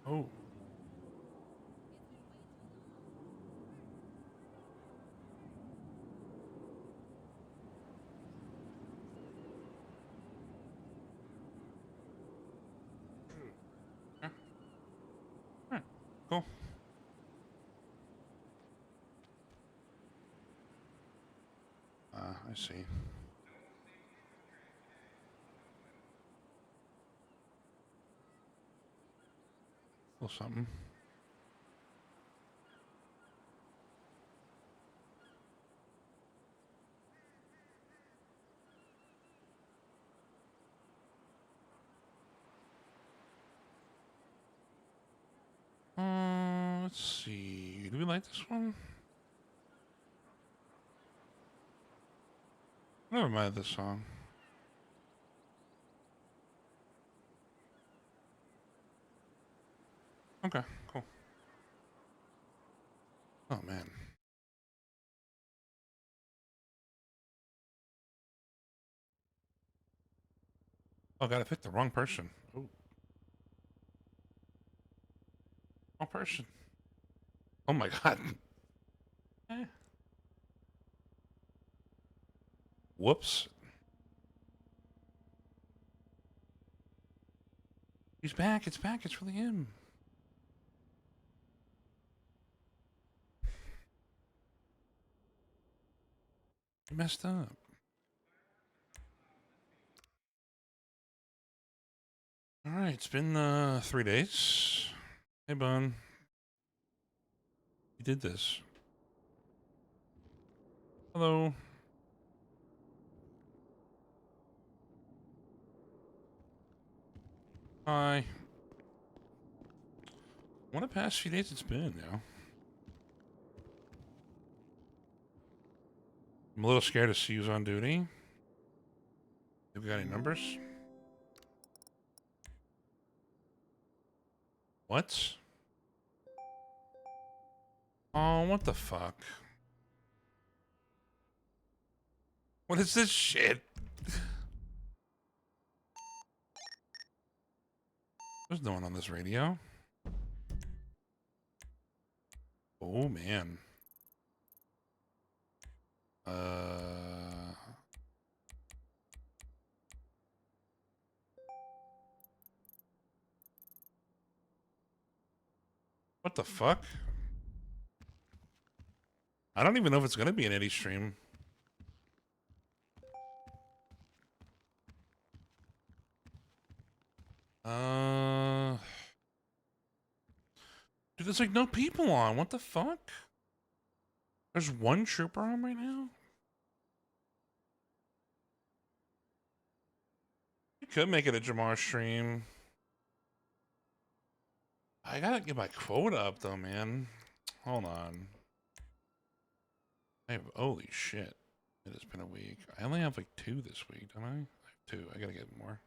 Oh. Yeah. All right. Cool. I see. A little something. Let's see. Do we like this one? Never mind this song. Okay, cool. Oh man. Oh god, I picked the wrong person. Oh, wrong person. Oh my god. Eh. Whoops. He's back. It's back. It's really him. He messed up. All right, it's been 3 days. Hey, Bun. You did this. Hello. Hi. What a past few days it's been, you know? I'm a little scared to see who's on duty. Have we got any numbers? What? Oh, what the fuck? What is this shit? There's no one on this radio. Oh, man. What the fuck? I don't even know if it's gonna be an Eddie stream. Dude, there's like no people on. What the fuck? There's one trooper on right now? You could make it a Jamar stream. I gotta get my quota up though, man. Hold on. Holy shit. It has been a week. I only have like 2 this week, don't I? I have 2. I gotta get more.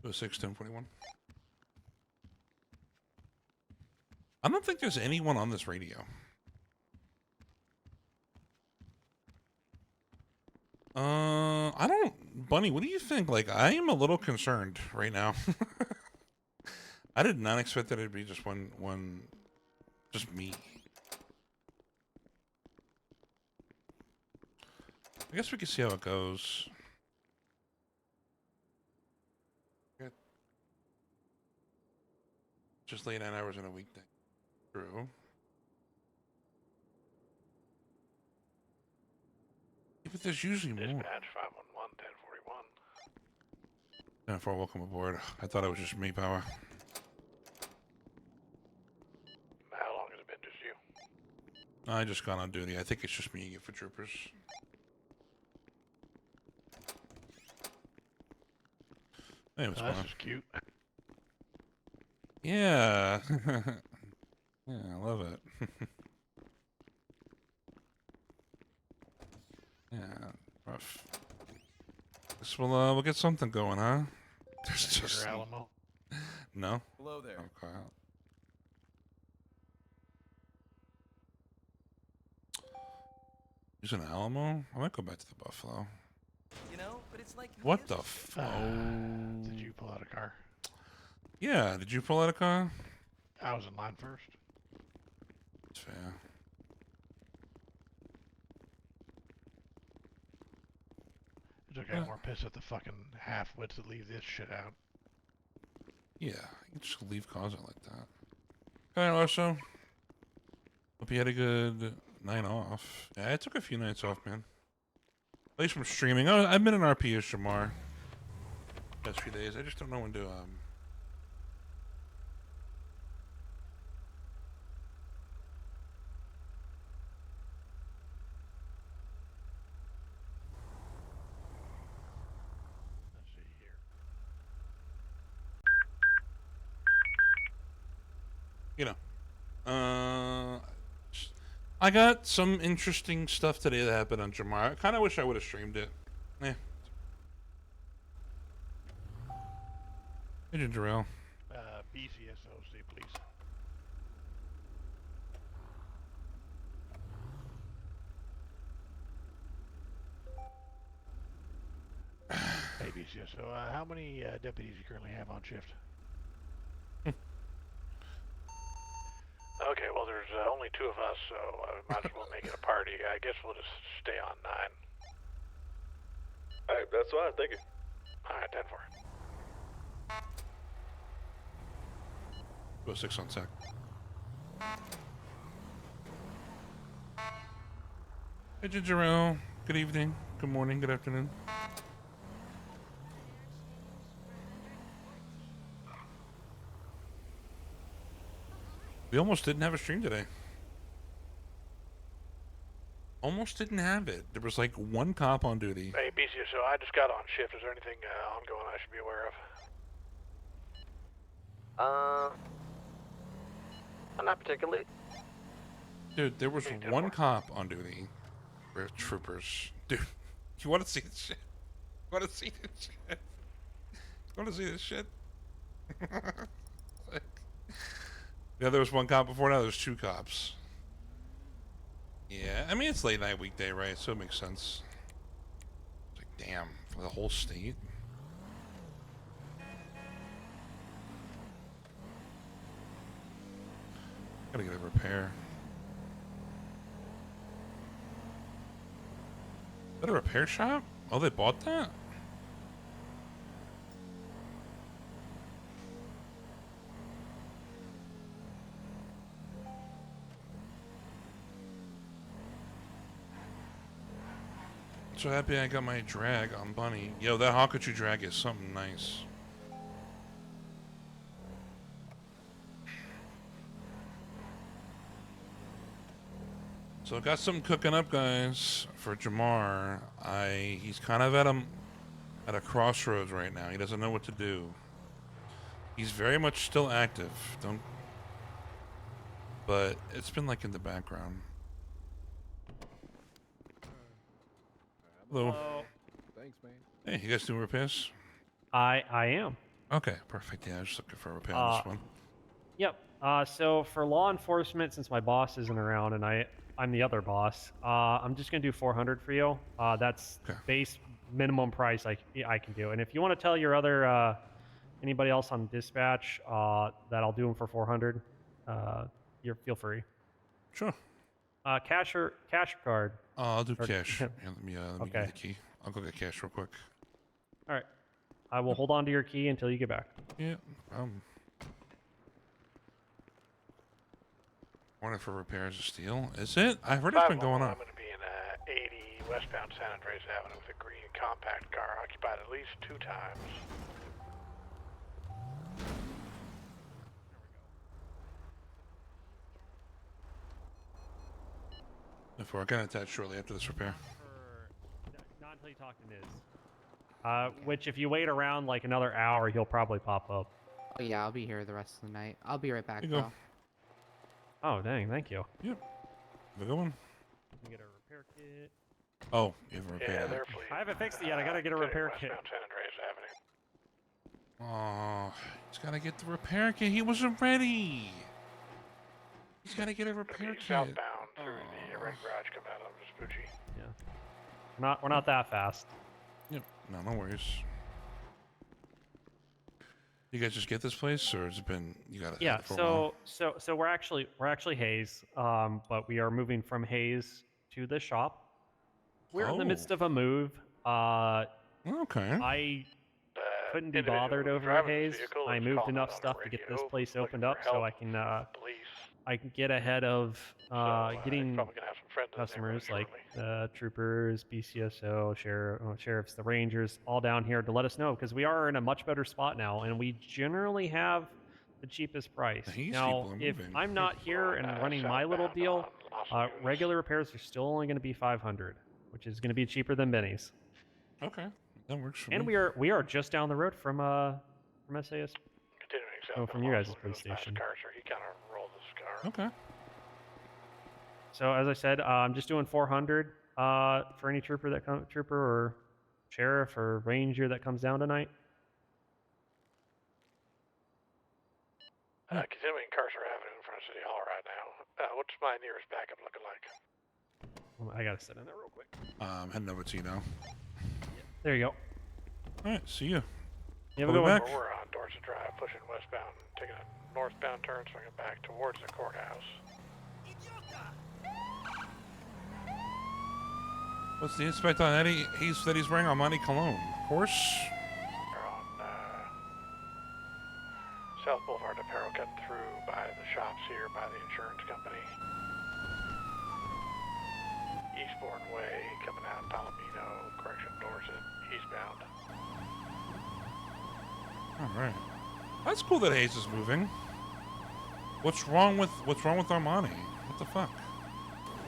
It was 6, 10, 41. I don't think there's anyone on this radio. I don't, Bunny, what do you think? Like, I am a little concerned right now. I did not expect that it'd be just just me. I guess we can see how it goes. Just lay 9 hours in a weekday. True. Yeah, but there's usually more. Dispatch 511 1041. 10-4, welcome aboard. I thought it was just me, Power. How long has it been just you? I just got on duty. I think it's just me for troopers. Hey, what's going on? This is cute. Yeah. Yeah, I love it. Yeah, rough. Guess we'll get something going, huh? There's just Alamo. no. Hello there. Okay. He's an Alamo? I might go back to the Buffalo. You know, but it's like What this. the f- Did you pull out a car? Yeah, did you pull out a car? I was in line first. That's fair. It's okay, I'm more pissed at the fucking half-wits that leave this shit out. Yeah, you can just leave cars out like that. Alright, also. Hope you had a good night off. Yeah, I took a few nights off, man. At least from streaming. Oh, I've been in RP-ish Shamar past few days. I just don't know when to Let's see here. I got some interesting stuff today that happened on Jamar. I kind of wish I would have streamed it. Eh. Hey, Ginger Ale. BCSOC, please. Hey, BCSO, how many deputies you currently have on shift? Okay, well, there's only 2 of us, so might as well make it a party. I guess we'll just stay on 9. Alright, that's fine, thank you. Alright, 10-4. Go 6 on sec. Hey, Ginger Ale. Good evening. Good morning. Good afternoon. We almost didn't have a stream today. Almost didn't have it. There was like 1 cop on duty. Hey, BCSO, I just got on shift. Is there anything ongoing I should be aware of? Not particularly. Dude, there was 1 cop on duty. For troopers. Dude, you want to see this shit? You want to see this shit? You want to see this shit? Like, yeah, there was 1 cop before, now there's 2 cops. Yeah, I mean, it's late night weekday, right? So it makes sense. It's like, damn, for the whole state? Gotta get a repair. Is that a repair shop? Oh, they bought that? So happy I got my drag on Bunny. Yo, that Hawkachu drag is something nice. So I got something cooking up, guys, for Jamar. He's kind of at a crossroads right now. He doesn't know what to do. He's very much still active. But it's been like in the background. Hello. Thanks, man. Hey, you guys doing repairs? I am. Okay, perfect. Yeah, I was just looking for a repair on this one. Yep. So for law enforcement, since my boss isn't around and I'm the other boss, I'm just gonna do 400 for you. That's Okay. base minimum price I can do. And if you want to tell your other anybody else on dispatch that I'll do them for 400, feel free. Sure. Cash card. I'll do Or- cash. Here, let me give you Okay. the key. I'll go get cash real quick. All right. I will hold on to your key until you get back. Yeah. Warning for repairs of steel. Is it? I heard it's been going I'm up. going to be in 80 westbound San Andreas Avenue with a green compact car occupied at least 2 times. Before I can attach shortly after this repair. Not until you talk to Niz. Which, if you wait around like another hour, he'll probably pop up. Oh yeah, I'll be here the rest of the night. I'll be right back Here you go. though. Oh, dang, thank you. Yep. Have a good one. Let me get a repair kit. Oh, you have a repair. Yeah, they're fleet. I haven't fixed it yet. I gotta get a repair kit. Westbound San Andreas Avenue. Oh, he's gotta get the repair kit. He wasn't ready. He's gotta get a repair kit. Southbound through the red garage coming out of Vespucci. Yeah. We're not that fast. Yep. No worries. You guys just get this place, or has it been you got it Yeah. for a while? So we're actually Hayes, but we are moving from Hayes to the shop. We're in the midst of a move. Okay. I couldn't be Individual bothered over driving this Hayes. vehicle I is moved calling enough out on stuff the to get this radio, place looking opened for up, so help I from police. can get ahead of He's getting probably gonna have some friends in the neighborhood customers like shortly. troopers, BCSO, sheriffs, the rangers, all down here to let us know because we are in a much better spot now, and we generally have the cheapest price. These Now, people are if moving. I'm not here On, and running my little southbound deal, on Las Lagunas. regular repairs are still only going to be 500, which is going to be cheaper than Benny's. Okay. That works for And me. we are just down the road from SAS. Continuing Oh, southbound from you Las guys' police Lagunas past station. Carcer, he kind of rolled his car. Okay. So as I said, I'm just doing 400 for any trooper or sheriff or ranger that comes down tonight. Continuing Carcer Avenue in front of City Hall right now. What's my nearest backup looking like? I gotta sit in there real quick. Heading over to you now. There you go. All right. See you. You have a We'll good be one. back. We're on Dorset Drive, pushing westbound, taking a northbound turn, swinging back towards the courthouse. What's the inspector on Eddie? He said he's wearing Armani cologne. Of course. We're on South Boulevard Apparel, cutting through by the shops here, by the insurance company. Eastbourne Way, coming out Palomino, correction, Dorset, eastbound. All right. That's cool that Hayes is moving. What's wrong with Armani? What the fuck?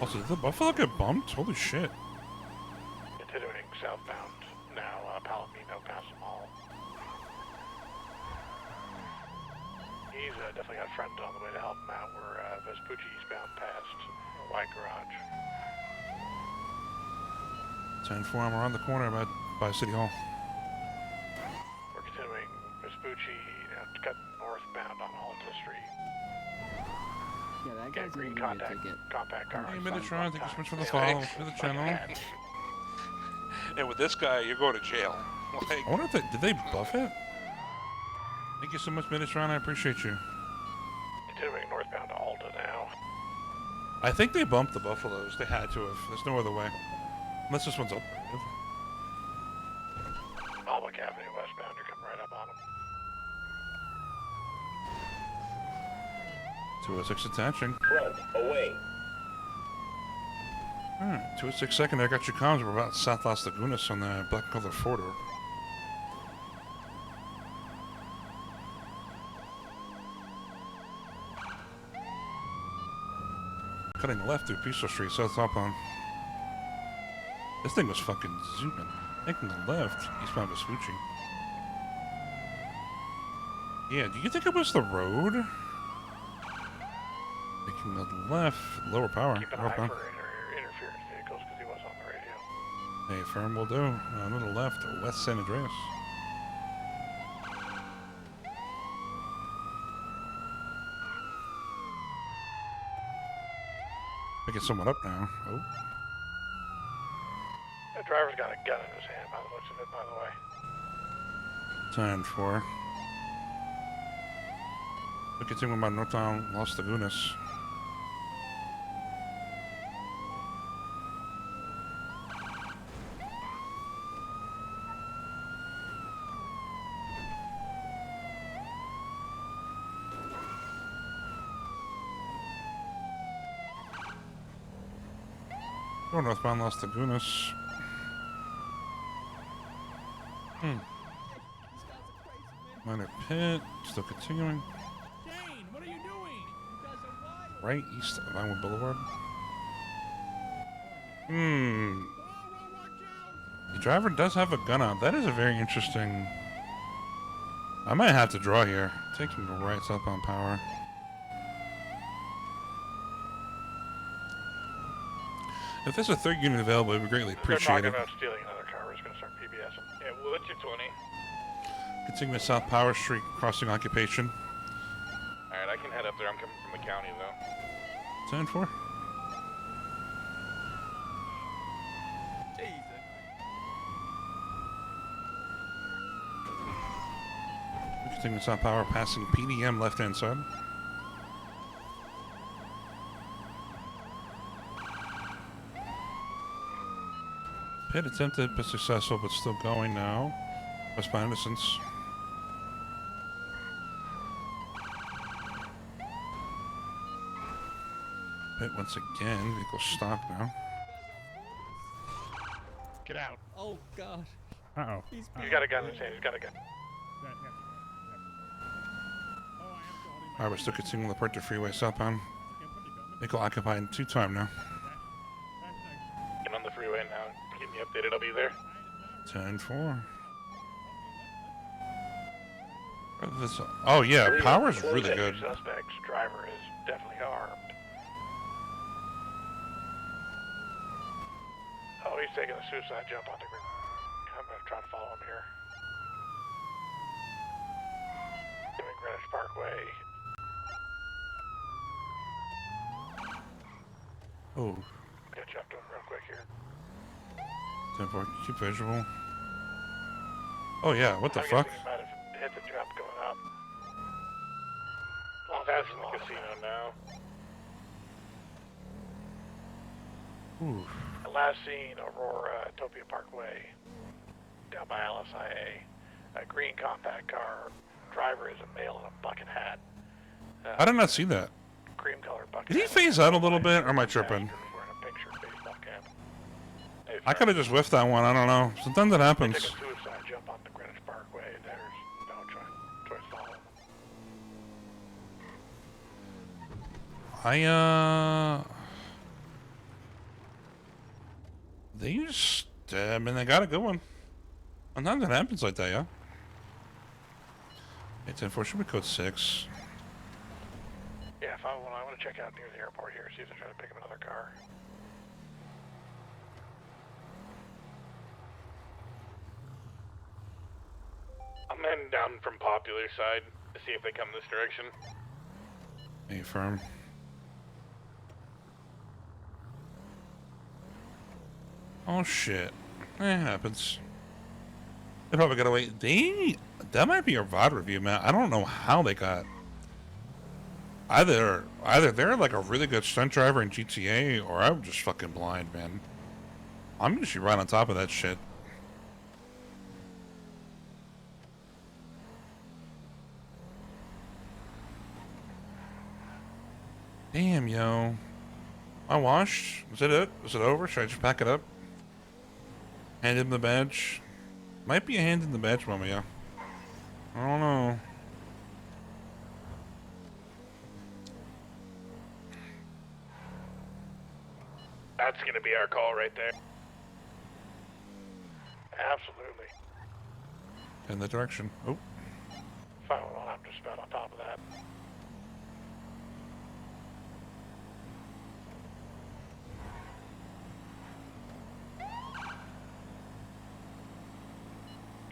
Also, did the Buffalo get bumped? Holy shit. Continuing southbound, now Palomino, past the mall. He's definitely got friends on the way to help him out. We're Vespucci eastbound past White Garage. 10-4, I'm around the corner by City Hall. We're continuing Vespucci, cutting northbound on Alta Street. Yeah, that Get guy's green gonna give me a contact, ticket. compact car. Hey, on Metatron, Sunset thank you so much for the Time. follow for the channel. And with this guy, you're going to jail. Like, I wonder if did they buff it? Thank you so much, Metatron. I appreciate you. Continuing northbound to Alta now. I think they bumped the Buffaloes. They had to have. There's no other way. Unless this one's upgraded. Albuquerque Avenue westbound, you're coming right up on him. 206 attaching. Front, away. Alright, 206 second. I got your comms. We're about South Las Lagunas on the black color four-door. Cutting left through Peaceful Street, South Upon. This thing was fucking zooming. Taking the left, eastbound Vespucci. Yeah, do you think it was the road? Taking the left, lower power. Keep an eye Northbound. for interference vehicles because he was on the radio. Hey, firm will do. On the left, West San Andreas. Picking someone up now. Oh. The driver's got a gun in his hand by the looks of it, by the way. 10-4. We're continuing by Northtown, Las Lagunas. Going northbound Las Lagunas. Minor pit, still continuing. Dane, what are you doing? You guys are wild. Right east of Vinewood Boulevard. Whoa, watch out. The driver does have a gun out. That is a very interesting... I might have to draw here. Taking the right southbound power. If there's a third unit available, it would be greatly They're appreciated. talking about stealing another car. We're just going to start PBSing. yeah, what's your 20? Continuing South Power Street, crossing occupation. Alright, I can head up there. I'm coming from the county, though. 10-4. Jesus. Continuing stop power passing PDM left hand side. Pit attempted but successful, but still going now. Westbound Innocence. Pit once again. Vehicle stopped now. Get out. Oh God. Uh-oh. He's He's got a gun in his hand. He's got a gun. Alright, we're still continuing the Puerto Freeway southbound. Vehicle occupied in 2 time now. Get on the freeway now. Keep me updated. I'll be there. 10-4. Oh yeah, power's really good. Suspect's driver is definitely armed. Oh, he's taking a suicide jump on the ground. I'm gonna try to follow him here. Giving Greenwich Parkway. Oh, Catch up to him real quick here. 10-4. Keep visual. Oh yeah, what the I'm fuck? guessing he might have hit the jump going up. That's in the casino now. Ooh. Last seen, Aurora, Topia Parkway, down by LSIA. A green compact car. Driver is a male in a bucket hat. I did not see that. Cream colored bucket Did he hat. phase out a little bit, or am I tripping? Wearing a pink shirt, baseball cap. Hey, I could have just whiffed that one. I don't know. Sometimes that they happens. took a suicide jump on the Greenwich Parkway. There's no try to follow him. They just, I mean, they got a good one. Sometimes it happens like that, yeah. 8-10-4 should be code 6. Yeah, if I want to check out near the airport here, see if they're trying to pick up another car. I'm heading down from Popular side to see if they come this direction. A firm. Oh shit. It happens. They probably gotta wait. That might be a VOD review, man. I don't know how they got. Either they're like a really good stunt driver in GTA, or I'm just fucking blind, man. I'm usually right on top of that shit. Damn, yo. I washed. Was it it? Was it over? Should I just pack it up? Hand him the badge. Might be a hand in the badge moment, yeah. I don't know. That's gonna be our call right there. Absolutely. In the direction. Oh. Fine, well, I'm just about on top of that.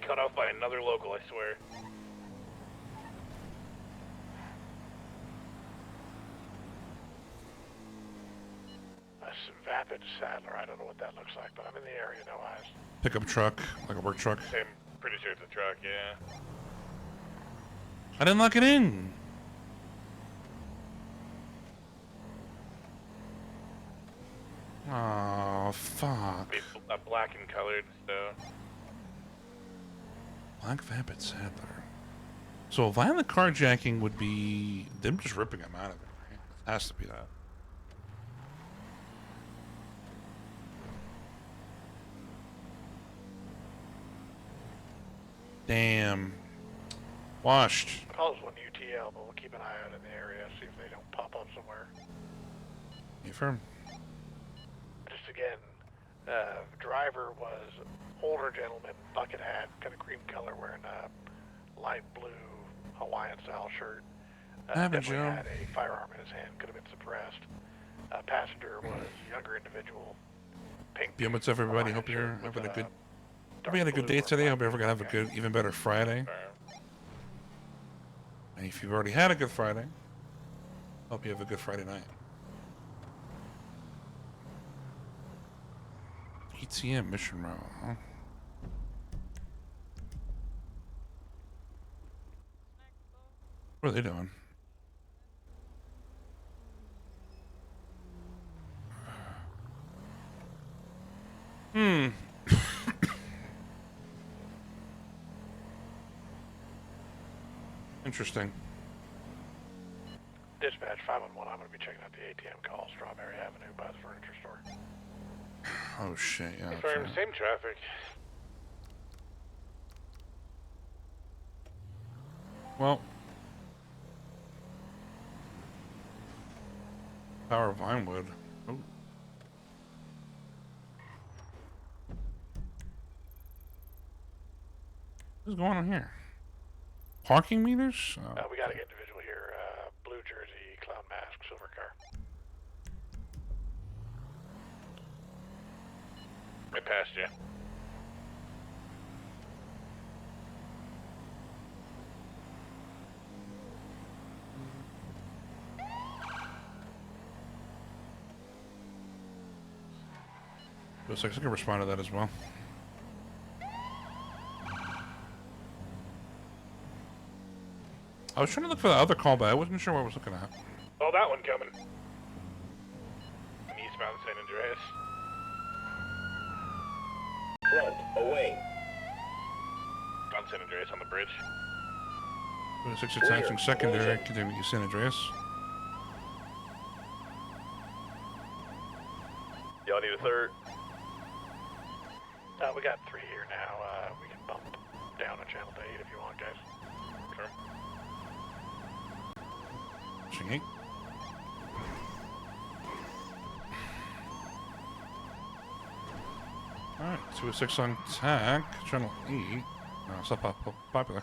Cut off by another local, I swear. A Vapid Saddler, I don't know what that looks like, but I'm in the area, no eyes. Pickup truck. Like a work truck. Same, pretty sure it's a truck, yeah. I didn't lock it in. Oh, fuck. Be black and colored, so. Black Vapid Saddler. So violent carjacking would be them just ripping him out of it, right? It has to be that. Damn. Washed. Calls one UTL, but we'll keep an eye out in the area, see if they don't pop up somewhere. You firm? Just again, driver was older gentleman, bucket hat, kind of cream color, wearing a light blue Hawaiian style shirt. Average Definitely Joe. had a firearm in his hand, could have been suppressed. Passenger was younger individual, pink. Be what's everybody. Hawaiian Hope you're shirt with having a good. dark Hope you had a good blue day or today. Hope light you're ever gonna have a blue. good, even better Friday. And if you've already had a good Friday, hope you have a good Friday night. ETM mission route, huh? What are they doing? Hmm. Interesting. Dispatch 511, I'm going to be checking out the ATM call, Strawberry Avenue by the furniture store. Oh shit, yeah. that's Confirm, right. same traffic. Well. Power of Vinewood. Oh. What's going on here? Parking meters? Oh. We got an individual here, blue jersey, clown mask, silver car. Right past you. Looks like I can respond to that as well. I was trying to look for the other call, but I wasn't sure what I was looking at. Oh, that one coming. Eastbound San Andreas. Front, away. On San Andreas on the bridge. 6 attaching secondary, continuing to San Andreas. Y'all need a third? We got 3 here now. We can bump down to channel to 8 if you want, guys. Sure. Pushing 8. Alright, 206 on tack, channel 8. No, it's not popular.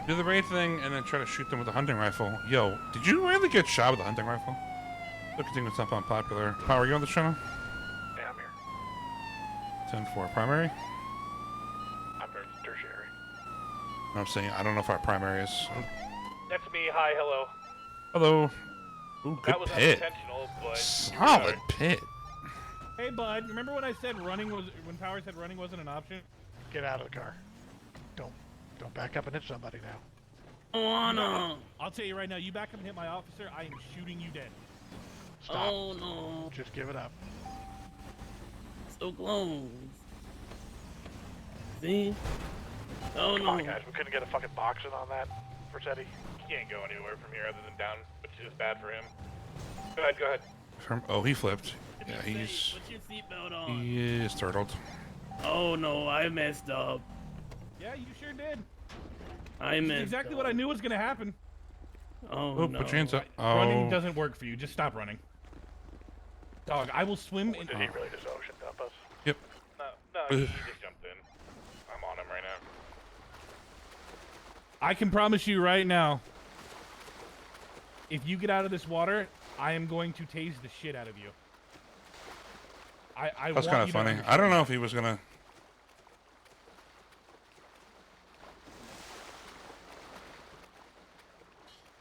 Do the raid thing and then try to shoot them with a hunting rifle. Yo, did you really get shot with a hunting rifle? Look, continue to on popular. Power, are you on the channel? Yeah, I'm here. 10-4 primary. I'm tertiary. No, I'm saying I don't know if our primary is. That's me. Hi, hello. Hello. Ooh, good That was pit. unintentional, but... Solid pit. Hey, bud, remember when I said when Power said running wasn't an option? Get out of the car. Don't back up and hit somebody now. Oh no! I'll tell you right now, you back up and hit my officer, I am shooting you dead. Stop. Oh no! Just give it up. So close. See? Oh Come no! on, guys. We couldn't get a fucking boxing on that, Vercetti. Can't go anywhere from here other than down, which is bad for him. Go ahead, go ahead. Oh, he flipped. Yeah, he's. Put your seatbelt on. He is turtled. Oh no! I messed up. Yeah, you sure did. I That's messed exactly up. what I knew was gonna happen. Oh Oh, no! put your hands up. Running Oh. doesn't work for you. Just stop running. Dog, I will swim in. Did he really just ocean dump us? Yep. No, he just jumped in. I'm on him right now. I can promise you right now, if you get out of this water, I am going to tase the shit out of you. I That's want kind of you to funny. understand I don't know that. if he was gonna.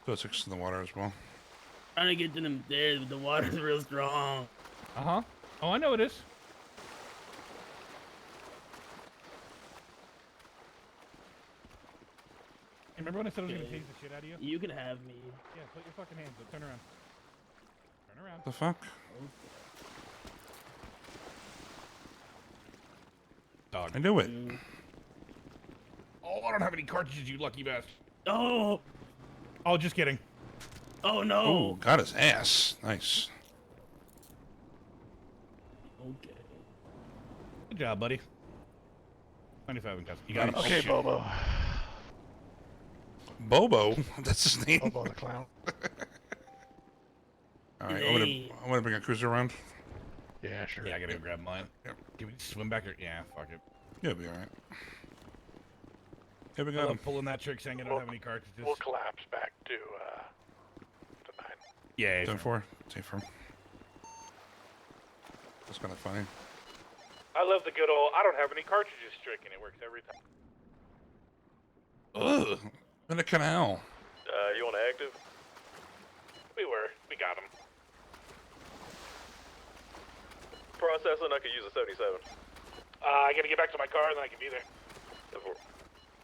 Go 6 in the water as well. Trying to get to them stairs, but the water's real strong. Uh-huh. Oh, I know it is. Hey, remember when I said I was gonna Okay. tase the shit out of you? You can have me. Yeah, put your fucking hands up. Turn around. Turn around. The fuck? Dog. I knew it. Oh, I don't have any cartridges, you lucky bastard. Oh! Oh, just kidding. Oh no! Oh, got his ass. Nice. Okay. Good job, buddy. 95 and custody. You got him. Okay, Bobo. Bobo. That's his name. Bobo the clown. All right, Hey. I'm gonna bring a cruiser around. Yeah, sure. Yeah, I gotta go grab mine. Yep. Can we swim back here? Yeah, fuck it. You'll be all right. Here we I go. love pulling that trick saying I don't have any cartridges. We'll collapse back to 9. Yeah, yeah, 10-4. Safe firm. That's kind of funny. I love the good old, I don't have any cartridges trick, and it works every time. Ugh. In a canal. You want active? We got him. processing, I could use a 77. I gotta get back to my car and then I can be there.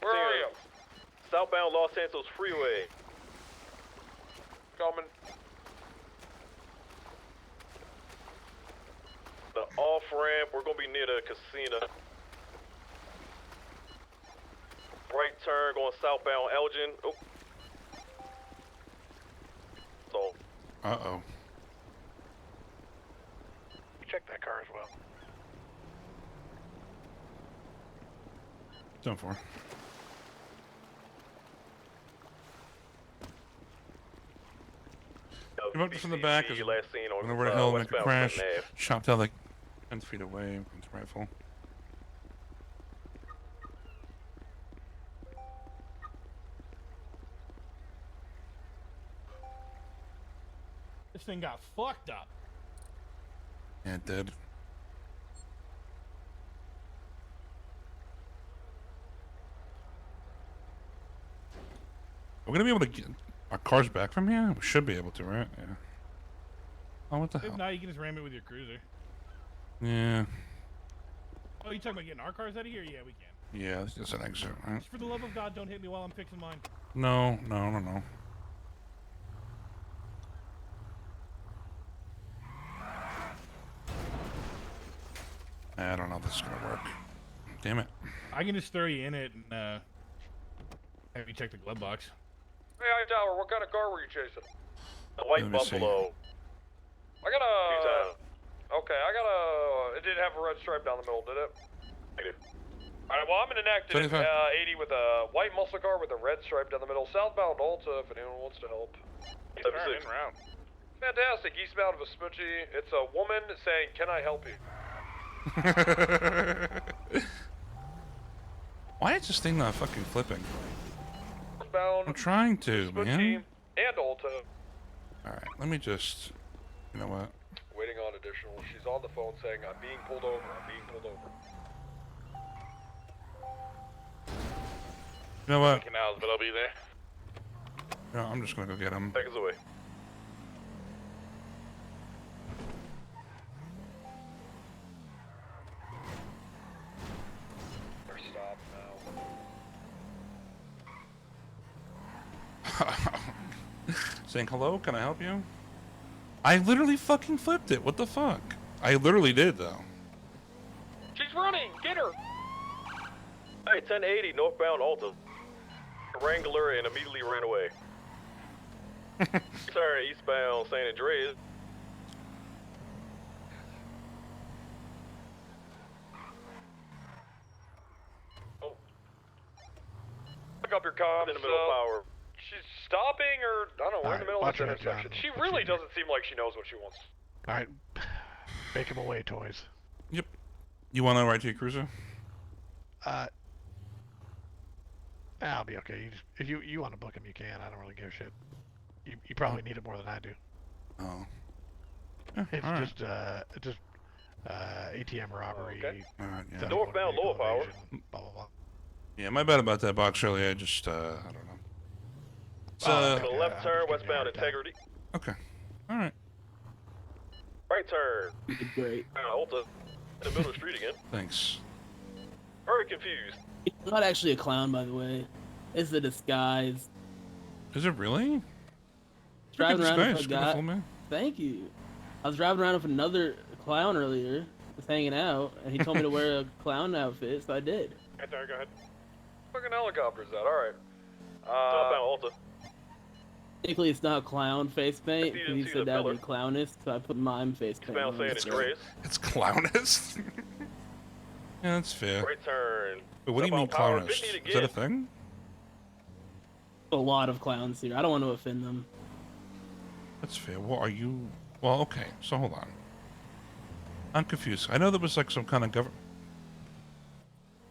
Where are you? Southbound Los Santos Freeway. Coming. The off ramp, we're gonna be near the casino. Right turn going southbound Elgin. Oh. So. Uh-oh. Check that car as well. 10-4. Came up from the back. Is last seen on over the hill, make a westbound crash. Clinton Ave. Chopped out like 10 feet away with his rifle. This thing got fucked up. Yeah, it did. Are we gonna be able to get our cars back from here? We should be able to, right? Yeah. Oh, what the If hell? not, you can just ram it with your cruiser. Yeah. Oh, you talking about getting our cars out of here? Yeah, we can. Yeah, it's just an exit, right? Just for the love of God, don't hit me while I'm fixing mine. No, no, no, no. I don't know if this is gonna work. Damn it. I can just throw you in it and have you check the glove box. Hey, Tower, what kind of car were you chasing? The white Let me see. Buffalo. I got a... Okay, I got a... It did have a red stripe down the middle, did it? Negative. Alright, well, I'm in an active 75. 80 with a white muscle car with a red stripe down the middle. Southbound Alta, if anyone wants to help. 76. Round. Fantastic, eastbound Vespucci. It's a woman saying, "Can I help you?" Why is this thing not fucking flipping? Northbound I'm trying to, Vespucci man. and Alta. Alright, let me just... You know what? Waiting on additional. She's on the phone saying, "I'm being pulled over. I'm being pulled over." You know what? Canals, but I'll be there. No, I'm just gonna go get him. Seconds away. Or stop now. Saying hello, can I help you? I literally fucking flipped it. What the fuck? I literally did though. She's running. Get her. Hey, 1080 northbound Alta. Wrangler and immediately ran away. Turn eastbound San Andreas. Oh. Pick up your comms. In the middle of power. She's stopping, or I don't know. We're in the middle of watch this her head, intersection. John. She Watch really her. doesn't seem like she knows what she wants. Alright. Make him away, toys. Yep. You want to ride to your cruiser? I'll be okay. If you want to book him, you can. I don't really give a shit. You probably need it more than I do. Oh. Yeah, It's all right. just ATM robbery. Okay. All right, yeah. theft of Northbound, motor lower vehicle power. evasion, blah blah blah. Yeah, my bad about that box earlier. I just, I don't know. It's, Take a Yeah, left I'm turn just giving you a westbound hard time. Integrity. okay. All right. Right turn. You did great. Alta. In the middle of the street again. Thanks. Very confused. It's not actually a clown, by the way. It's a disguise. Is it really? Driving Look at around this with guy. a It's guy. gonna fool me. Thank you. I was driving around with another clown earlier, just hanging out, and he told me to wear a clown outfit, so I did. Right there, go ahead. Fucking helicopter's out. All right. Southbound Alta. Technically, it's not clown face paint, If you because didn't he see said the that would be pillar. clownist, so I put mime face paint Eastbound on. San Andreas. It's clownist. Yeah, that's fair. Right turn. But what do you mean Southbound power, clownist? 50 to Is that a get. thing? A lot of clowns here. I don't want to offend them. That's fair. Well, are you... Well, okay. So hold on. I'm confused. I know there was like some kind of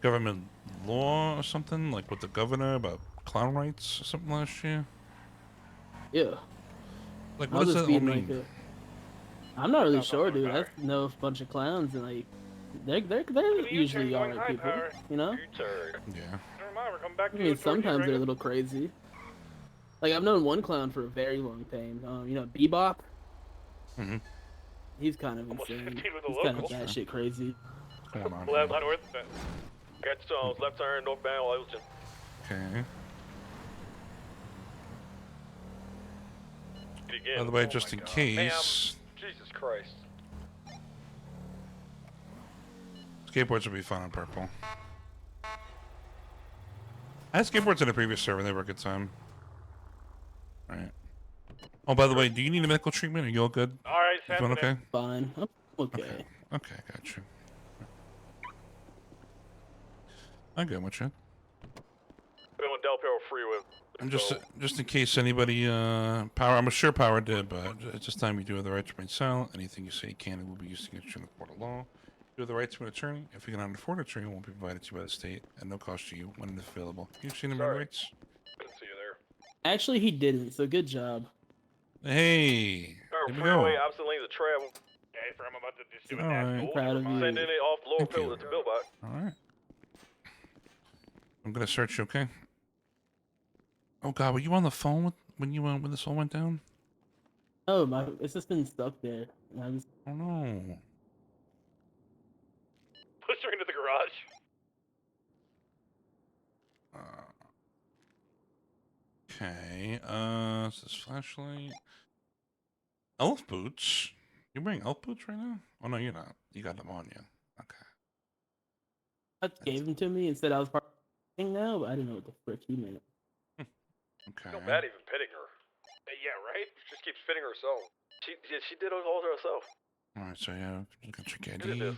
government law or something, like with the governor about clown rights or something last year. Yeah. Like, I'll what does just that all be mean? like I'm not really Southbound sure, dude. power. I know a bunch of clowns, and like, they're U-turn usually going alright high people, power. you know? U-turn. Yeah. Never mind, we're coming back I to mean, you. sometimes they're a little crazy. Like, I've known one clown for a very long time. You know, Bebop? Mm-hmm. He's kind of Almost insane. 15 with a He's kind of local. batshit crazy. What's going on Left, here? north. Catch stones, left turn, northbound, Wilson. Okay. Again. By the way, Oh just my in God. case, Ma'am, Jesus Christ. skateboards would be fun on purple. I had skateboards in a previous server. They were a good time. All right. Oh, by the way, do you need a medical treatment? Are you all good? All right, You feeling okay? Fine. I'm okay. Okay. Okay, got you. I'm good with you. Going Del Perro Freeway. And just in case anybody power, I'm sure power did, but at this time you do have the right to remain silent. Anything you say can and will be used against you in the court of law. You have the right to an attorney. If you cannot afford an attorney, it won't be provided to you by the state at no cost to you when available. You've seen the rights. Couldn't see you there. Actually, he didn't. So good job. Hey, here we Freeway, go. opposite lanes of travel. Okay, from about to just do All right. Proud of you. Sending it off lower Thank you. pillar to Billbot. All right. I'm gonna search you, okay? Oh God, were you on the phone when this all went down? Oh my! It's just been stuck there. And I just Oh no. Push her into the garage. Okay. Is this flashlight? Elf boots. You wearing elf boots right now? Oh no, you're not. You got them on you. Okay. gave them to me and said I was part of the thing now, but I didn't know what the frick he meant. Okay. No bad even pitting her. Yeah, right? She just keeps fitting herself. She did it all herself. All right, so yeah, you got your Look at ID. this.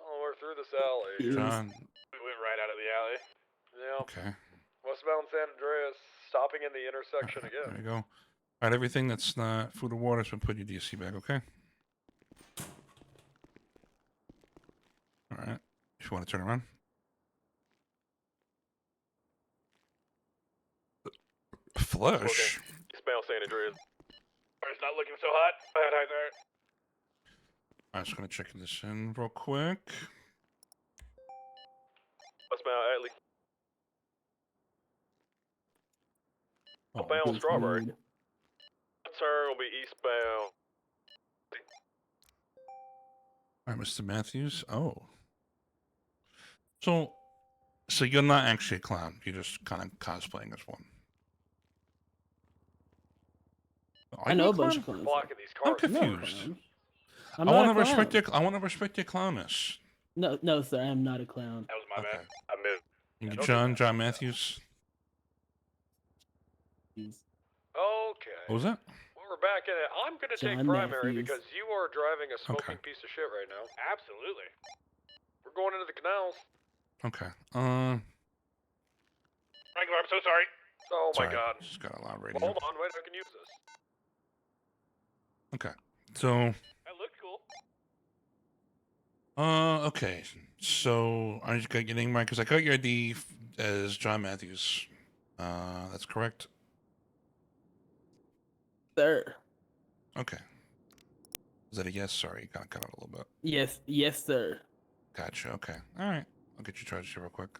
Oh, we're through this alley. John. We went right out of the alley. Yeah. Okay. Westbound San Andreas, stopping in the intersection There again. you go. All right, everything that's not food or water has been put in your DSC bag, okay? All right. If you want to turn around. Flush. Eastbound San Andreas. It's not looking so hot. Bad eye there. I'm just gonna check this in real quick. Westbound Atlee. Oh, Westbound Strawberry. Turn will be eastbound. all right, Mr. Matthews. Oh. So you're not actually a clown. You're just kind of cosplaying as one. Are I you know a a bunch clown? of clowns. Blocking these I'm cars. confused. I'm I not want a to clown. respect your. I want to respect your clownness. No, sir, I am not a clown. That was my Okay. bad. I missed. You don't do John that. John Matthews. Okay. What was that? Well, we're back in it. I'm going to take John primary Matthews. because you are driving a smoking Okay. piece of shit right now. Absolutely. We're going into the canals. Okay. Wrangler, I'm so sorry. Oh my sorry. god. Just got a loud Well, radio. hold on, wait, I can use this. Okay. So. That looked cool. Okay. So I just got your name right because I got your ID as John Matthews. That's correct. Sir. Okay. Is that a yes? Sorry, you kind of cut out a little bit. Yes, sir. Gotcha. Okay. All right. I'll get you charged here real quick.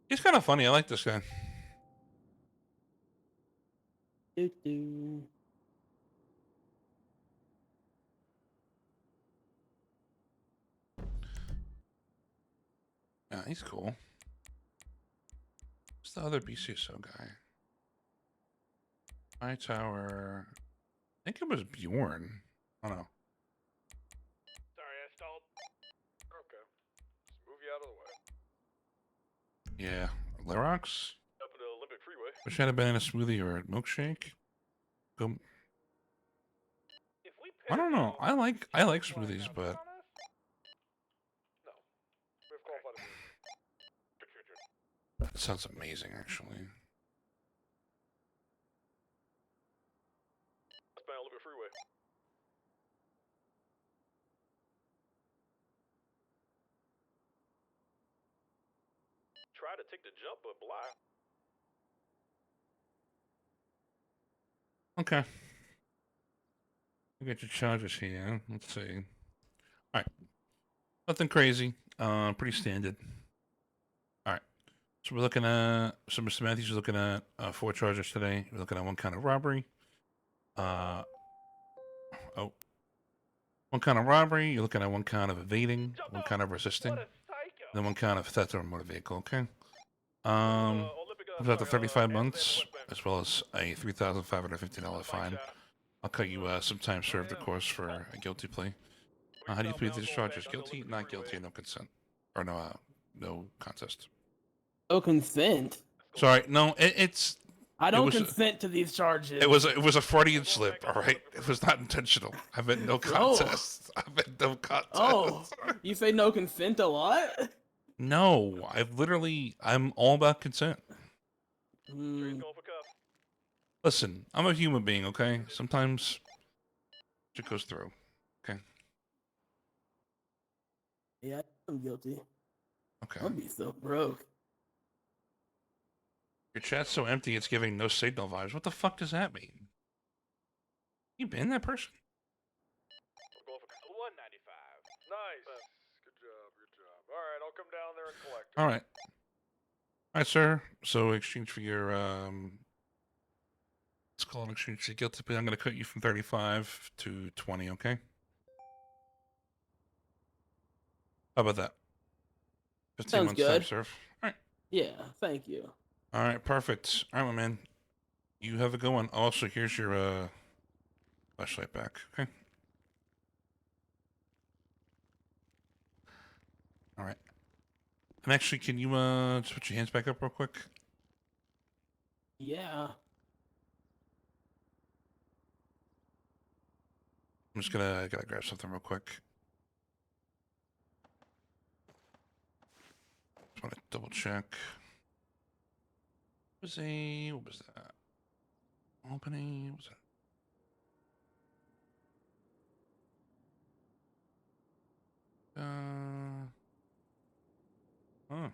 He's kind of funny. I like this guy. Doo-doo. Yeah, he's cool. What's the other BCSO guy? Hightower. I think it was Bjorn. I don't know. Sorry, I stalled. Okay. Just move you out of the way. Yeah. Lyrox? Up at the Olympic Freeway. Wish I had a banana smoothie or a milkshake. Go. If we I don't know. I like smoothies, but No. We've qualified that sounds amazing, actually. Westbound Olympic Freeway. Try to take the jump, but blind. Okay. We got your charges here. Let's see. All right. Nothing crazy. Pretty standard. All right. So we're looking at. So Mr. Matthews is looking at 4 charges today. We're looking at 1 count of robbery. Oh. One count of robbery. You're looking at one count of evading, one count of resisting, What a psycho! then one count of theft of a motor vehicle. Okay. Olympic, Comes out to 35 hands months, in the as well as a $3,550 fine. I'll cut you some time served, of course, for a guilty plea. How do you plead to these charges? Guilty, not guilty, no consent, or no contest. No consent. Sorry, no, it's. I don't was consent to these charges. It was a Freudian slip. All right, it was not intentional. I meant no contest. I meant no contest. Oh, you say no consent a lot? No, I'm all about consent. Listen, I'm a human being, okay? Sometimes shit goes through, okay? Yeah, I'm guilty. Okay. I'll be so broke. Your chat's so empty, it's giving no signal vibes. What the fuck does that mean? You been that person? 195. Nice. Good job. All right, I'll come down there and collect. All right. All right, sir. So, exchange for your let's call it exchange for your guilty plea. I'm going to cut you from 35 to 20. Okay. How about that? 15 Sounds months time good. serve. All right. Yeah, thank you. All right, perfect. All right, my man. You have a good one. Also, here's your flashlight back. Okay. All right. And actually, can you just put your hands back up real quick? Yeah. I'm just gotta grab something real quick. Just want to double check. What was that? Albany? What was that? Oh.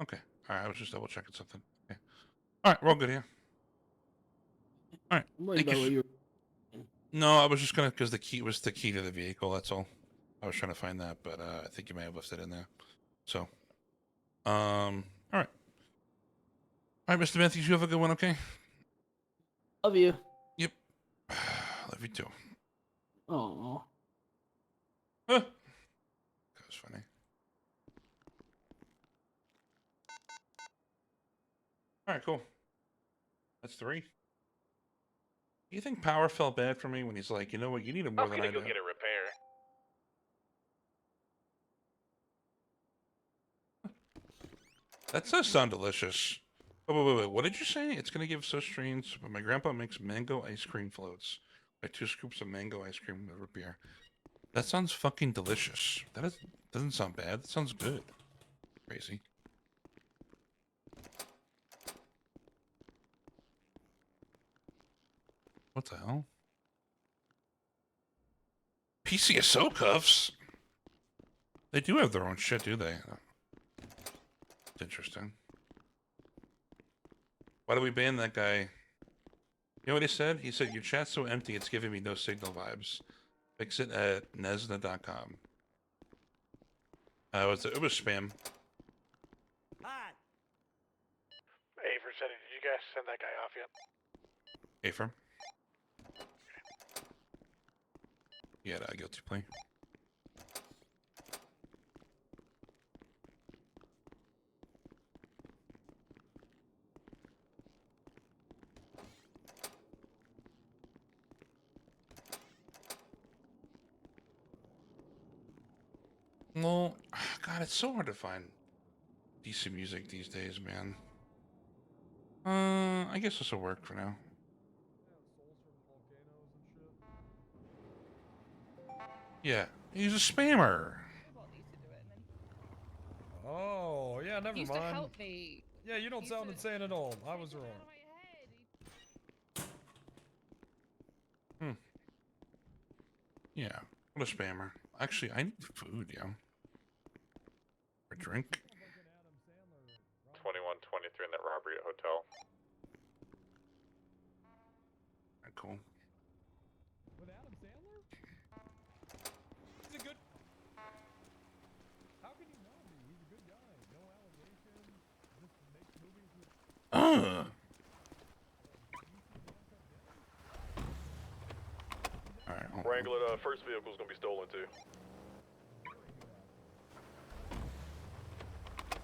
Okay. All right. I was just double checking something. Okay. All right. We're all good here. All right. I'm worried about what you were... No, I was just gonna because the key was the key to the vehicle. That's all. I was trying to find that, but I think you may have left it in there. So, all right. All right, Mr. Matthews, you have a good one. Okay. Love you. Yep. Love you too. Oh. That was funny. All right, cool. That's 3. You think Power felt bad for me when he's like, you know what, you need it more I'm than gonna I go do? get a repair. That does sound delicious. Wait. What did you say? It's gonna give so strange, but my grandpa makes mango ice cream floats. Like 2 scoops of mango ice cream with root beer. That sounds fucking delicious. Doesn't sound bad. That sounds good. Crazy. What the hell? PCSO cuffs? They do have their own shit, do they? It's interesting. Why do we ban that guy? You know what he said? He said, your chat's so empty, it's giving me no signal vibes. Fix it at nesna.com. It was spam. Hi. Hey, Vercetti, did you guys send that guy off yet? Hey, firm. Yeah, guilty plea. Well, God, it's so hard to find decent music these days, man. I guess this will work for now. Yeah, he's a spammer. Oh, yeah, never Used mind. to help me. Yeah, you don't sound insane at all. I was wrong. Yeah, what a spammer. Actually, I need food, yo. Or drink. 2123 in that robbery at hotel. Alright, cool. With Adam Sandler? He's a good... How can you know me? He's a good guy. No allegations. Just makes movies with... handle it. First vehicle's gonna be stolen too.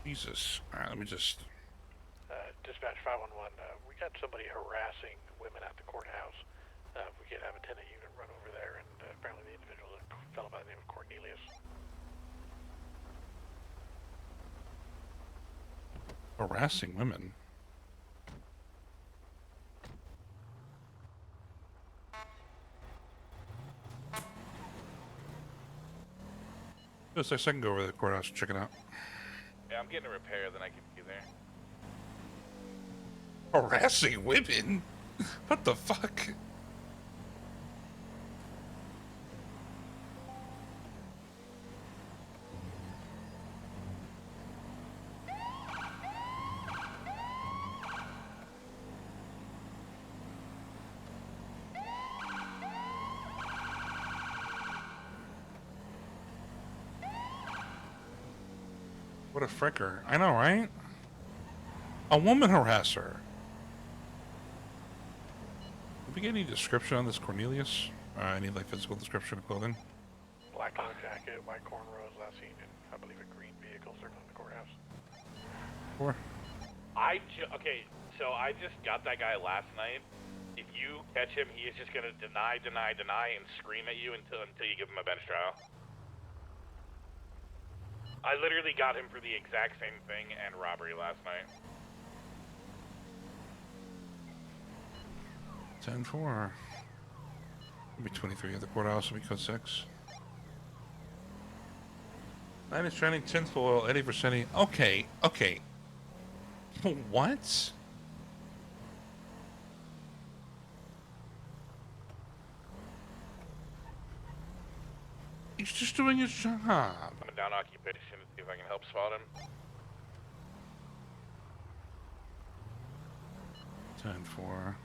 Jesus. All right, let me just. Dispatch 511. We got somebody harassing women at the courthouse. If we could have a 10 unit run over there, and apparently the individual is a fellow by the name of Cornelius. Harassing women. Just a second, go over to the courthouse and check it out. Yeah, I'm getting a repair, then I can be there. Harassing women? What the fuck? What a fricker. I know, right? A woman harasser. Did we get any description on this Cornelius? I need like physical description of clothing. Black leather jacket, white cornrows, last seen in, I believe, a green vehicle circling the courthouse. Or Okay, so I just got that guy last night. If you catch him, he is just gonna deny, and scream at you until you give him a bench trial. I literally got him for the exact same thing and robbery last night. 10-4. Maybe 23 at the courthouse will be code 6. 9 is trending, tinfoil, Eddie Vercetti. Okay. What? He's just doing his job. I'm down occupation to see if I can help spot him. 10-4.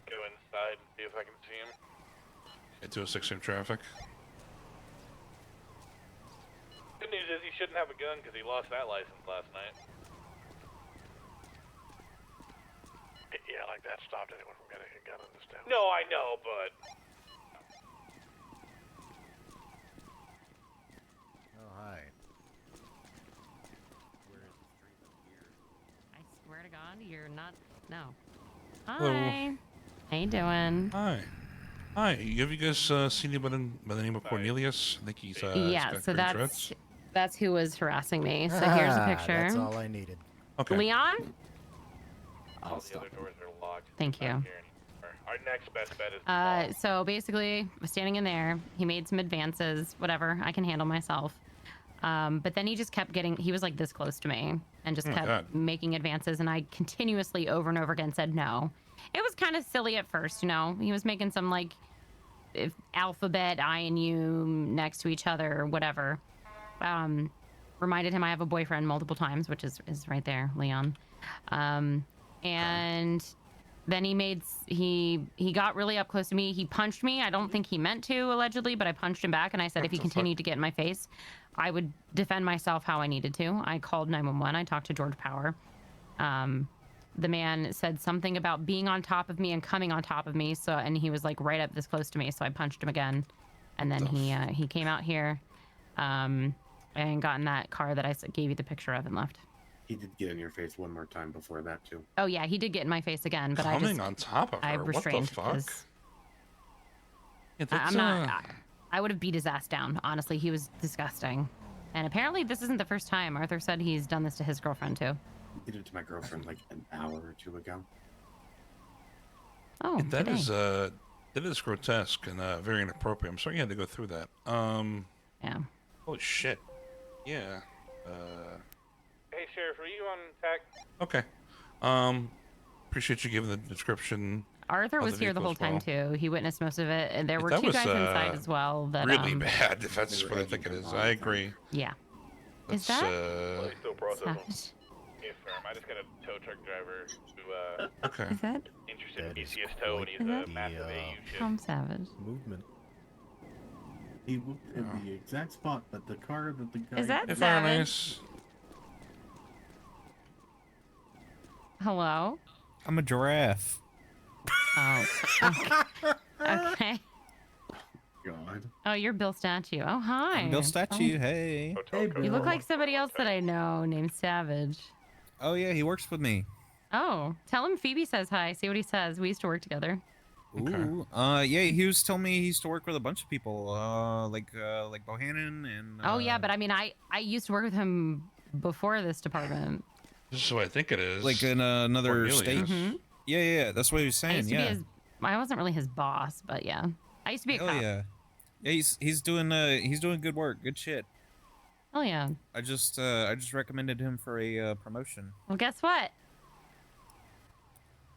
Go inside and see if I can see him. Get to a 6 in traffic. Good news is he shouldn't have a gun because he lost that license last night. Yeah, like that stopped anyone from getting a gun in this town. No, I know, but Oh, hi. I swear to God, you're not. No. Hello. Hi. How you doing? Hi. Have you guys seen anybody by the name of Cornelius? I think he's Yeah. got So green dreads. that's who was harassing me. So here's a picture. That's all I needed. Okay. Leon. all the other doors are locked. Thank you. Not here anymore. Our next best bet is So basically, I was standing in there. He made some advances. Whatever. I can handle myself. But then he just kept he was like this close to me and just kept making advances. And I continuously over and over again said no. It was kind of silly at first, you know. He was making some like alphabet I and U next to each other or whatever. Reminded him I have a boyfriend multiple times, which is right there, Leon. And then he got really up close to me. He punched me. I don't think he meant to, allegedly, but I punched him back. And I said if he continued to get in my face, I would defend myself how I needed to. I called 911. I talked to George Power. The man said something about being on top of me and coming on top of me. And he was like right up this close to me. So I punched him again. And then he came out here and got in that car that I gave you the picture of and left. He did get in your face one more time before that too. Oh yeah, he did get in my face again, but Coming on top of her. I restrained. What the fuck? Yeah, I'm not. I would have beat his ass down. Honestly, he was disgusting. And apparently, this isn't the first time. Arthur said he's done this to his girlfriend too. He did it to my girlfriend like an hour or two ago. Oh, that is grotesque and very inappropriate. I'm sorry you had to go through that. Yeah. Holy shit. Yeah. Hey, Sheriff, are you on tech? Okay. Appreciate you giving the description. Arthur was here the whole time too. He witnessed most of it, and there were two guys inside as well. That really bad. If that's what I think it is, I agree. Yeah. That's, is that? Yes, sir. I just got a tow truck driver who Okay. Is that interested in That is PCS tow, and he's Is a that- massive AU ship. Tom Savage? movement. He looked at the exact spot that the car that the guy. Is that Hey, Savage? Fire Nice. Hello? I'm a giraffe. Oh. Okay. God. Oh, you're Bill Statue. Oh, hi. I'm Bill Statue. Hey. Hey, Bill. You look like somebody else that I know named Savage. Oh yeah, he works with me. Oh, tell him Phoebe says hi. See what he says. We used to work together. Ooh. Yeah, he was telling me he used to work with a bunch of people, like Bohannon and. Oh yeah, but I mean, I used to work with him before this department. This is what I think it is. like in another Cornelius. state. Mhm. Yeah, that's what he was I saying. used to be Yeah. his. I wasn't really his boss, but yeah, I used to be a Oh cop. yeah. Yeah, he's doing good work. Good shit. Oh yeah. I just recommended him for a promotion. Well, guess what?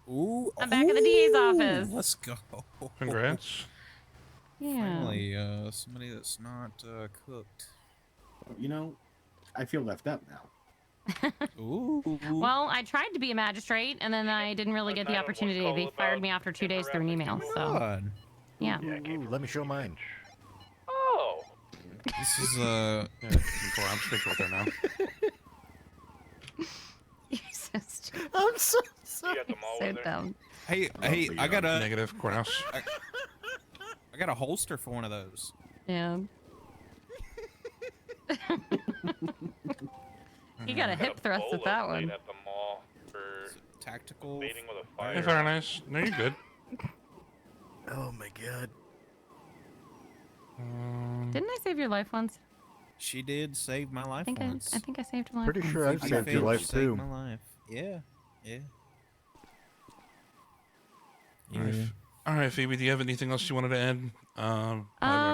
Ooh. I'm back at the DA's ooh, office. Let's go. Congrats. Yeah. Finally, somebody that's not cooked. You know, I feel left out now. Ooh. Well, I tried to be a magistrate, and then I didn't really get the opportunity. They fired me after 2 days through an email. So God. yeah. Ooh, let me show mine. Oh. This is Yeah, before I'm speaking with her now. You're so stupid. I'm so You sorry. got them all So over there? dumb. Hey, Oh, hey, but I got a Negative courthouse. I got a holster for one of those. Yeah. You got a hip thrust with that one. At the mall for Tactical. mating with a Hey, fire. Fire Nice. No, you're good. Oh my god. Didn't I save your life once? She did save my life I think once. I think I saved your life. Pretty once. sure I've I saved your failed life to save too. my life. Yeah. Yeah. All right, Phoebe. Do you have anything else you wanted to add? About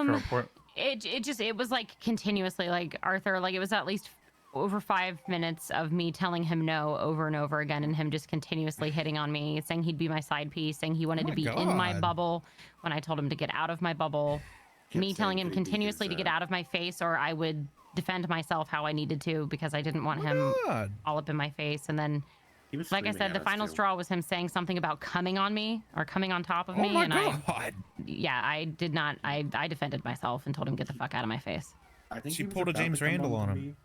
her report. It was like continuously, like Arthur, like it was at least over 5 minutes of me telling him no over and over again, and him just continuously hitting on me, saying he'd be my side piece, saying he wanted Oh to my be in my God. bubble when I told him to get out of my bubble. Kept Me telling saying him Phoebe continuously is, to get out of my face, or I would defend myself how I needed to because I didn't want him God. all up in my face. And then, He was like I screaming said, at the us, final too. straw was him saying something about coming on me or coming on top of Oh me. my And God. I did not. I defended myself and told him get the fuck out of my face. I think She he was pulled a about to James come Randall to on him. me.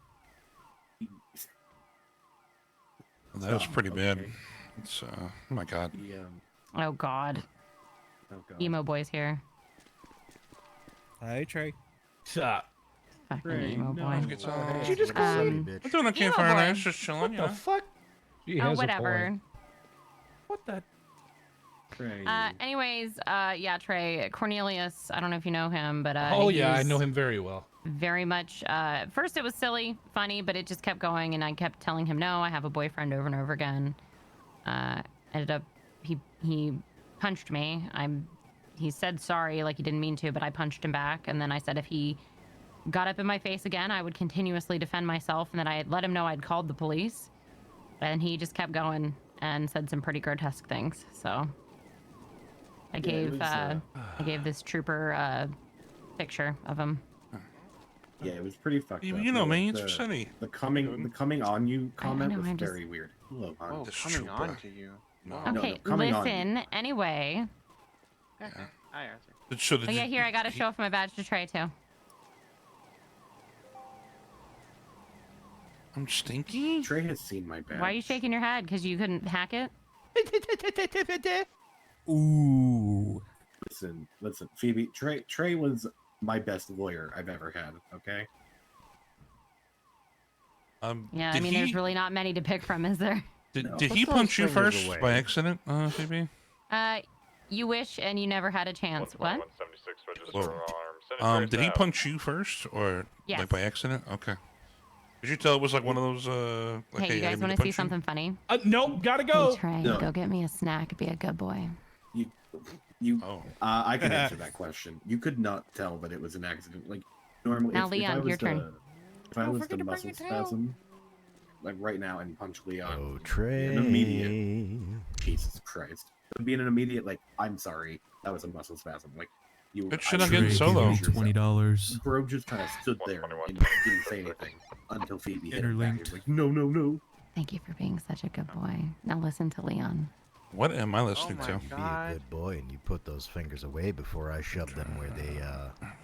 That was pretty bad. Okay. It's oh my God. He, Oh God, oh God. emo boy's here. Hey, Trey. Stop. Fucking Ray, emo no. boy. Did you Did you just call me? I'm doing okay, Emo Fire boy. Nice. Just chilling. What the fuck? Oh, whatever. What the? Trey. Anyways, yeah, Trey Cornelius. I don't know if you know him, but Oh he yeah, I is know him very well. very much. At first, it was silly, funny, but it just kept going, and I kept telling him no. I have a boyfriend over and over again. Ended up, he punched me. He said sorry, like he didn't mean to, but I punched him back, and then I said if he got up in my face again, I would continuously defend myself, and then I let him know I'd called the police, and he just kept going and said some pretty grotesque things. So I gave this trooper picture of him. Yeah, it was pretty fucked You up. know me. The- It's Vercetti. The coming on you comment know, was I'm just- very weird. Hello, hon. Oh, This coming on trooper. to you. No. No, Okay, coming on you. listen. Anyway, Okay. Hi, Arthur. So oh yeah, here I gotta show off my badge to Trey too. I'm stinky. Trey has seen my badge. Why are you shaking your head? Because you couldn't hack it? Ooh. Listen, Phoebe. Trey was my best lawyer I've ever had. Okay. Yeah, I did mean, he, there's really not many to pick from, is there? Did, No. did he Let's throw punch you strangers first away. by accident, Phoebe? You wish and you never had a chance. What? 176 register Whoa. arm. Did he punch you first, or Yes. like by accident? Okay. Did you tell it was like one of those like, Hey, you I guys didn't mean want to punch see you? something funny? Nope, gotta Hey, go. Trey, No. go get me a snack. Be a good boy. You. Oh. I can answer that question. You could not tell that it was an accident. Like normally, Now, if Leon, I was your turn. If I was the muscle spasm, like right now, and punch Leon, Oh, an Trey. immediate. Jesus Christ! It would be an immediate like, I'm sorry, that was a muscle spasm. Like you. Good I shit on really getting solo. confused yourself. $20. Bro just kind of stood there and didn't say anything until Phoebe hit him back. He was like, no, no, no. Thank you for being such a good boy. Now listen to Leon. What am I listening Be a good boy and you put those fingers away before I shove them where they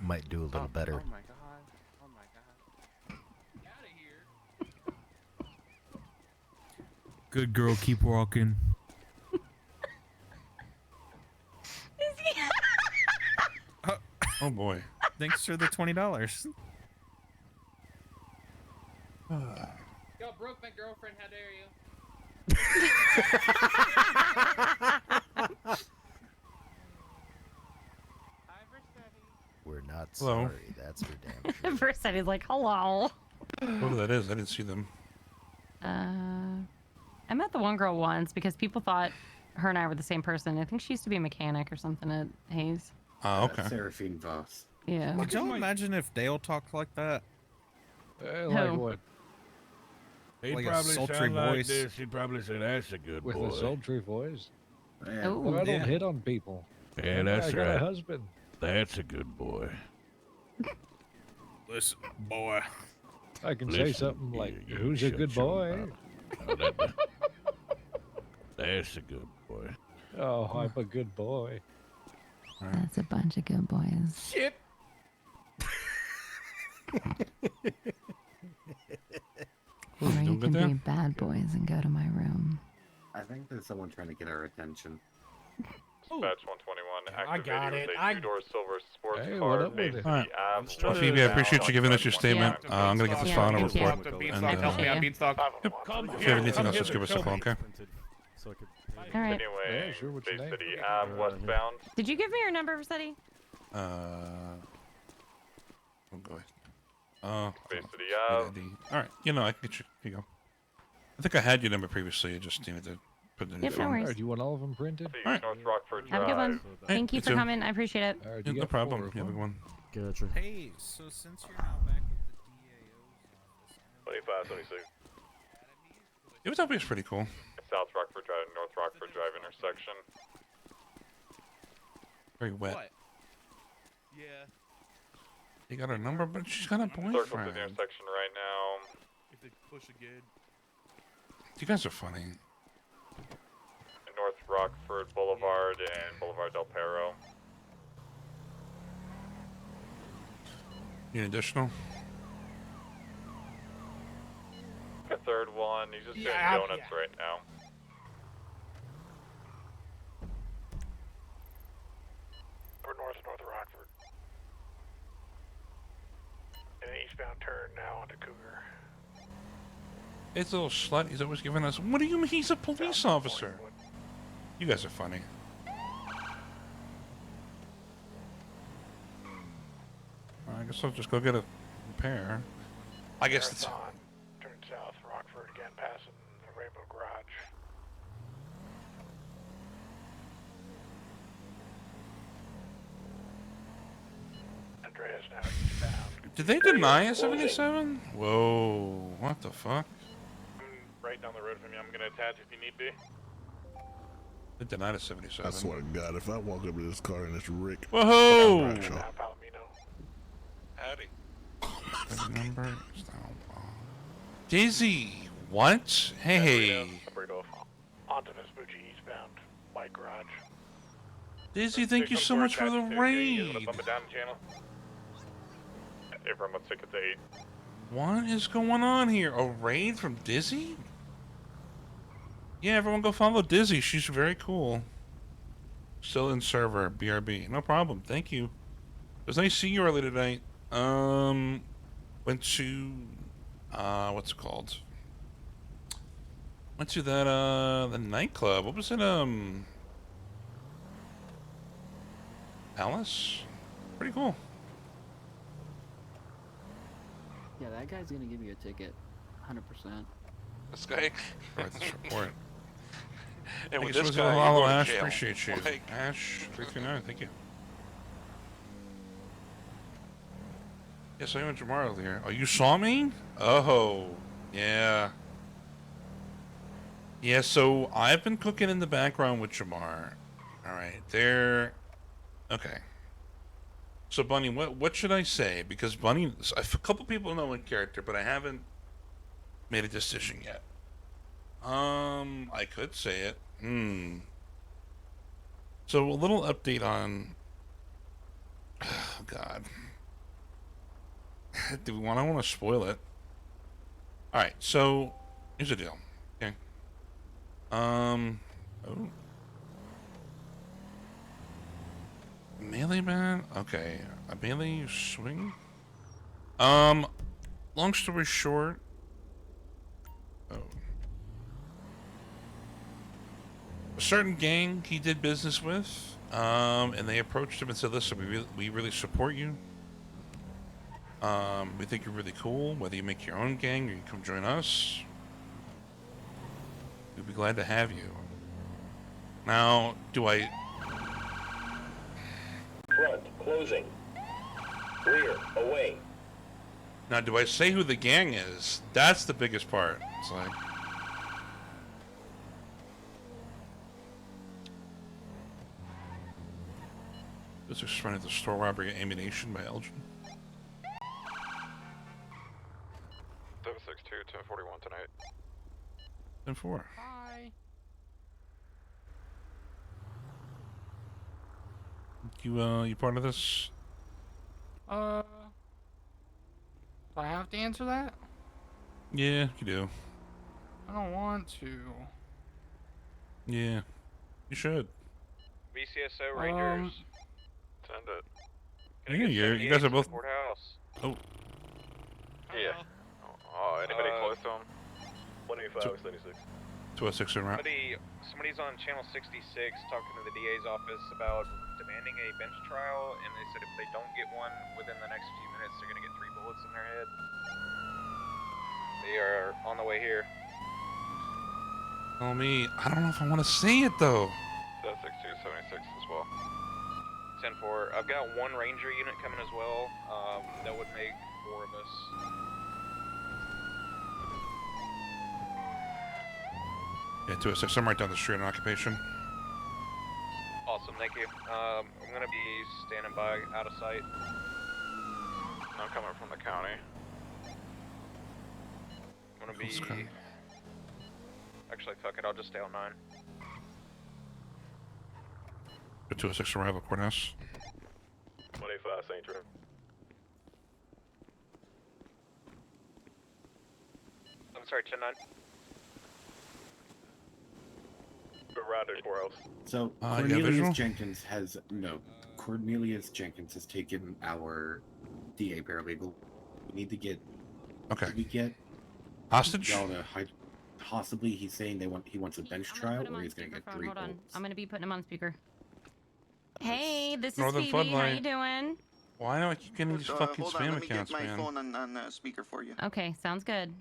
might do a little better. Oh my god. Oh my god. Good girl, keep walking. Oh boy. Thanks for the $20. Yo, broke my girlfriend. How dare you? We're not Hello. sorry, that's for damn sure. Vercetti's like, hello. Whoever that is, I didn't see them. I met the one girl once because people thought her and I were the same person. I think she used to be a mechanic or something at Hayes. Oh, okay. Seraphine Voss. Yeah. Could y'all imagine if Dale talked like that? Like what? He'd Like probably a sultry sound like voice. this. He'd probably say, "That's a good With boy." a sultry voice. Oh, But I don't hit on people. Yeah, that's I got right. a husband. That's a good boy. Listen, boy. I can say something like, "Who's a good boy?" That's a good boy. Oh, I'm a good boy. That's a bunch of good boys. Shit. Or you doing can good there? be bad boys and go to my room. I think there's someone trying to get our attention. Batch 121. I got it. Two-door silver sports Hey, car what up based with in it? the Ave. Well, Phoebe, I appreciate you giving us your statement. I'm gonna get this Yeah, file and thank you. report. Beanstalk, And, help me out, Beanstalk. If you have anything else, just give us a call, okay? All right. Anyway, Yeah, sure, what's Bay your name? City Ave westbound. Did you give me your number, Vercetti? Oh, go ahead. Oh, Bay City all Ave. right. You know, I can get you. Here you go. I think I had your number previously. I just needed to put it in your Yep, no phone. worries. Alright, do you want all of them printed? Alright. North Rockford Have a good one. Drive. Thank you you for too. coming. I appreciate it. Alright, Yeah, you no got problem. 4 of You have a them. good one. Hey, so since you're now back at the DAO's office, 25, 26. It was always pretty cool. South Rockford Drive, North Rockford Drive intersection. Very wet. What? Yeah. You got her number, but she's got a Circle to the boyfriend. intersection right now. If they push again. You guys are funny. North Rockford Boulevard and Boulevard Del Perro. Need additional? A third one. He's just doing Yeah, donuts right now. We're north of North Rockford. An eastbound turn now onto Cougar. It's a little slut. He's always giving us. What do you mean? He's a police officer. You guys are funny. I guess I'll just go get a repair. I guess it's. Marathon. Turn south, Rockford again, passing the Rainbow Garage. Andreas now eastbound. Did they deny a 77? Whoa! What the fuck? Right down the road from you. I'm gonna attach if you need be. They denied a 77. I swear to God, if I walk up to this car and it's Rick. Whoa! Now Palomino. Howdy. Number is down. Dizzy, what? Hey, Onto Vespucci eastbound, white garage. Dizzy, thank you so much for the raid. Bump it down the channel. Everyone, let's take it to 8. What is going on here? A raid from Dizzy? Yeah, everyone go follow Dizzy. She's very cool. Still in server, BRB. No problem. Thank you. It was nice seeing you early tonight. Went to, what's it called? Went to that, the nightclub. What was it, Palace? Pretty cool. Yeah, that guy's gonna give you a ticket. 100%. This guy. Write this report. And with Thank you this so much for the guy, follow, you go to Ash. jail. Appreciate you. Like, Ash 339. Thank you. Yes, I went tomorrow there. Oh, you saw me? Oh, yeah. Yeah, so I've been cooking in the background with Jamar. Alright, there. Okay. So, Bunny, what should I say? Because Bunny, a couple people know in character, but I haven't made a decision yet. I could say it. So a little update on. Oh God. Do we want? I don't want to spoil it. All right. So here's the deal. Okay. Oh. Melee man. Okay. A melee swing. Long story short. Oh. A certain gang he did business with, and they approached him and said, "Listen, we really support you. We think you're really cool. Whether you make your own gang or you come join us, we'd be glad to have you." Now, do I? Front, closing. Rear, away. Now, do I say who the gang is? That's the biggest part. It's like. This is running the store robbery ammunition by Elgin. 762, 1041 tonight. 10-4. Hi. You part of this? Do I have to answer that? Yeah, you do. I don't want to. Yeah, you should. VCSO Rangers. Send it. Yeah, you guys are both. Courthouse. Oh. Yeah. Oh, anybody close to him? 185, 76. 206 in route. Somebody's on channel 66 talking to the DA's office about demanding a bench trial, and they said if they don't get one within the next few minutes, they're gonna get 3 bullets in their head. They are on the way here. Tell me, I don't know if I want to say it though. 762, 76 as well. 10-4. I've got 1 ranger unit coming as well. That would make 4 of us. Yeah, 206. I'm right down the street in occupation. Awesome, thank you. I'm gonna be standing by, out of sight. I'm coming from the county. I'm gonna be... Actually, fuck it, I'll just stay on 9. 206 arrival courthouse. 185, St. Trip. I'm sorry, 10-9. Go right to the courthouse. So Cornelius Jenkins has taken our DA paralegal. We need to get. Okay. We get hostage. Y'all to possibly, he's saying he wants a bench trial, or he's going to get 3 Hold on. bullets. I'm gonna be putting him on speaker. Hey, this is Northern Phoebe. How Floodlight. you doing? Why do I keep getting these fucking hold on, spam let me accounts, get my man? phone on speaker for you. Okay, sounds good.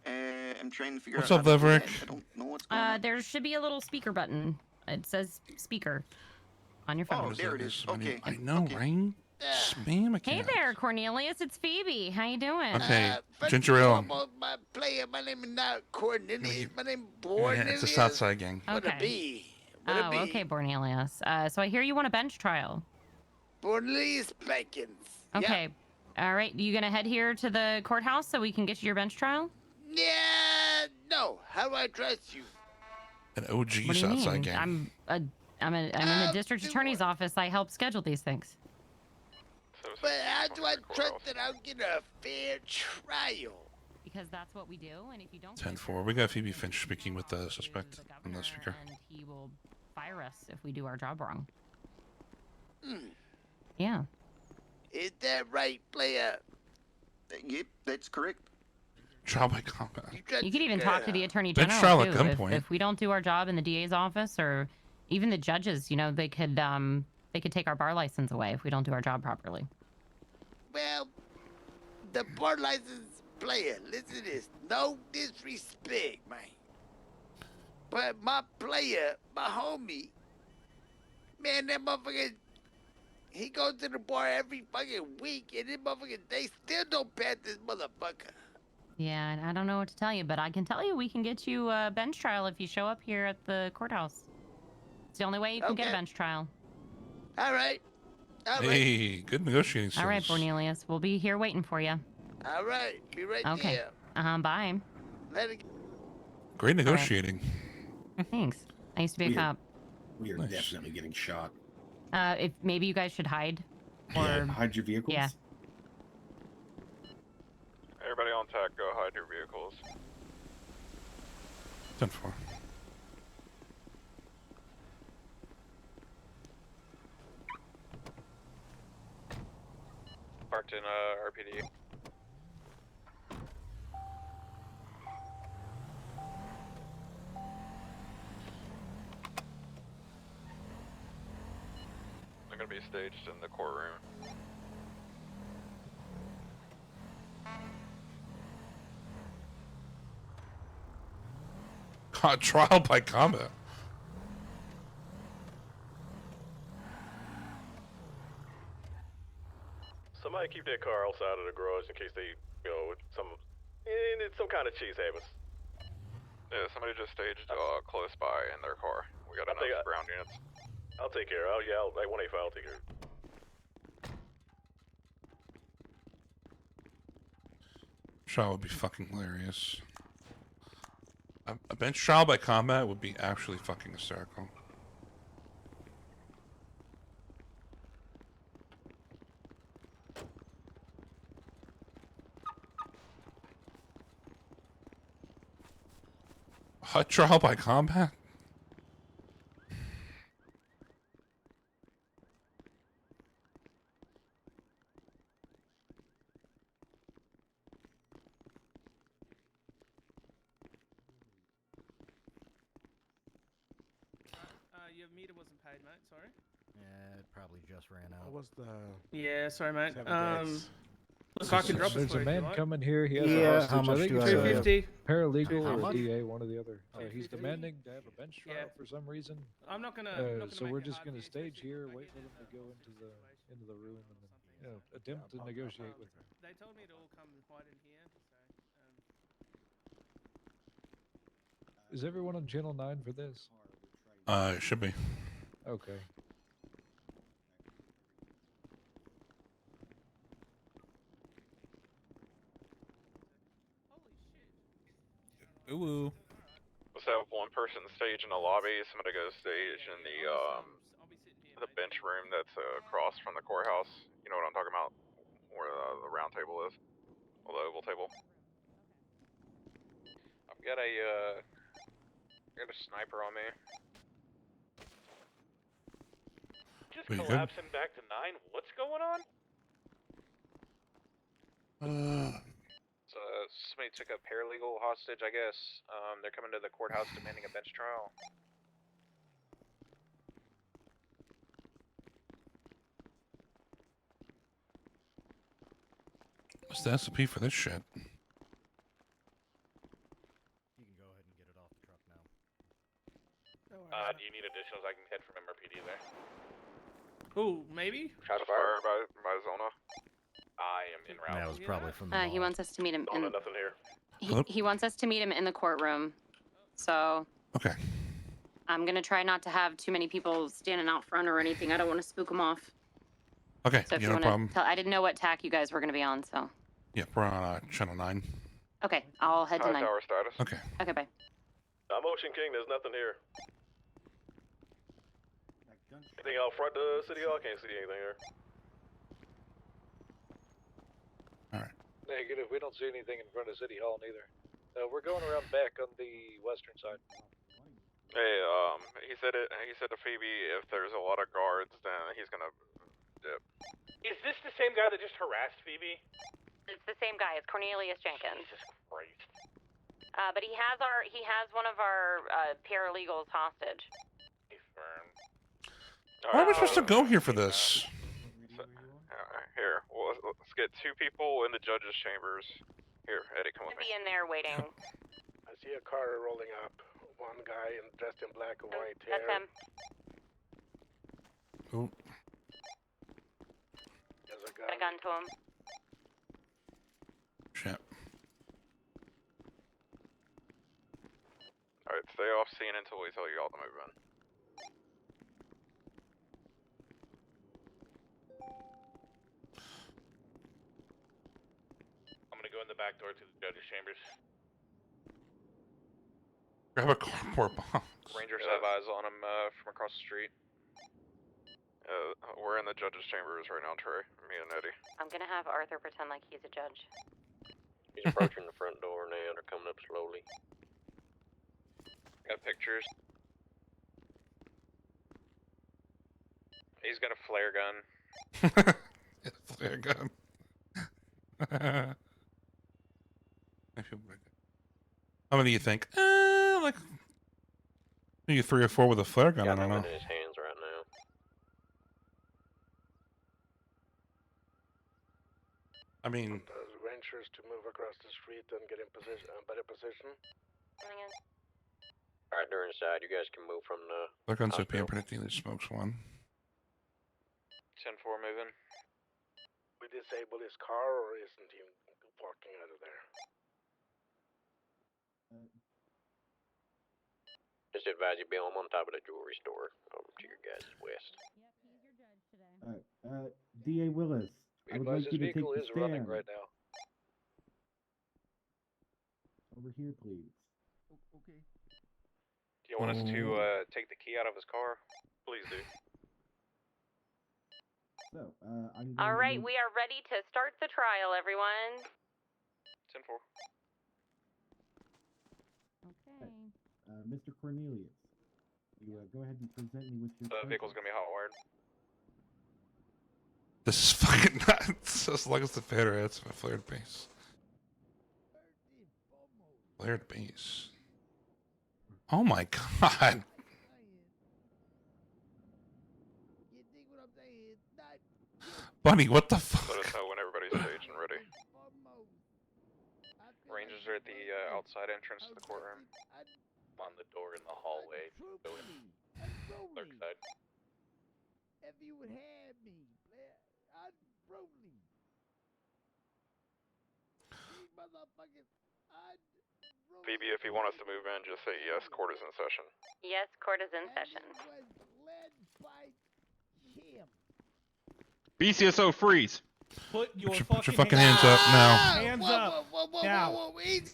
I'm trying to figure What's out. up, how to do Leverick? that. I don't know what's going on. There should be a little speaker button. It says speaker on your phone. Oh, there it is. Okay. I know, right? Spam account. Hey there, Cornelius. It's Phoebe. How you doing? Okay, ginger ale. My player, my name is not Cornelius. My name is Yeah, Bornelius. it's a Southside gang. What Okay. it be? Oh, okay, Bornelius. So I hear you want a bench trial. Bornelius Bacons. Okay. All right. You gonna head here to the courthouse so we can get you your bench trial? Yeah, no. How do I trust you? An OG What do you Southside mean? gang. I'm in the district attorney's office. I help schedule these things. But how do I trust that I'll get a fair trial? Because that's what we do, and if you don't... 10-4. We got Phoebe Finch speaking with the suspect on the speaker. And he will fire us if we do our job wrong. Hmm. Yeah. Is that right, player? Yep, that's correct. Trial by combat. You could even talk to the attorney Bench general trial too. at gunpoint. If we don't do our job in the DA's office, or even the judges, you know, they could take our bar license away if we don't do our job properly. Well, the bar license player, listen to this. No disrespect, man. But my player, my homie, man, that motherfucker, he goes to the bar every fucking week, and this motherfucker, they still don't pass this motherfucker. Yeah, and I don't know what to tell you, but I can tell you we can get you a bench trial if you show up here at the courthouse. It's the only way you can get a bench trial. All right. Hey, good negotiating skills. All right, Cornelius. We'll be here waiting for you. All right, be right Okay. there. Bye. Later. Great All right. negotiating. Thanks. I used to be a We are, cop. we are Nice. definitely getting shot. If maybe you guys should hide. Yeah, Or hide your vehicles. yeah. Everybody on tack, go hide your vehicles. 10-4. Parked in RPD. They're gonna be staged in the courtroom. Caught trial by combat. Somebody keep their car outside of the garage in case they, some kind of chase happens. Yeah, somebody just staged close by in their car. We got enough ground units. I'll take care. Like 185, I'll take care. Trial would be fucking hilarious. A bench trial by combat would be actually fucking hysterical. Hut trial by combat? Your meter wasn't paid, mate. Sorry. Yeah, it probably just ran out. What was the? Yeah, sorry, mate. Days? Look, I can drop it There's for a you. man coming here. He has Yeah, a hostage. how much I think do it's I- a 250. paralegal How or a much? DA, one or the other. He's 250? demanding to have a bench trial for some reason. I'm not gonna. So we're just gonna stage here, wait for them to go into the room, and then attempt to negotiate with them. They told me to all come and hide in here. So, Is everyone on channel 9 for this? It should be. Okay. Ooh. Let's have one person stage in the lobby, somebody goes stage in the bench room that's across from the courthouse. You know what I'm talking about? Where the round table is. Or the oval table. I've got a sniper on me. Just Pretty good. collapsing back to 9. What's going on? So somebody took a paralegal hostage, I guess. They're coming to the courthouse demanding a bench trial. What's the SAP for this shit? You can go ahead and get it off the truck now. Do you need additionals? I can head from MRPD there. Ooh, maybe. Shots fired by Zona. I am in route. That was probably from the He wants us to meet him in. Nothing here. He wants us to meet him in the courtroom. So. Okay. I'm gonna try not to have too many people standing out front or anything. I don't want to spook them off. Okay, So if yeah, you no want problem. to tell, I didn't know what tack you guys were gonna be on, so. Yeah, we're on channel 9. Okay, I'll head to 9. Tower status. Okay. Okay, bye. Motion King, there's nothing here. Anything out front the city hall? Can't see anything here. Alright. Negative. We don't see anything in front of City Hall neither. We're going around back on the western side. Hey, he said to Phoebe, if there's a lot of guards, then he's gonna dip. Is this the same guy that just harassed Phoebe? It's the same guy. It's Cornelius Jenkins. Jesus Christ. But he has one of our paralegals hostage. Why am I supposed to go here for this? Here, well, let's get 2 people in the judge's chambers. Here, Eddie, come with me. Be in there waiting. I see a car rolling up. One guy dressed in black and white hair. That's him. Oh. There's a Got a gun to him. Shit. Alright, stay off scene until we tell you all to move in. I'm in the back door to the judge's chambers. Grab a cardboard box. Rangers have eyes on him from across the street. We're in the judge's chambers right now, Trey. Me and Eddie. I'm gonna have Arthur pretend like he's a judge. He's approaching the front door now. They're coming up slowly. Got pictures. He's got a flare gun. Flare gun. I feel pretty good. How many do you think? Like maybe 3 or 4 with a flare gun. I don't know. in his hands right now. I mean, Rangers to move across the street and get in position, better position. Alright, they're inside. You guys can move from the. flare guns are being predicting smokes one. 10-4 moving. We disable his car, or isn't he walking out of there? Just advise you, Bill. I'm on top of the jewelry store over to your guys' west. DA Willis, I would like His you to take vehicle the is running stand. right now. Over here, please. Do you want us to take the key out of his car? Please do. So, I'm All going right, to we are ready to start the trial, everyone. 10-4. Okay. Mr. Cornelius, you go ahead and present me with your. The vehicle's gonna be hot wired. This is fucking nuts. As long as the fader adds a flared base. Flared base. Oh my god. Buddy, what the fuck? Let us know when everybody's staged and ready. Rangers are at the outside entrance to the courtroom. On the door in the hallway. Go in. Clerk side. If you would have me, unruly. These motherfuckers, unruly. Phoebe, if you want us to move in, just say yes, court is in session. Yes, court is in session. Led by him. BCSO freeze. Put your fucking hands up now. Hands up. Whoa, easy.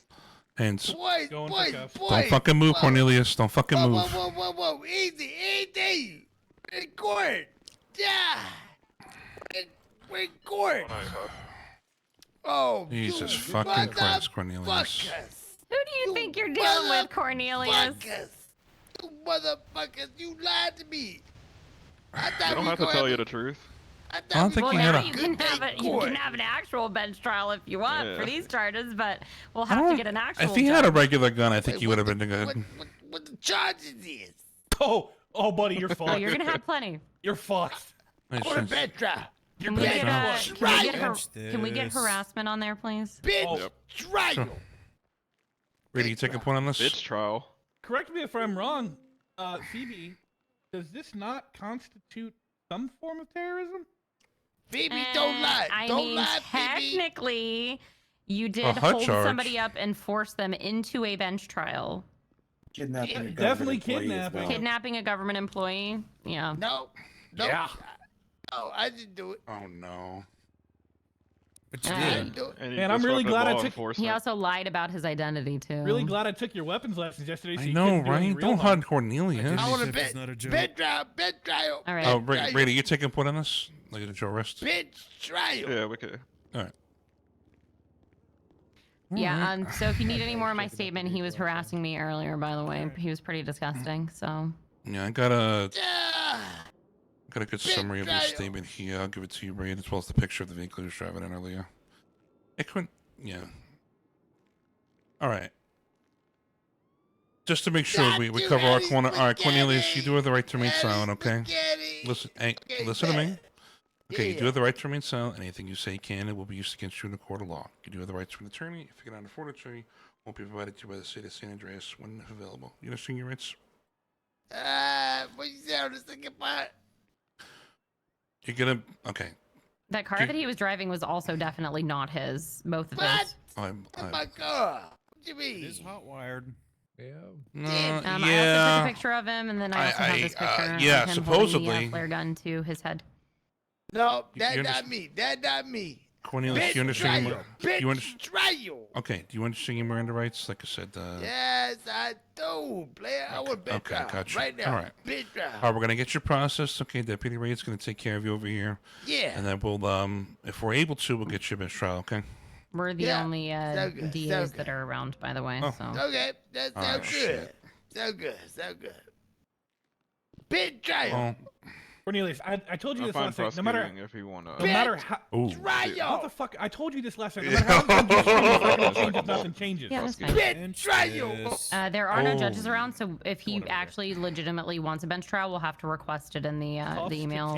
Hands. Boys, Don't fucking move, Cornelius. Don't fucking move. Whoa, easy. In court. Yeah. In court. Oh, Jesus fucking Christ, Cornelius. Who do you think you're dealing with, Cornelius? You motherfuckers, you lied to me. I don't have to tell you the truth. I don't think well, you now had a... you can have an actual bench trial if you want for these charges, but we'll have to get an actual. If he had a regular gun, I think you would have been good. What the charges is? Oh, buddy, you're fucked. Oh, you're gonna have plenty. You're fucked. Go to bench trial. Can we get harassment on there, please? Bitch trial. Sure. Brady, you take a point on this? Bitch trial. Correct me if I'm wrong, Phoebe. Does this not constitute some form of terrorism? Phoebe, don't lie. Don't lie, Phoebe. Technically, you did HUD hold charge. somebody up and force them into a bench trial. Kidnapping. Definitely kidnapping. Kidnapping a government employee. Yeah. No. Yeah. No, I didn't do it. Oh no. But you I did. didn't do it. Man, I'm really glad I took. He also lied about his identity too. Really glad I took your weapons lessons yesterday. So I you know, couldn't do any right? real Don't harm. hug Cornelius. I want to bench trial. All right. Oh, Brady, you taking a point on this? Like at your wrist? Bench trial. Yeah, we could. All right. Yeah. So if you need any more of my statement, he was harassing me earlier. By the way, he was pretty disgusting. So. Yeah, I got a good summary of your statement here. I'll give it to you, Brady, as well as the picture of the vehicle you were driving in earlier. Yeah. All right. Just to make sure we cover our corner. All right, Cornelius, you do have the right to remain silent, okay? Listen, hey, listen to me. Okay, you do have the right to remain silent. Anything you say can and will be used against you in a court of law. You do have the right to an attorney. If you cannot afford an attorney, won't be provided to you by the state of San Andreas when available. You understand your rights? What you say on the second part? You're gonna okay. That car that he was driving was also definitely not his. Both of those. Oh my god. What do you mean? It is hot wired. Yeah. I also took a picture of him, and then I also have this picture of him supposedly holding the flare gun to his head. No, that's not me. That's not me. Cornelius, do you understand? Betrayal. Okay, do you understand your Miranda rights? Like I said. Yes, I do, player. I want bit Okay, trial gotcha. right now. All right. Bit trial. All right, we're gonna get you processed. Okay, Deputy Ray's gonna take care of you over here. Yeah. And then we'll if we're able to, we'll get you a bench trial. Okay. We're the only DAs that are around, by the way. Oh. So. Okay, that All sounds right, good. shit. Sound good. Sound good. Bit trial. Well, Cornelius, I told you I'm this fine last night. No matter prosecuting if you want to. no matter how. Ooh. What the fuck? I told you this last night. No matter how many times you scream, it's not gonna change if nothing changes. Yeah, that's fine. Bit trial. There are no judges around, so if he actually legitimately wants a bench trial, we'll have to request it in the email.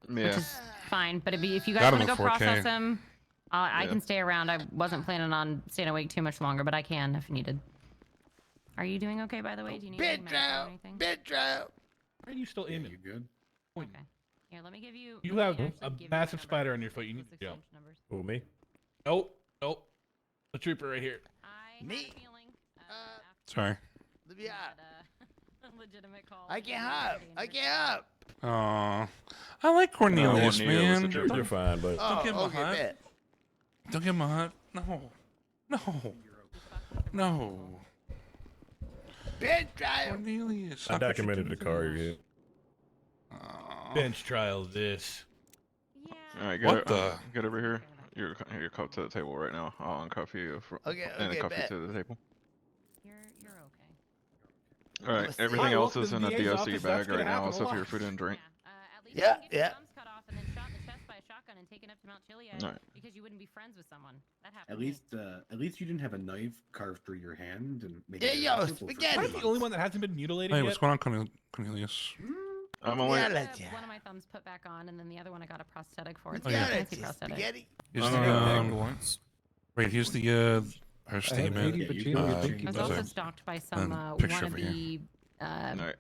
Which is fine, but if you guys Got want him to at go 4K. process him, I Yeah. can stay around. I wasn't planning on staying awake too much longer, but I can if needed. Are you doing okay, by the way? Do you need any Bit medical or trial. anything? Bit trial. Why are you still in it? You good? Okay. Here, let me give you. You have a massive spider on your foot. You need to jump. Who, me? Nope. Nope. The trooper right here. Me. Sorry. Let me out. Legitimate call. I can't hop. I can't hop. Aw, I like Cornelius, No, I won't need it. It was man. a joke. You're fine, but Don't give him a okay, hut. bet. Don't give him a hut. No. No. Bit trial. Cornelius. I documented the car you're in. Bench trial this. All right, What the? Get over here. You're cuffed to the table right now. I'll uncuff you Okay, and okay, cuff bet. you to the table. You're okay. All right, everything Hi, else welcome is to in the a DA's DOC office. That's bag gonna right now, happen a except for your lot. food and drink. At least Yeah, you didn't get yeah. your thumbs cut off and then shot in the chest by a shotgun and taken up to Mount Chiliad Alright. because you wouldn't be friends with someone. That happened. At least you didn't have a knife carved through your hand and made Yeah, it yo, visible for spaghetti. Am I 2 the only months. one that hasn't been mutilated Hey, yet? what's going on, Cornelius? I'm only. Yeah, One of my thumbs put back on, and then the other one I got a prosthetic for. It's Oh, a yeah. fancy prosthetic. Spaghetti. Here's right, here's the her statement. Haiti, but you uh, know, I was there's also a- stalked by some picture over here. wannabe. Alright.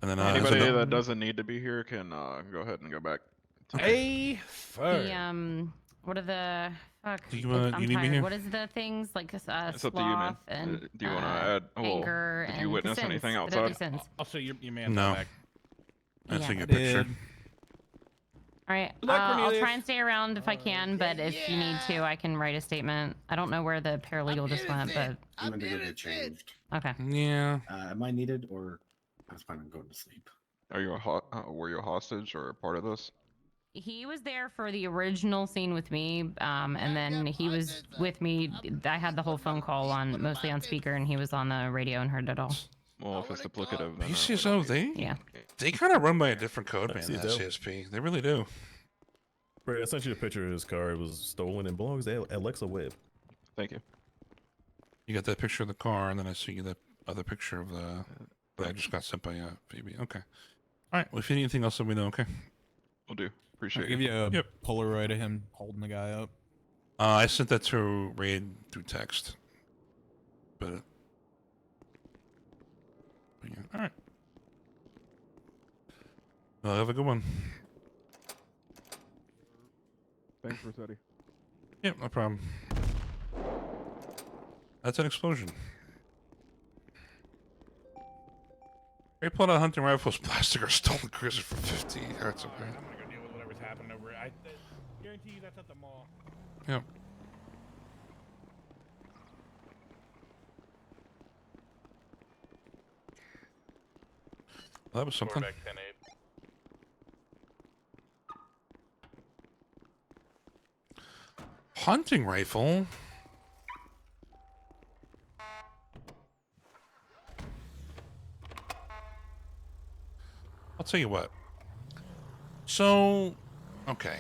And then Anybody there's a- that doesn't need to be here can go ahead and go back. Hey, The what are the fuck? Do you, I'm you need me tired. here? What is the things like It's up to you, sloth man. and Do you want to add? anger did and you witness sins, anything the deadly outside? sins. Also, your man. No. Back. I Yeah. see your picture. All right, Good luck, I'll Cornelius. try and stay around if I can, but if you need to, I can write a statement. I don't know where the paralegal just went, but I'm gonna get it changed. okay. Yeah. Am I needed, or I was planning on going to sleep? Are you were you a hostage or a part of this? He was there for the original scene with me, and then he was with me. I had the whole phone call on, mostly on speaker, and he was on the radio and heard it all. Well, if it's duplicative, then PCSO, they kind of run by a different code, man. see That that. CSP, they really do. Brad, I sent you a picture of his car. It was stolen and belongs to Alexa Webb. Thank you. You got that picture of the car, and then I see the other picture of the that I just got sent by Phoebe. Okay. All right. Well, if you need anything else, let me know. Okay. We'll do. Appreciate I'll give you a Yep. Polaroid of him holding the guy up. I sent that to Raid through text. But yeah. All right. Well, have a good one. Thanks, Vercetti. Yep, no problem. That's an explosion. They pulled out hunting rifles, plastic, or stolen cruiser for 50. That's okay. I'm gonna go deal with whatever's happened over it. I guarantee you that's at the mall. Yep. Well, that was something. Quarterback 10-8. Hunting rifle? I'll tell you what. So, okay.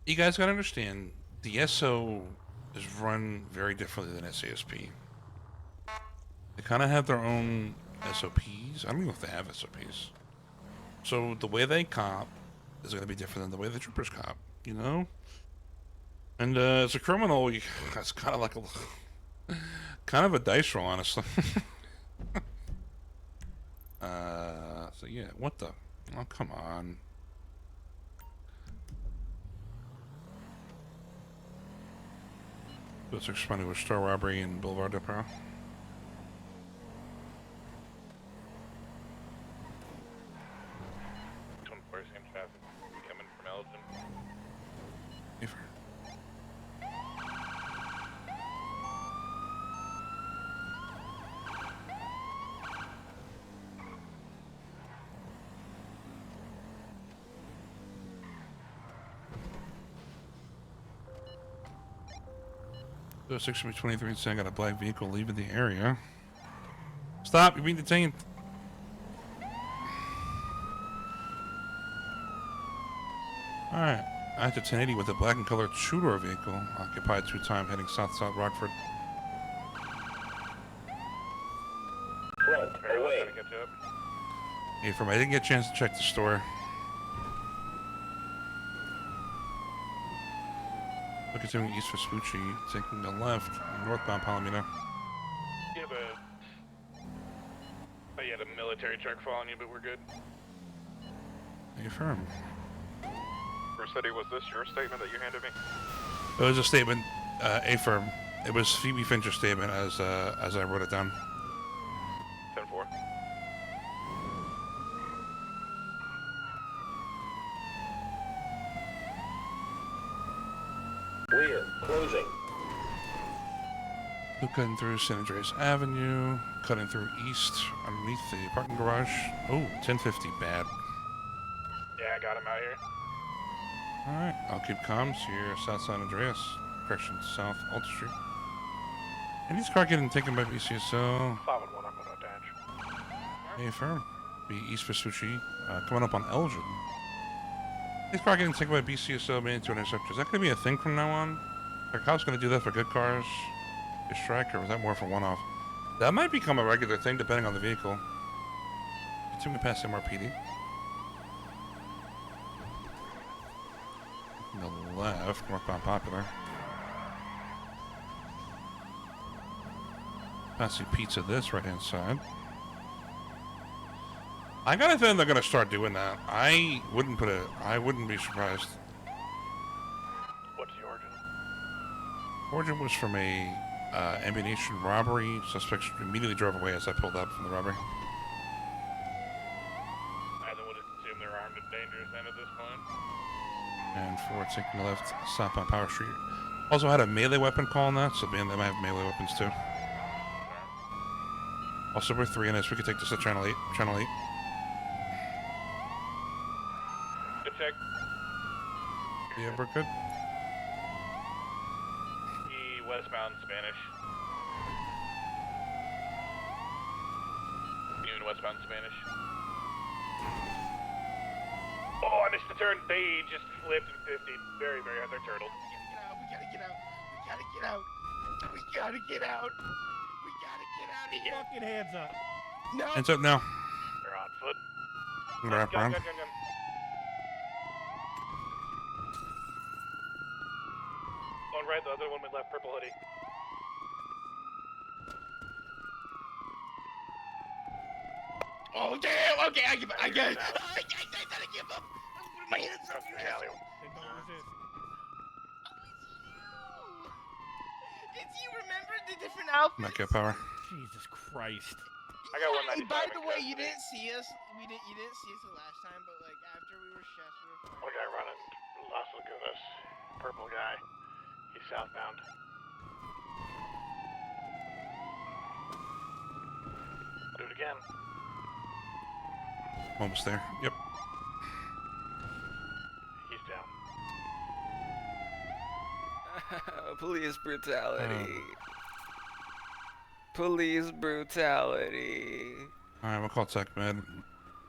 You guys gotta understand, the SO is run very differently than SASP. They kind of have their own SOPs. I don't even know if they have SOPs. So the way they cop is going to be different than the way the troopers cop, you know? And as a criminal, it's kind of like kind of a dice roll, honestly. So yeah, what the? Oh, come on. That's responding with Star Robbery and Boulevard de Pau. Same traffic coming from Elgin. So 623 saying I got a black vehicle leaving the area. Stop! You're being detained. Alright. Active 1080 with a black and colored two-door vehicle. Occupied 2-time heading south-south Rockford. Front, away. Hey, from I didn't get a chance to check the store. We're continuing east for Vespucci, taking the left, northbound Palomino. You have a military truck following you, but we're good. Affirm. Vercetti, was this your statement that you handed me? It was a statement, affirm. It was Phoebe Fincher's statement as I wrote it down. 10-4. Rear, closing. We're cutting through San Andreas Avenue, cutting through east underneath the parking garage. Oh, 1050, bad. Yeah, I got him out here. Alright, I'll keep comms here, South San Andreas, correction, South Alta Street. And this car getting taken by BCSO. 511, I'm gonna dash. Hey, firm. Be East Vespucci, coming up on Elgin. This car getting taken by BCSO, man, to intercept. Is that going to be a thing from now on? Are cops going to do that for good cars? A strike, or was that more for one-off? That might become a regular thing depending on the vehicle. Continue past MRPD. On the left, northbound Popular. Passing pizza this right-hand side. I gotta think they're gonna start doing that. I wouldn't be surprised. What's the origin? Origin was from a ammunition robbery. Suspects immediately drove away as I pulled up from the robbery. I would assume they're armed and dangerous then at this point. And forward taking the left, stop on Power Street. Also had a melee weapon call on that, so man, they might have melee weapons too. Also, we're 3 in this. We could take this to Channel 8. Channel 8. Good check. Yeah, we're good. The westbound Spanish. Union westbound Spanish. Oh, I missed the turn. They just flipped in 50. Very, very hard. They're turtled. We gotta get out. We gotta get out. We gotta get out. We gotta get out of here. Fucking hands up. No. Hands up now. They're on foot. I'm gonna wrap around. Gun. One right, the other one with left, purple hoodie. Oh damn! Okay, I give up. I gotta give up. I'm putting my hands up your ass. Did you remember the different outfits? Not get power. Jesus Christ. I got one. Hey, by the way, you didn't see us. You didn't see us the last time, but like after we were chefs, we were fine. One guy running Las Lagunas. Purple guy. He's southbound. Do it again. Almost there. Yep. He's down. Police brutality. Police brutality. Alright, we'll call Tech Med.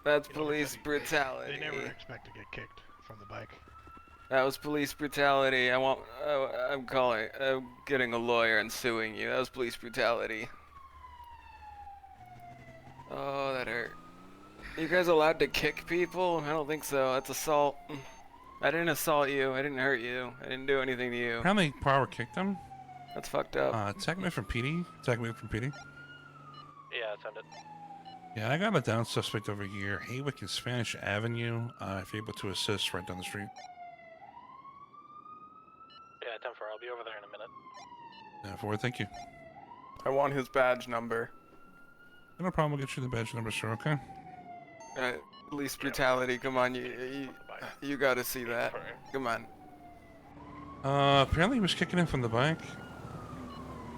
That's police brutality. They never expect to get kicked from the bike. That was police brutality. I'm getting a lawyer and suing you. That was police brutality. Oh, that hurt. You guys allowed to kick people? I don't think so. That's assault. I didn't assault you. I didn't hurt you. I didn't do anything to you. Apparently, power kicked him. That's fucked up. Tech Med from PD. Tech Med from PD. Yeah, send it. Yeah, I got a down suspect over here. Haywick and Spanish Avenue. If you're able to assist, right down the street. Yeah, 10-4. I'll be over there in a minute. Yeah, forward, thank you. I want his badge number. No problem, we'll get you the badge number, sir, okay? Police brutality, come on, you You gotta see that. Come on. Apparently he was kicking in from the back.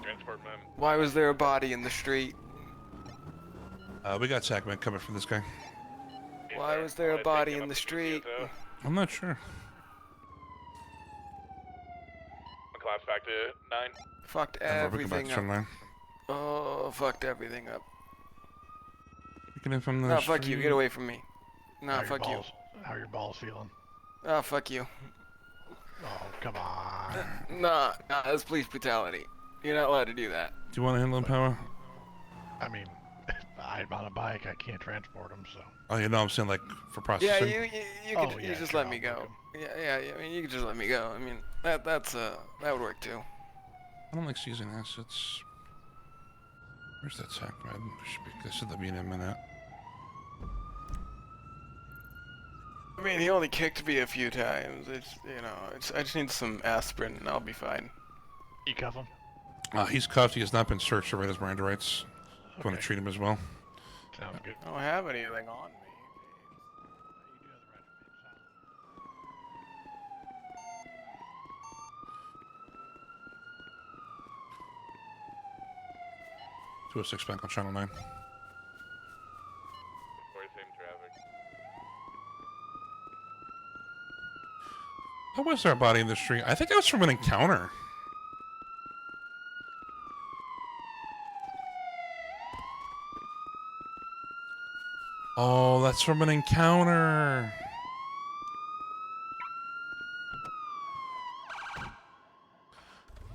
Transport man. Why was there a body in the street? We got Sackman coming from this guy. Why was there a body in the street? I'm not sure. Collapse back to 9. Fucked We can back everything to up. 9. Oh, fucked everything up. Kicking in from the No, street. fuck you. Get away from me. No, How your fuck you. balls- How your balls feeling? Oh, fuck you. Oh, come on. Nah, that's police brutality. You're not allowed to do that. Do you want to handle him, Power? I mean, I'm on a bike. I can't transport them, so. Oh, you know, I'm saying like for Yeah, processing. you could you just let me go. Yeah. I mean, you could just let me go. I mean, that would work too. I don't like seizing assets. Where's that Sackman? This should be in a minute. I mean, he only kicked me a few times. I just need some aspirin and I'll be fine. You cuff him? He's cuffed. He has not been searched to read his Miranda rights. I'm going to treat him as well. Sounds good. I don't have anything on me. 206 back on Channel 9. How was there a body in the street? I think that was from an encounter. Oh, that's from an encounter.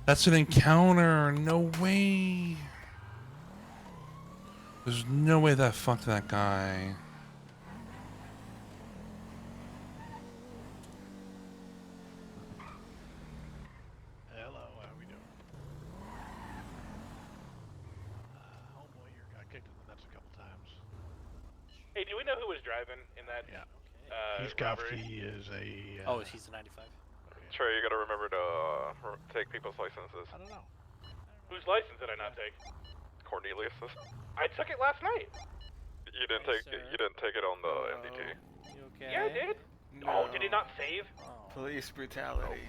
That's an encounter. No way. There's no way that fucked that guy. Hello, how we doing? Homeboy here got kicked in the nuts a couple times. Hey, do we know who was driving in that? Yeah. He's cuffed. He is a. He's a 95. Trey, you gotta remember to take people's licenses. I don't know. Whose license did I not take? Cornelius's. I took it last night. You didn't take it. You didn't take it on the MDT. You okay? Yeah, I did. Oh, did it not save? Police brutality.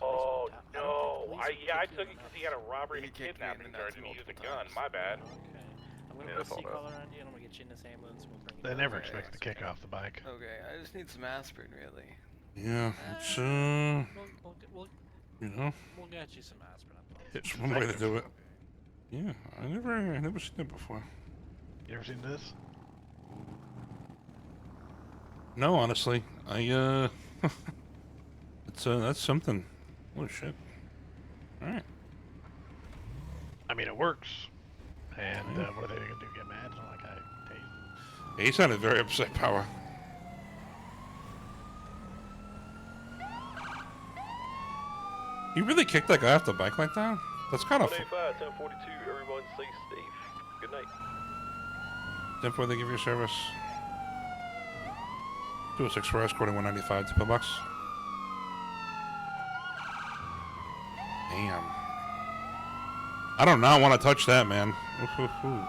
Oh no! I took it because he had a robbery and a kidnapping charge and he used a gun. My bad. Okay. I'm gonna put a C-collar on you and I'm gonna get you in this ambulance. We'll bring you They back. never expect to kick off the bike. Okay, I just need some aspirin, really. Yeah, it's you know, We'll get you some aspirin. it's one way to do it. Yeah, I never seen it before. You ever seen this? No, honestly, it's that's something. Holy shit! All right. I mean, it works. And what are they gonna do? Get mad? It's not like I tased. Yeah, he sounded very upset, Power. He really kicked that guy off the bike like that? That's kind of. 185, 1042. Everyone stay safe. Good night. 10-4, they give you service. 206 for escorting 195 to pillbox. Damn. I do not want to touch that, man. Ooh, ooh, ooh.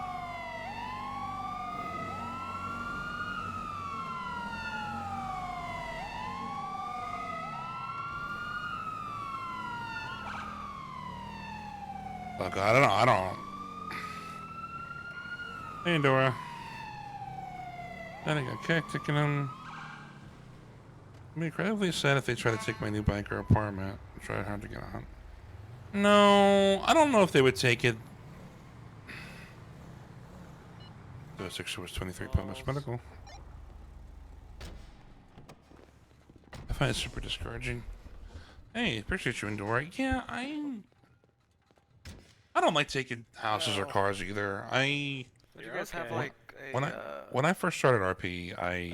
Look, I don't. Hey, Dora. Then I got kicked, taking him. I'd be incredibly sad if they try to take my new bike or apartment. I tried hard to get on. No, I don't know if they would take it. The 6 was 23 Plymouth Medical. I find it super discouraging. Hey, appreciate you, Endora. Yeah, I don't like taking houses or cars either. But you guys have like a, When I first started RP, I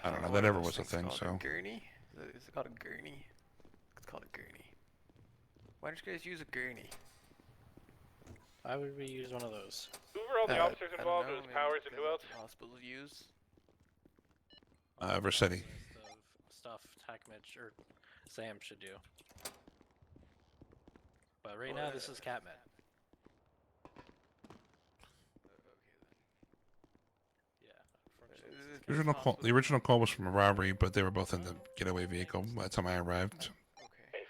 don't know, that never was a thing. So a gurney? Is it called a gurney? It's called a gurney. Why don't you guys use a gurney? Why would we use one of those? Who were all the officers involved? It was Powers and who else? Hospitals use. Vercetti. Stuff Hackmitch or Sam should do. But right now this is Catman. The original call was from a robbery, but they were both in the getaway vehicle by the time I arrived. Okay.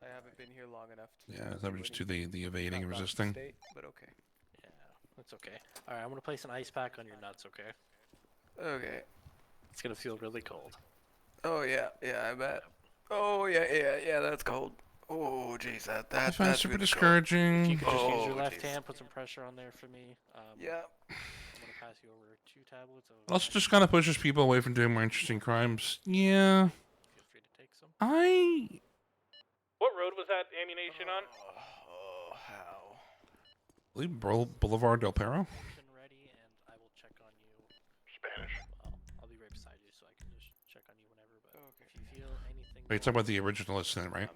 I haven't been here long enough to Yeah, that was just to the evading and about the resisting. state, but okay. Yeah, that's okay. All right, I'm gonna place an ice pack on your nuts. Okay. Okay. It's gonna feel really cold. Oh yeah, I bet. Oh yeah, that's cold. Oh jeez, I that's find it super really discouraging. If you could just use your Oh, left jeez. hand, put some pressure on there for me. Yeah. I'm gonna pass you over 2 tablets of. It also just kind of pushes people away from doing more interesting crimes. Yeah. Feel free to take some. What road was that ammunition on? Oh, how? I believe Boulevard Del Perro. Ready, and I will check on you. Spanish. Well, I'll be right beside you, so I can just check on you whenever. But if you feel anything. Wait, you're talking about the original incident, right?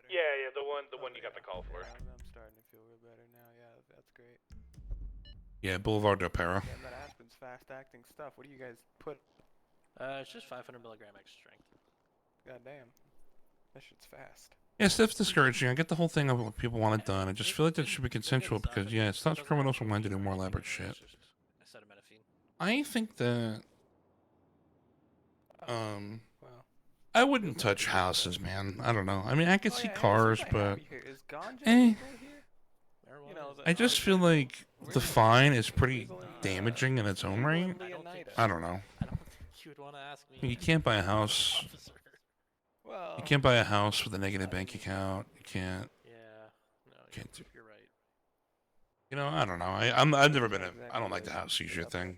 Yeah, the one you got the call for. I'm starting to feel real better now. Yeah, that's great. Yeah, Boulevard Del Perro. Damn, that Aspen's fast-acting stuff. What do you guys put? It's just 500 milligram extra strength. God damn, that shit's fast. Yeah, stuff's discouraging. I get the whole thing of what people want it done. I just feel like that should be consensual because, yeah, it stops criminals from wanting to do more elaborate shit. I think that, I wouldn't touch houses, man. I don't know. I mean, I could see cars, but, I just feel like the fine is pretty damaging in its own right. I don't know. You would want to ask me. You can't buy a house. Well, You can't buy a house with a negative bank account. You can't. Yeah. No, Can't do. you're right. You know, I don't know. I've never been I don't like the house seizure thing.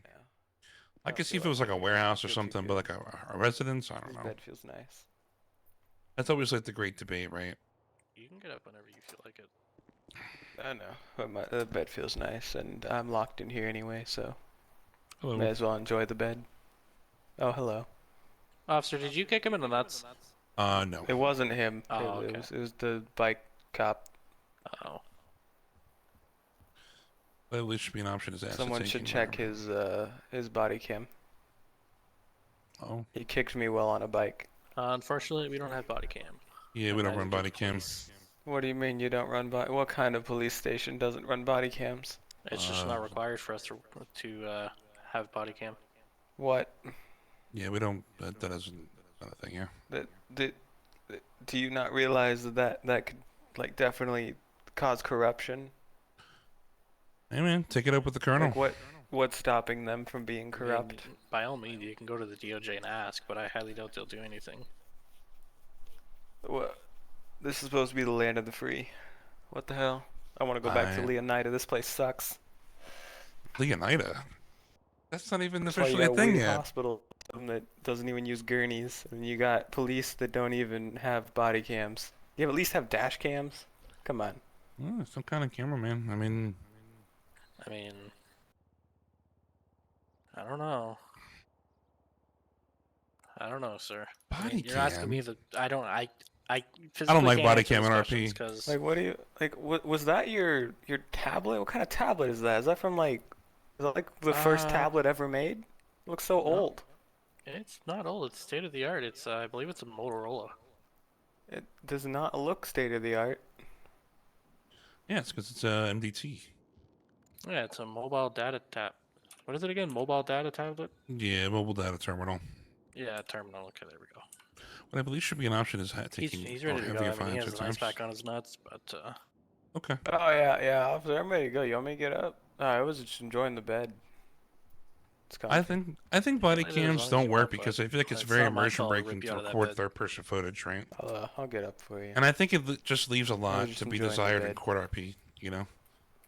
I could see if it was like a warehouse or something, but like a residence, I don't This know. bed feels nice. That's always like the great debate, right? You can get up whenever you feel like it. I know, but the bed feels nice, and I'm locked in here anyway, so Hello. may as well enjoy the bed. Oh, hello. Officer, did you kick him in the nuts? No. It wasn't him. Oh, it okay. was the bike cop. Oh. But at least should be an option. Is asset Someone should taking, check whatever. his body cam. Oh. He kicked me while on a bike. Unfortunately, we don't have body cam. Yeah, we don't run body cams. What do you mean you don't run body? What kind of police station doesn't run body cams? It's just not required for us to have body cam. What? Yeah, we don't. That isn't a thing here. Do you not realize that could like definitely cause corruption? Hey man, take it up with the colonel. Like what's stopping them from being corrupt? By all means, you can go to the DOJ and ask, but I highly doubt they'll do anything. What? This is supposed to be the land of the free. What the hell? I want to go back to Leonida. This place sucks. Leonida? That's not even That's why you officially a got a thing weird yet. hospital that doesn't even use gurneys, and you got police that don't even have body cams. You at least have dash cams. Come on. Well, some kind of cameraman. I mean, I don't know. I don't know, sir. Body you're asking cam? me the. I don't like body cam in RP. Cause Like, what do you like? Was that your tablet? What kind of tablet is that? Is that from like? Is that like the first tablet ever made? It looks so old. It's not old. It's state of the art. It's I believe it's a Motorola. It does not look state of the art. Yeah, it's because it's MDT. Yeah, it's a mobile data tab. What is it again? Mobile data tablet? Yeah, mobile data terminal. Yeah, terminal. Okay, there we go. What I believe should be an option is taking He's ready to having go. a I mean, fine he has 6 an ice times. pack on his nuts, but Okay. Oh yeah, officer, I'm ready to go. You want me to get up? I was just enjoying the bed. It's I comfy. think body As long cams as don't you work want, because but I feel like it's it's very not my immersion fault to breaking rip you to out of that record bed. third-person footage, right? I'll get up for you. And I think it just leaves a lot just to be enjoying the desired in bed. court RP. You know,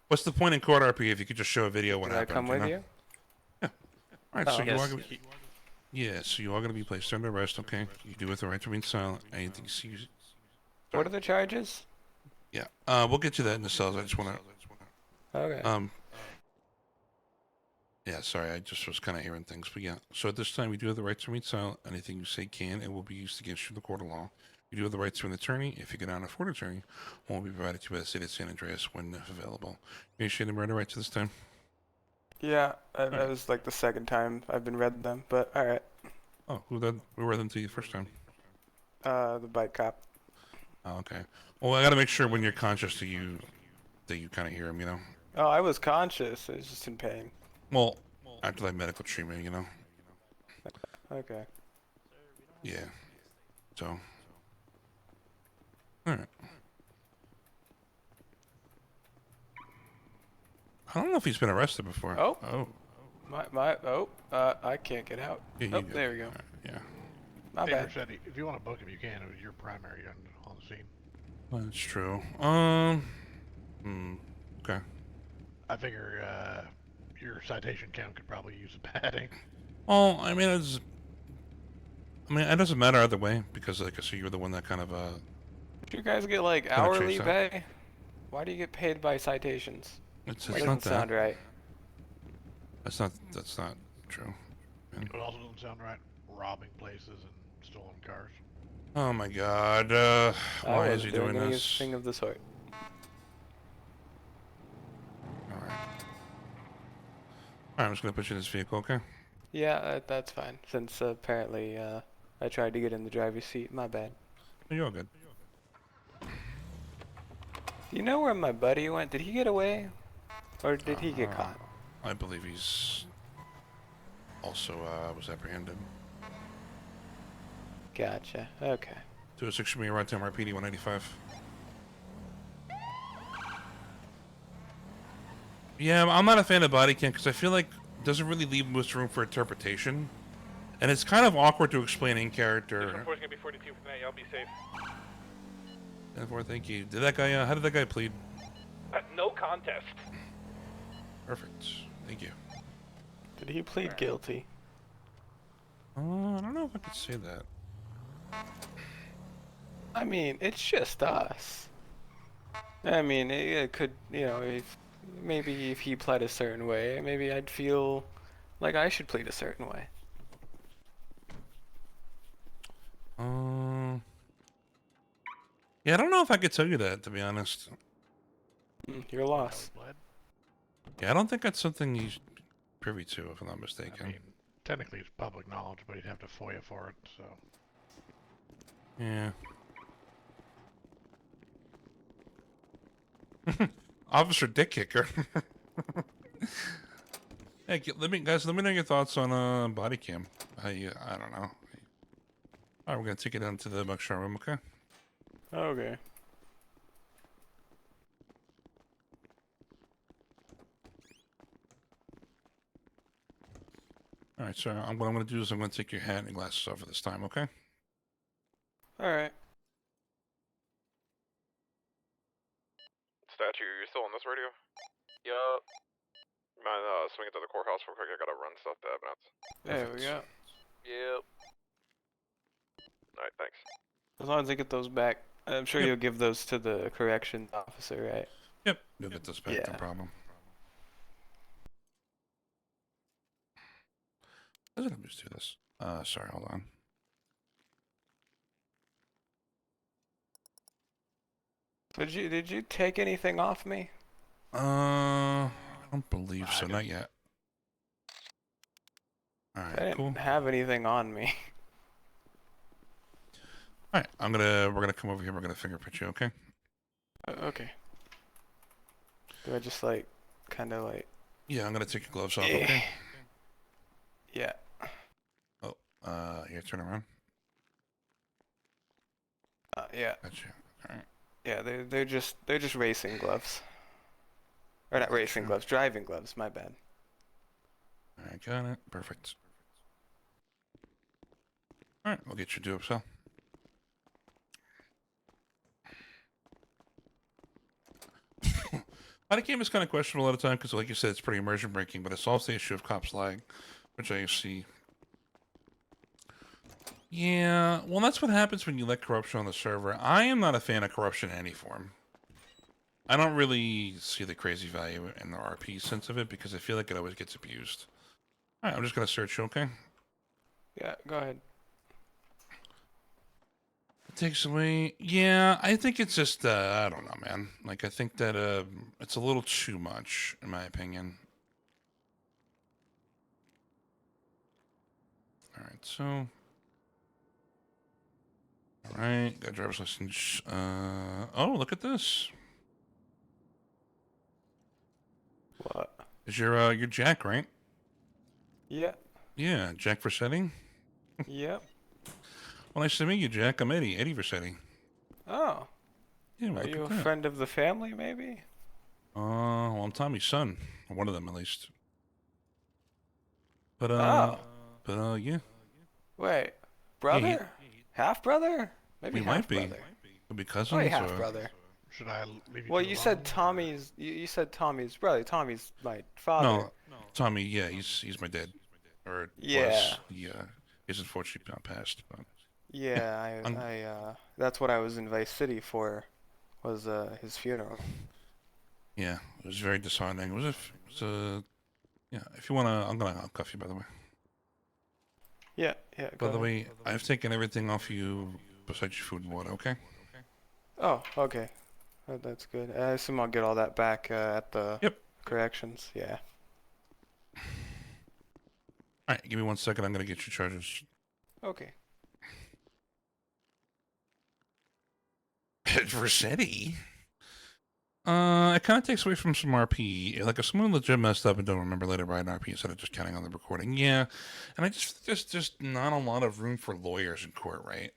what's the point in court RP if you could just show a video what Did I happened? come with know? you? Yeah. All right. Oh, So you yes. are gonna. Yeah. So you are going to be placed under arrest. Okay. You do with the right to remain silent. Anything you see. What are the charges? Yeah. We'll get to that in the cells. I just want to. Okay. Yeah, sorry, I just was kind of hearing things, but yeah. So at this time, we do have the right to remain silent. Anything you say can and will be used against you in the court of law. You do have the right to an attorney. If you cannot afford an attorney, one will be provided to you by the state of San Andreas when available. You initiate the murder right to this time. Yeah, that was like the second time I've been read them, but all right. Oh, who were them to you the first time? The bike cop. Oh, okay. Well, I got to make sure when you're conscious that you kind of hear him, you know. Oh, I was conscious. I was just in pain. Well, after that medical treatment, you know. Okay. Yeah. So. All right. I don't know if he's been arrested before. Oh. Oh. I can't get out. Yeah, Oh, you there we go. Yeah. My Hey, bad. Vercetti, if you want to book him, you can. It was your primary on the scene. That's true. Okay. I figure your citation count could probably use a padding. Well, I mean, it doesn't matter either way because, like I said, you're the one that kind of Do you guys get like kinda hourly chased out. pay? Why do you get paid by citations? It's Doesn't not sound that. right. That's not true. It also doesn't sound right robbing places and stolen cars. Oh my God! I Why is wasn't he doing this? anything of the sort. All right. I'm just gonna put you in this vehicle, okay? Yeah, that's fine. Since apparently I tried to get in the driver's seat. My bad. You're all good. Do you know where my buddy went? Did he get away? Or did he get caught? I believe he's also was apprehended. Gotcha. Okay. 206 should be right to RPD 185. Yeah, I'm not a fan of body cam because I feel like it doesn't really leave much room for interpretation. And it's kind of awkward to explain in character. This report's gonna be 42 for tonight. Y'all be safe. 10-4, thank you. Did that guy, how did that guy plead? No contest. Perfect. Thank you. Did he plead guilty? I don't know if I could say that. I mean, it's just us. I mean, it could, you know, if maybe if he pled a certain way, maybe I'd feel like I should plead a certain way. Yeah, I don't know if I could tell you that, to be honest. Your loss. Yeah, I don't think that's something he's privy to, if I'm not mistaken. I mean, technically it's public knowledge, but he'd have to FOIA for it, so. Yeah. Officer Dick Kicker. Hey, let me know your thoughts on body cam. I don't know. All right, we're gonna take it down to the mugshot room, okay? Okay. All right, so what I'm gonna do is I'm gonna take your hat and glasses off at this time, okay? All right. Statue, you still on this radio? Yup. Mind swinging to the courthouse real quick? I gotta run stuff to evidence. There we go. Yep. Alright, thanks. As long as I get those back, I'm sure you'll give those to the corrections officer, right? Yep, you'll get this back, no problem. Let me just do this. Sorry, hold on. Did you take anything off me? I don't believe so, not yet. All I right, didn't cool. have anything on me. All right, we're gonna come over here. We're gonna fingerprint you, okay? Okay. Do I just like, kind of like? Yeah, I'm gonna take your gloves off, okay? Yeah. Oh, here, turn around. Yeah. Gotcha. All right. Yeah, they're just racing gloves. Or not racing gloves, driving gloves. My bad. All right, got it. Perfect. All right, we'll get you due up, cell. Body cam is kind of questionable a lot of time because, like you said, it's pretty immersion breaking, but it solves the issue of cops lying, which I see. Yeah, well, that's what happens when you let corruption on the server. I am not a fan of corruption in any form. I don't really see the crazy value in the RP sense of it because I feel like it always gets abused. All right, I'm just gonna search you, okay? Yeah, go ahead. It takes away. Yeah, I think it's just. I don't know, man. Like, I think that it's a little too much, in my opinion. All right, so. All right, got driver's license. Oh, look at this. What? Is your Jack, right? Yeah. Yeah, Jack Vercetti. Yep. Well, nice to meet you, Jack. I'm Eddie. Eddie Vercetti. Oh. Yeah, well, Are look you at a that. friend of the family, maybe? Well, I'm Tommy's son. One of them, at least. But, Oh. yeah. Wait. Yeah, Brother? Half brother? Maybe we half might be. brother. Could be Oh, cousins, half or... brother. Should I leave you Well, two you alone? said Tommy's. You said Tommy's brother. Tommy's my father. No, Tommy, yeah, he's my dad. Or Yeah. was. He's unfortunately not passed, but... Yeah, that's what I was in Vice City for, was his funeral. Yeah, it was very disheartening. It was a... Yeah, if you wanna... I'll cuff you, by the way. Yeah, yeah. By Go the ahead. way, I've taken everything off you besides your food and water, okay? Oh, okay. That's good. I assume I'll get all that back at the Yep. corrections. Yeah. Alright, give me 1 second. I'm gonna get your charges. Okay. Vercetti? It kind of takes away from some RP. Like, if someone legit messed up and don't remember later, write an RP instead of just counting on the recording. Yeah, and I just, there's just not a lot of room for lawyers in court, right?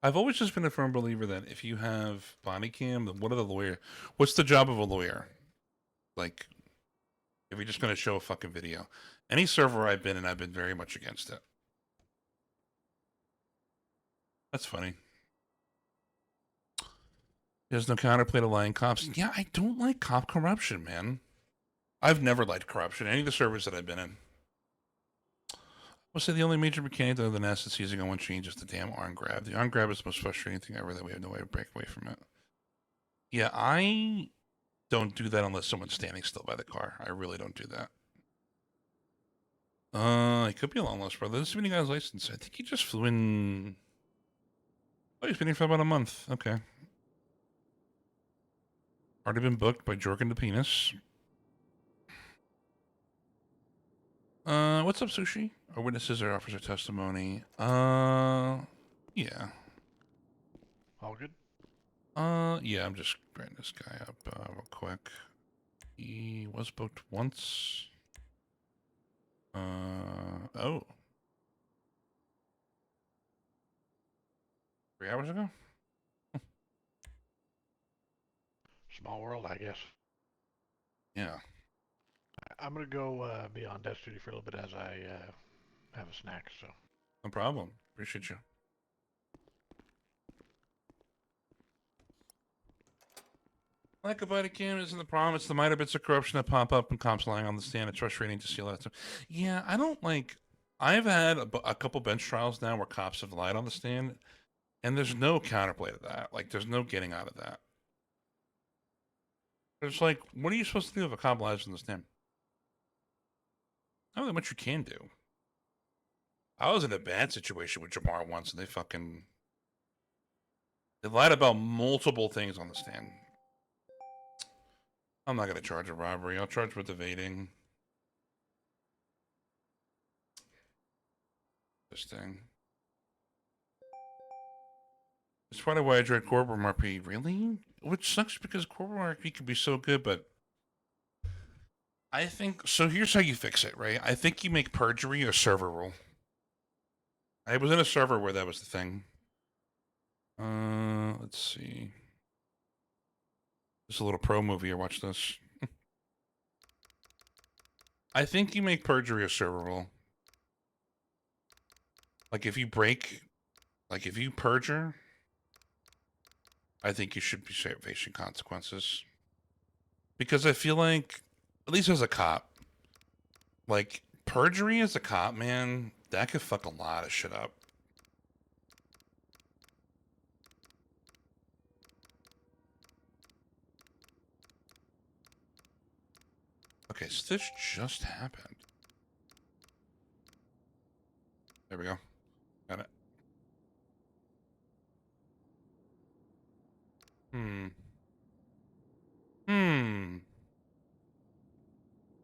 I've always just been a firm believer that if you have body cam, then what's the job of a lawyer? Like, if you're just going to show a fucking video. Any server I've been in, I've been very much against it. That's funny. There's no counterplay to lying cops. Yeah, I don't like cop corruption, man. I've never liked corruption, any of the servers that I've been in. I'll say the only major mechanic other than asset seizing on one change is the damn arm grab. The arm grab is the most frustrating thing ever that we have no way to break away from it. Yeah, I don't do that unless someone's standing still by the car. I really don't do that. It could be a long lost brother. This is when he got his license. I think he just flew in. Oh, he's been here for about a month. Okay. Already been booked by Jorgen the Penis. What's up, Sushi? Our witnesses or officer testimony. Yeah. All good? Yeah, I'm just writing this guy up real quick. He was booked once. Oh. 3 hours ago? Small world, I guess. Yeah. I'm gonna go be on desk duty for a little bit as I have a snack, so. No problem. Appreciate you. Like a body cam isn't the problem. It's the minor bits of corruption that pop up and cops lying on the stand. It's frustrating to see all that stuff. Yeah, I don't like... I've had a couple bench trials now where cops have lied on the stand, and there's no counterplay to that. Like, there's no getting out of that. It's like, what are you supposed to do if a cop lies on the stand? Not really much you can do. I was in a bad situation with Jamar once, and they lied about multiple things on the stand. I'm not going to charge a robbery. I'll charge with evading. This thing. It's probably why I dread Corporal RP. Really? Which sucks because Corporal RP could be so good, but I think... So here's how you fix it, right? I think you make perjury a server rule. I was in a server where that was the thing. Let's see. Just a little pro movie here. Watch this. I think you make perjury a server rule. Like, if you perjure, I think you should be facing consequences. Because I feel like, at least as a cop, like, perjury as a cop, man, that could fuck a lot of shit up. Okay, so this just happened. There we go. Got it.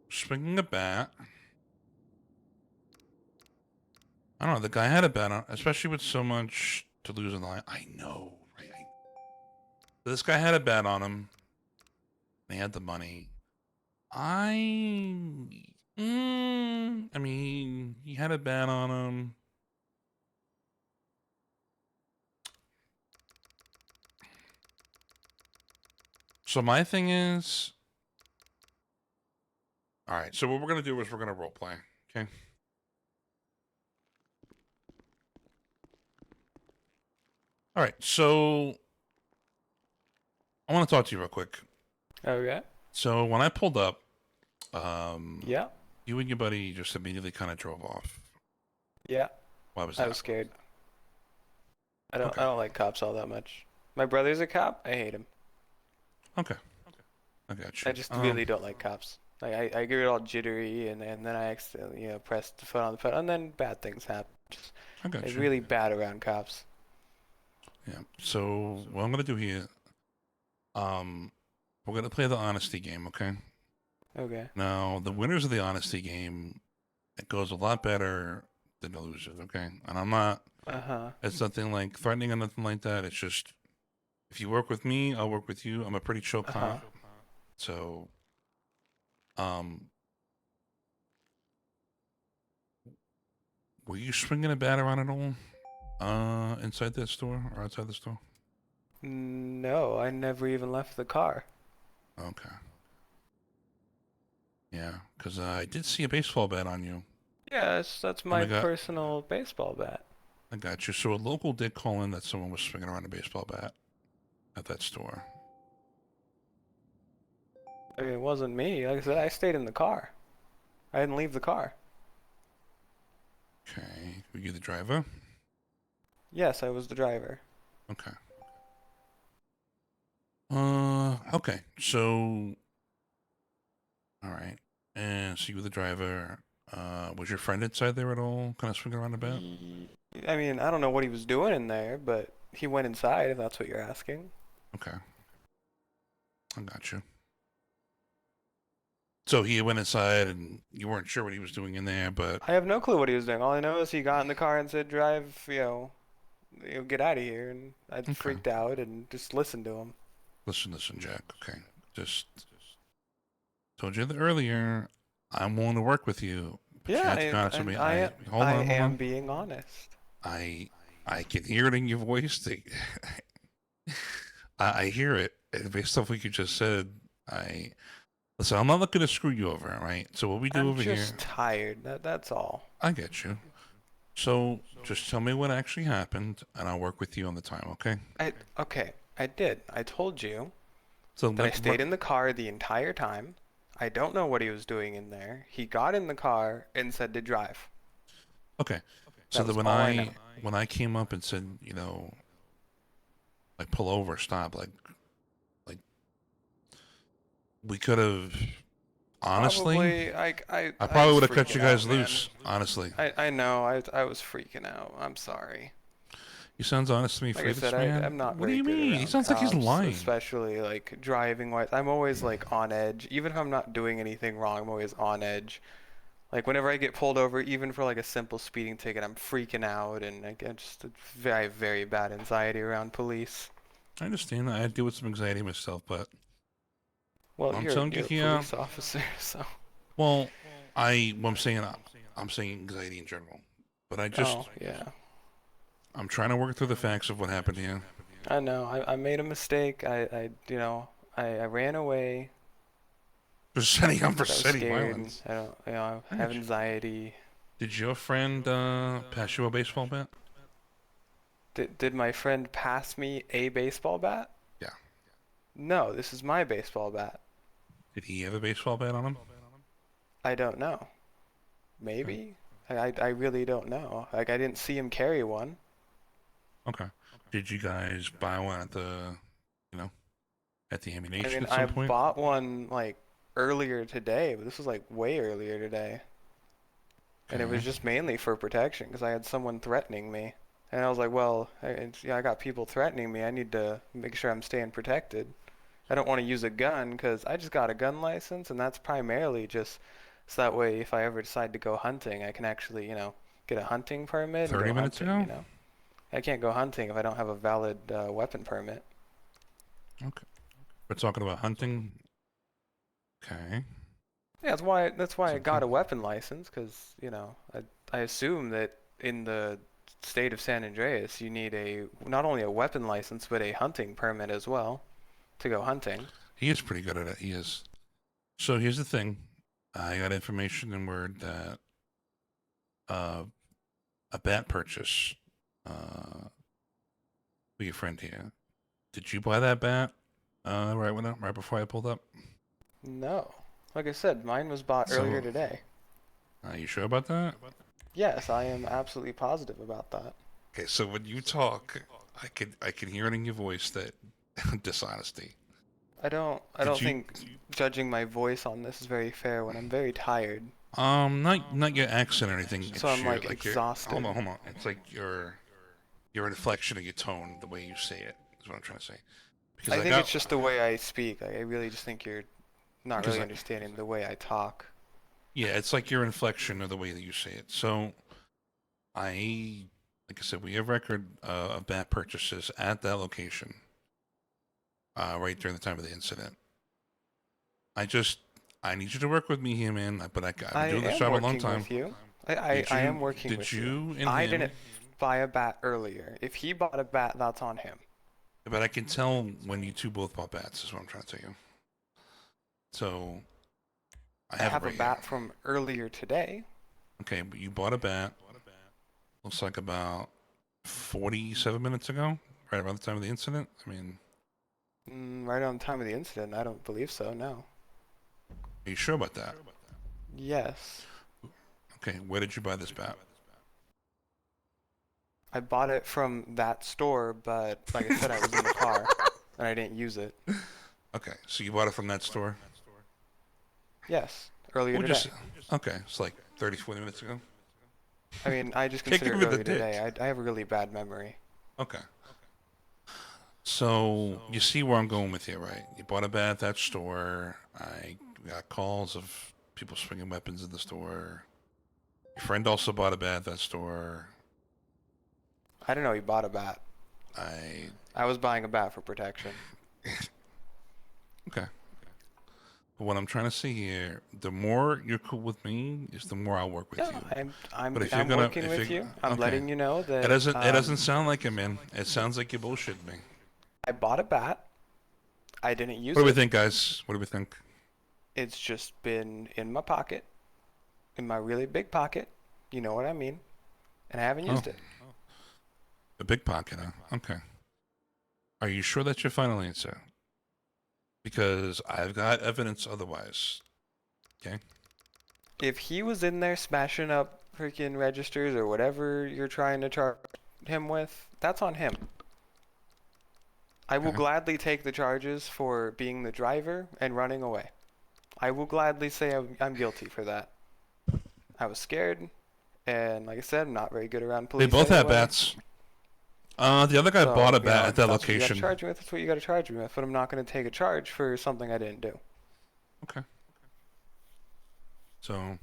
Swinging a bat. I don't know, the guy had a bat on, especially with so much to lose in the line. I know, right? This guy had a bet on him. They had the money. I mean, he had a bet on him. So my thing is, all right. So what we're gonna do is we're gonna role play. Okay. All right. So I want to talk to you real quick. Okay. So when I pulled up, Yeah. you and your buddy just immediately kind of drove off. Yeah. Why was I that? was scared. I don't like cops all that much. My brother's a cop. I hate him. Okay. I got you. I just really don't like cops. Like I get all jittery and then I accidentally press the foot on the pedal and then bad things happen. Just I got it's you. really bad around cops. Yeah. So what I'm gonna do here, we're gonna play the honesty game, okay? Okay. Now the winners of the honesty game, it goes a lot better than the losers, okay? And I'm not. It's nothing like threatening or nothing like that. It's just if you work with me, I'll work with you. I'm a pretty chill cop, so were you swinging a bat around at all? Inside that store or outside the store? No, I never even left the car. Okay. Yeah, because I did see a baseball bat on you. Yeah, that's my personal baseball bat. I got you. So a local did call in that someone was swinging around a baseball bat at that store. I mean, it wasn't me. Like I said, I stayed in the car. I didn't leave the car. Okay. Were you the driver? Yes, I was the driver. Okay. Okay. So, all right. And so you were the driver. Was your friend inside there at all? Kind of swinging around a bat? I mean, I don't know what he was doing in there, but he went inside, if that's what you're asking. Okay. I got you. So he went inside and you weren't sure what he was doing in there, but... I have no clue what he was doing. All I know is he got in the car and said, drive, get out of here. And I freaked out and just listened to him. Listen, Jack. Okay. Just told you that earlier, I'm willing to work with you. But you have to be honest with me. Hold on. I am being honest. I can hear it in your voice. I hear it. And based off what you just said, listen, I'm not looking to screw you over, right? So what we do over here... I'm just tired. That's all. I get you. So just tell me what actually happened, and I'll work with you on the time, okay? Okay, I did. I told you so that I stayed in the car the entire time. I don't know what he was doing in there. He got in the car and said to drive. Okay. So that when I came up and said, like pull over, stop, like we could have honestly I probably would have cut you guys loose, honestly. I know, I was freaking out. I'm sorry. He sounds honest to me, like I said, man. I'm not what do very you good mean? around He sounds like he's cops, lying. Especially like driving wise. I'm always like on edge. Even if I'm not doing anything wrong, I'm always on edge. Like whenever I get pulled over, even for like a simple speeding ticket, I'm freaking out and I get just a very, very bad anxiety around police. I understand. I deal with some anxiety myself, but well, I'm you're telling a you, police officer, so. Well, I'm saying anxiety in general, but I just yeah. I'm trying to work through the facts of what happened here. I know. I made a mistake. I ran away. Vercetti on Vercetti violence. I don't, I have anxiety. Did your friend pass you a baseball bat? Did my friend pass me a baseball bat? Yeah. No, this is my baseball bat. Did he have a baseball bat on him? I don't know. Maybe. I really don't know. Like I didn't see him carry one. Okay. Did you guys buy one at the, at the ammunition at I some point? bought one like earlier today, but this was like way earlier today. And it was just mainly for protection because I had someone threatening me. And I was like, well, I got people threatening me. I need to make sure I'm staying protected. I don't want to use a gun because I just got a gun license, and that's primarily just so that way if I ever decide to go hunting, I can actually, get a hunting permit. 30 and go minutes hunting, ago? I can't go hunting if I don't have a valid weapon permit. Okay. We're talking about hunting. Okay. Yeah, that's why I got a weapon license because I assume that in the state of San Andreas you need not only a weapon license but a hunting permit as well to go hunting. He is pretty good at it. He is. So here's the thing. I got information in word that a bat purchase for your friend here. Did you buy that bat right before I pulled up? No. Like I said, mine was bought earlier today. Are you sure about that? Yes, I am absolutely positive about that. Okay, so when you talk, I can hear it in your voice that dishonesty. I don't think judging my voice on this is very fair when I'm very tired. Not your accent or anything. So I'm like your- exhausted. Hold on. It's like your inflection of your tone, the way you say it, is what I'm trying to say. Because I think it's just the way I speak. I really just think you're not really understanding the way I talk. Yeah, it's like your inflection or the way that you say it. So, like I said, we have record of bat purchases at that location, right during the time of the incident. I need you to work with me here, man. But I've been doing this job a long time. With you. I am working with you. I didn't buy a bat earlier. If he bought a bat, that's on him. But I can tell when you two both bought bats, is what I'm trying to tell you. So, I have a bat from earlier today. Okay, but you bought a bat. Looks like about 47 minutes ago, right around the time of the incident. I mean, right on the time of the incident, I don't believe so. No. Are you sure about that? Yes. Okay, where did you buy this bat? I bought it from that store, but like I said, I was in the car and I didn't use it. Okay, so you bought it from that store? Yes, earlier today. Okay, it's like 30, 40 minutes ago. I mean, I just consider it earlier today. I have a really bad memory. Okay. So, you see where I'm going with you, right? You bought a bat at that store. I got calls of people swinging weapons in the store. Your friend also bought a bat at that store. I didn't know he bought a bat. I was buying a bat for protection. Okay. But what I'm trying to say here, the more you're cool with me, is the more I'll work with you. I'm working with you. I'm letting you know that. It doesn't sound like it, man. It sounds like you bullshit me. I bought a bat. I didn't use it. What do we think, guys? What do we think? It's just been in my pocket, in my really big pocket. You know what I mean? And I haven't used it. A big pocket, huh? Okay. Are you sure that's your final answer? Because I've got evidence otherwise. Okay? If he was in there smashing up freaking registers or whatever you're trying to charge him with, that's on him. I will gladly take the charges for being the driver and running away. I will gladly say I'm guilty for that. I was scared, and like I said, I'm not very good around police. They both have anyway. bats. The other guy bought a bat at that that's location. What you gotta charge me with. That's what you got to charge me with. But I'm not going to take a charge for something I didn't do. Okay. So,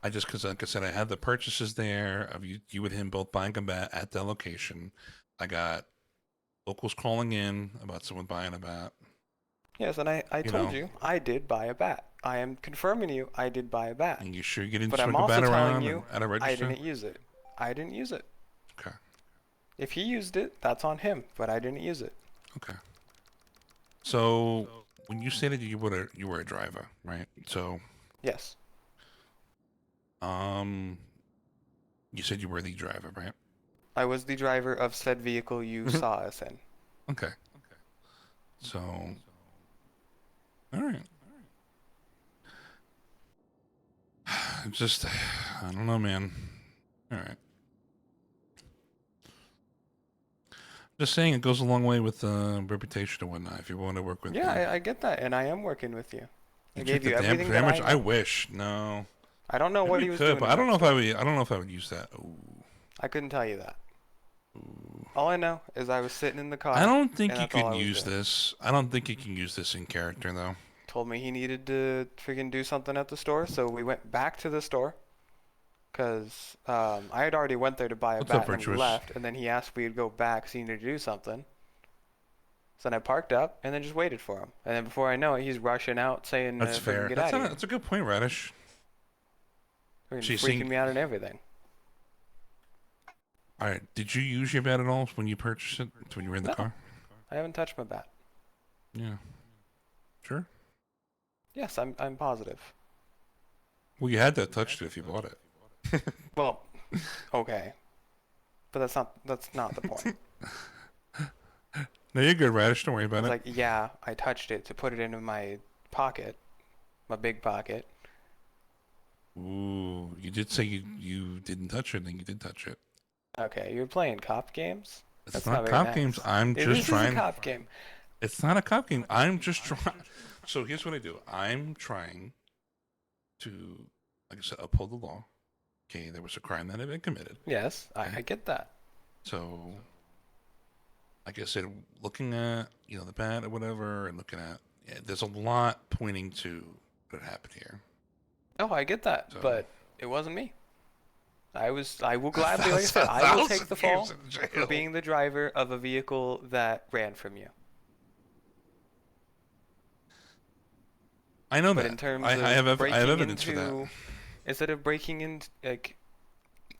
because like I said, I had the purchases there of you and him both buying a bat at that location. I got locals calling in about someone buying a bat. Yes, and I told you I did buy a bat. I am confirming to you I did buy a bat. And you sure you didn't but swing I'm a bat also around telling you at a register? I didn't use it. I didn't use it. Okay. If he used it, that's on him, but I didn't use it. Okay. So when you said that you were a driver, right? So yes. You said you were the driver, right? I was the driver of said vehicle you saw us in. Okay. So, all right. Just, I don't know, man. All right. Just saying, it goes a long way with reputation and whatnot. If you want to work with me. Yeah, I get that, and I am working with you. I You gave took the you everything that damage. I I know. wish. No. I don't know Maybe what you he was could, doing. but in I don't know that if I would. I don't know if I would use that. Ooh. I couldn't tell you that. All I know is I was sitting in the car. I don't think and you that's all I can was use doing. this. I don't think you can use this in character, though. Told me he needed to freaking do something at the store, so we went back to the store. Cause I had already went there to buy a What's bat up, and we Virtuous? left, and then he asked if we'd go back because he needed to do something. So then I parked up and then just waited for him. And then before I know it, he's rushing out saying, That's "Freaking fair. Get That's out of here." that's a good point, Radish. Freaking So freaking me out and everything. All right. Did you use your bat at all when you purchased it? When you were in the No. car? I haven't touched my bat. Yeah. Sure. Yes, I'm positive. Well, you had to have touched it if you bought it. Well, okay, but that's not the point. No, you're good, Radish. Don't worry about It's it. like, yeah, I touched it to put it into my pocket, my big pocket. Ooh, you did say you didn't touch it, and you did touch it. Okay, you're playing cop games? It's That's not very cop nice. games. I'm This just is trying. a cop game. It's not a cop game. I'm just trying. So here's what I do. I'm trying to, like I said, uphold the law. Okay, there was a crime that had been committed. Yes, I get that. So, like I said, looking at the bat or whatever, and looking at there's a lot pointing to what happened here. Oh, I get that, So- but it wasn't me. I will gladly, like I said, I will take the fall years in jail. for being the driver of a vehicle that ran from you. I know But that. in terms I of have breaking evidence for that. into, instead of breaking into, like,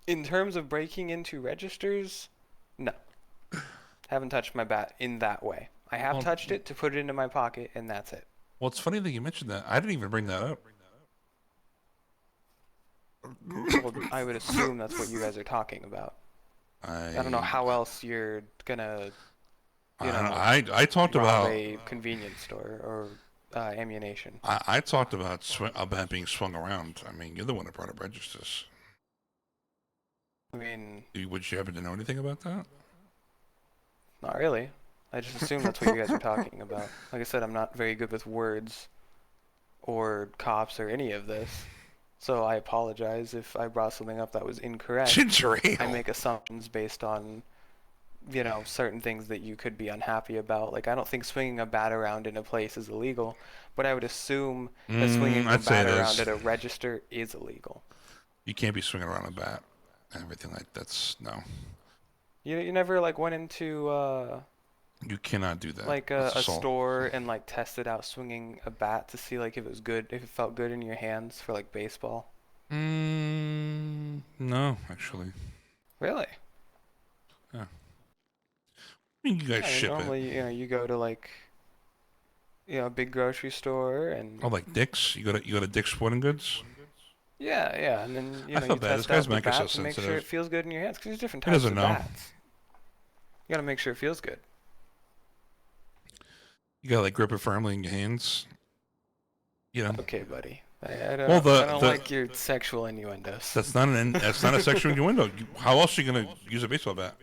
in terms of breaking into registers, no. Haven't touched my bat in that way. I have Well- touched it to put it into my pocket, and that's it. Well, it's funny that you mentioned that. I didn't even bring that up. Well, I would assume that's what you guys are talking about. I don't know how else you're gonna, I talked rob about a convenience store or ammunition. I talked about being swung around. I mean, you're the one that brought up registers. I mean, Would you happen to know anything about that? not really. I just assume that's what you guys are talking about. Like I said, I'm not very good with words or cops or any of this. So I apologize if I brought something up that was incorrect. Ginger ale. I make assumptions based on, certain things that you could be unhappy about. Like, I don't think swinging a bat around in a place is illegal, but I would assume that swinging a I'd say bat it around is. at a register is illegal. You can't be swinging around a bat and everything like that's no. You never, like, went into, You cannot do that. like, That's a assault. store and, like, tested out swinging a bat to see, like, if it was good, if it felt good in your hands for, like, baseball? No, actually. Really? Yeah. I mean, you guys Yeah, ship normally, it. you go to, like, a big grocery store and... Oh, like Dick's? You go to Dick's Sporting Goods? Yeah, and then, I you felt bad. This test guy's out the Mike is so bat to make sure sensitive. it feels good in your hands, because there's different He types doesn't of know. bats. You gotta make sure it feels good. You gotta like grip it firmly in your hands. Okay, buddy. I don't, Well, I don't like your sexual innuendos. That's not that's not a sexual innuendo. How else are you gonna use a baseball bat?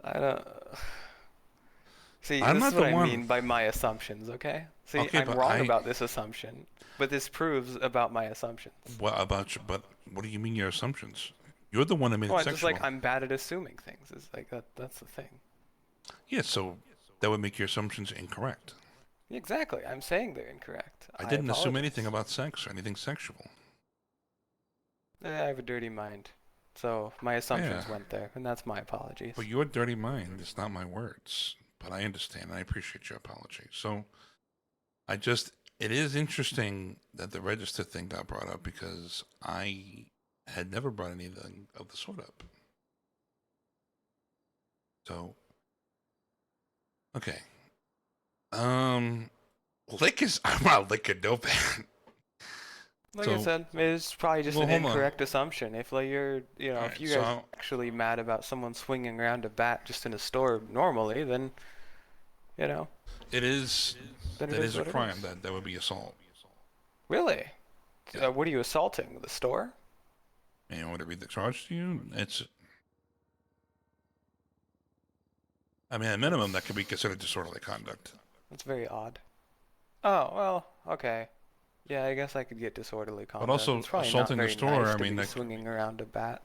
I don't... See, I'm this not is what the I one. mean by my assumptions, okay? See, Okay, I'm but wrong about this assumption, but this proves about my assumptions. What about you? But what do you mean your assumptions? You're the one that made Well, it it's just sexual. like I'm bad at assuming things. It's like that's the thing. Yeah, so that would make your assumptions incorrect. Exactly. I'm saying they're incorrect. I didn't assume apologize. anything about sex or anything sexual. I have a dirty mind, so my assumptions Yeah. went there, and that's my apologies. But your dirty mind, it's not my words. But I understand and I appreciate your apology. So it is interesting that the register thing got brought up because I had never brought anything of the sort up. So, okay. I'm not licking no bat. Like I said, it's probably just an hold on. incorrect assumption. If like you're, Alright, if you so guys I'll- are actually mad about someone swinging around a bat just in a store normally, then, It is, Then that it is a what it crime. is. That would be assault. Really? What are you assaulting? The store? And you want to read the charge to you? I mean, at minimum, that could be considered disorderly conduct. That's very odd. Oh well, okay. Yeah, I guess I could get disorderly conduct. also, it's probably assaulting not the very store, nice I to mean, be that- swinging around a bat.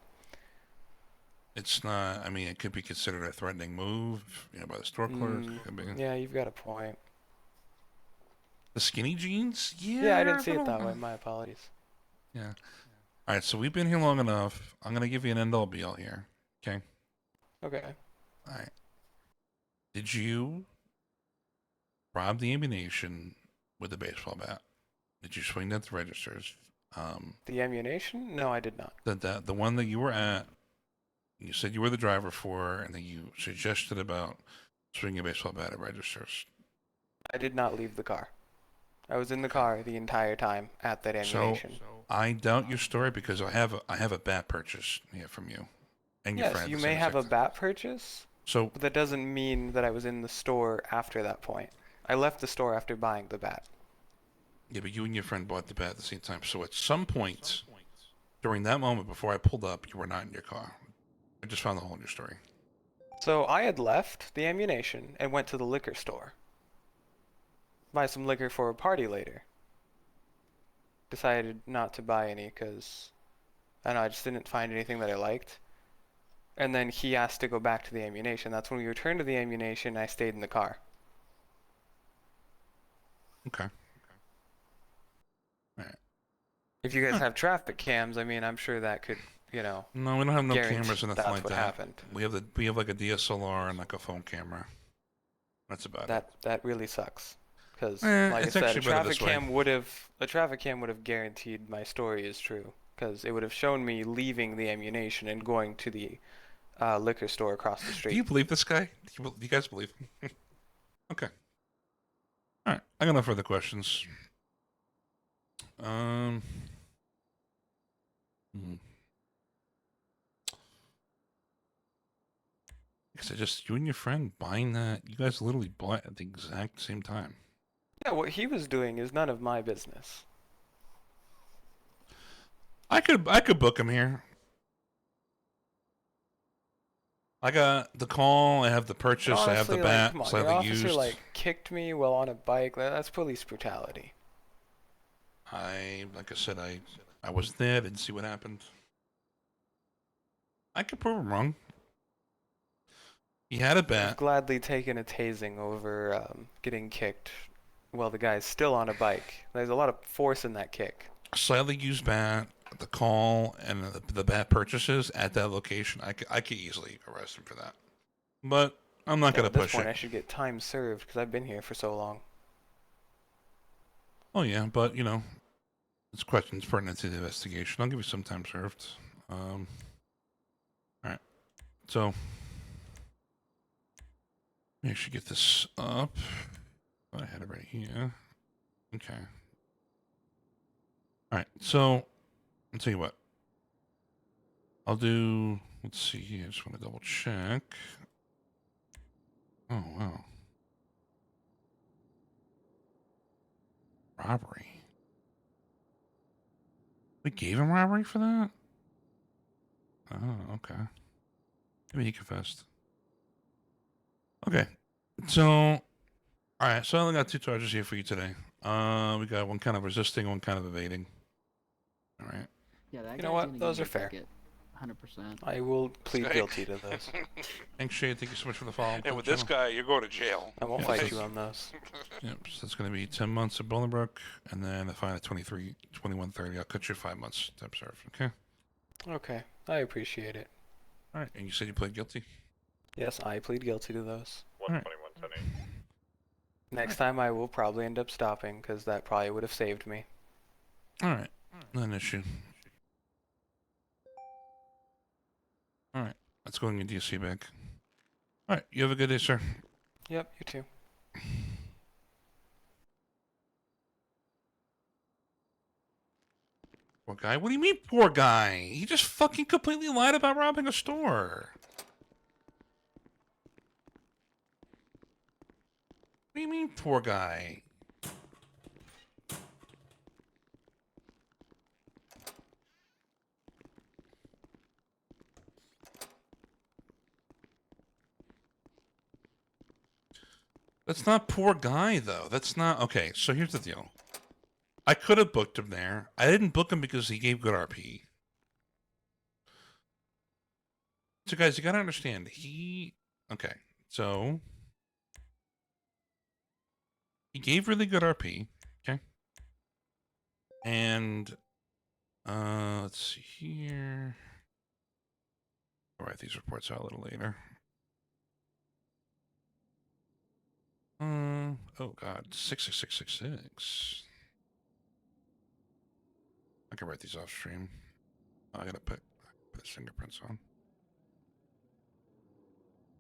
It's not. I mean, it could be considered a threatening move, by the store clerk. It could be. Yeah, you've got a point. The skinny jeans? Yeah, I didn't see it don't that know. way. My apologies. Yeah. All right, so we've been here long enough. I'm gonna give you an end all be all here. Okay. Okay. All right. Did you rob the ammunition with a baseball bat? Did you swing at the registers? The ammunition? No, I did not. The one that you were at, you said you were the driver for, and then you suggested about swinging a baseball bat at registers. I did not leave the car. I was in the car the entire time at that ammunition. So I doubt your story because I have a bat purchase here from you, and your Yes, friend. you at the may same have a exact- bat purchase, So but that doesn't mean that I was in the store after that point. I left the store after buying the bat. yeah, but you and your friend bought the bat at the same time. So at some point during that moment before I pulled up, you were not in your car. I just found the hole in your story. So I had left the ammunition and went to the liquor store. Buy some liquor for a party later. Decided not to buy any because, I don't know, I just didn't find anything that I liked. And then he asked to go back to the ammunition. That's when we returned to the ammunition, I stayed in the car. Okay. Alright. If you guys have traffic cams, I mean, I'm sure that could, you know. No, we don't have no guarantee cameras or nothing that's like what that. happened. We have like a DSLR and like a phone camera. That's about it. That really sucks. Because, like I it's said, a actually better traffic this way. cam would have guaranteed my story is true. Because it would have shown me leaving the ammunition and going to the liquor store across the street. Do you believe this guy? Do you guys believe him? Okay. All right. I got no further questions. Hmm. Because I just you and your friend buying that. You guys literally bought at the exact same time. Yeah, what he was doing is none of my business. I could book him here. I got the call. I have the purchase. I have the Honestly, bat. come on, So I your have the officer used. like kicked me while on a bike. That's police brutality. Like I said, I was there. Didn't see what happened. I could prove him wrong. He had a I've bat. gladly taken a tasing over getting kicked while the guy's still on a bike. There's a lot of force in that kick. Slightly used bat, the call, and the bat purchases at that location. I could easily arrest him for that. But I'm not gonna At this push point, it. I should get time served because I've been here for so long. Oh yeah, but you know, it's questions pertinent to the investigation. I'll give you some time served. All right. So I should get this up. I had it right here. Okay. All right. So I'll tell you what. I'll do. Let's see here. I just want to double check. Oh wow. Robbery. We gave him robbery for that? Oh, okay. Maybe he confessed. Okay. So, alright, so I only got 2 charges here for you today. We got one kind of resisting, one kind of evading. Alright. Yeah, that You know what? Those are fair. 100%. I will plead guy- guilty to those. Thanks, Shade. Thank you so much for the follow. And with this guy, you're going to jail. I won't fight you on those. Yep, so that's going to be 10 months at Bolingbrook, and then a fine at 2130. I'll cut you 5 months to observe, okay? Okay, I appreciate it. Alright, and you said you pled guilty? Yes, I plead guilty to those. 12110. Next time I will probably end up stopping because that probably would have saved me. Alright, not an issue. Alright, let's go in your DSC bag. Alright, you have a good day, sir. Yep, you too. Poor guy? What do you mean, poor guy? He just fucking completely lied about robbing a store. What do you mean, poor guy? That's not poor guy, though. That's not... Okay, so here's the deal. I could have booked him there. I didn't book him because he gave good RP. So, guys, you gotta understand. Okay, so... He gave really good RP, okay? And... let's see here... I'll write these reports out a little later. Oh god, 66666. I can write these off stream. I gotta put his fingerprints on.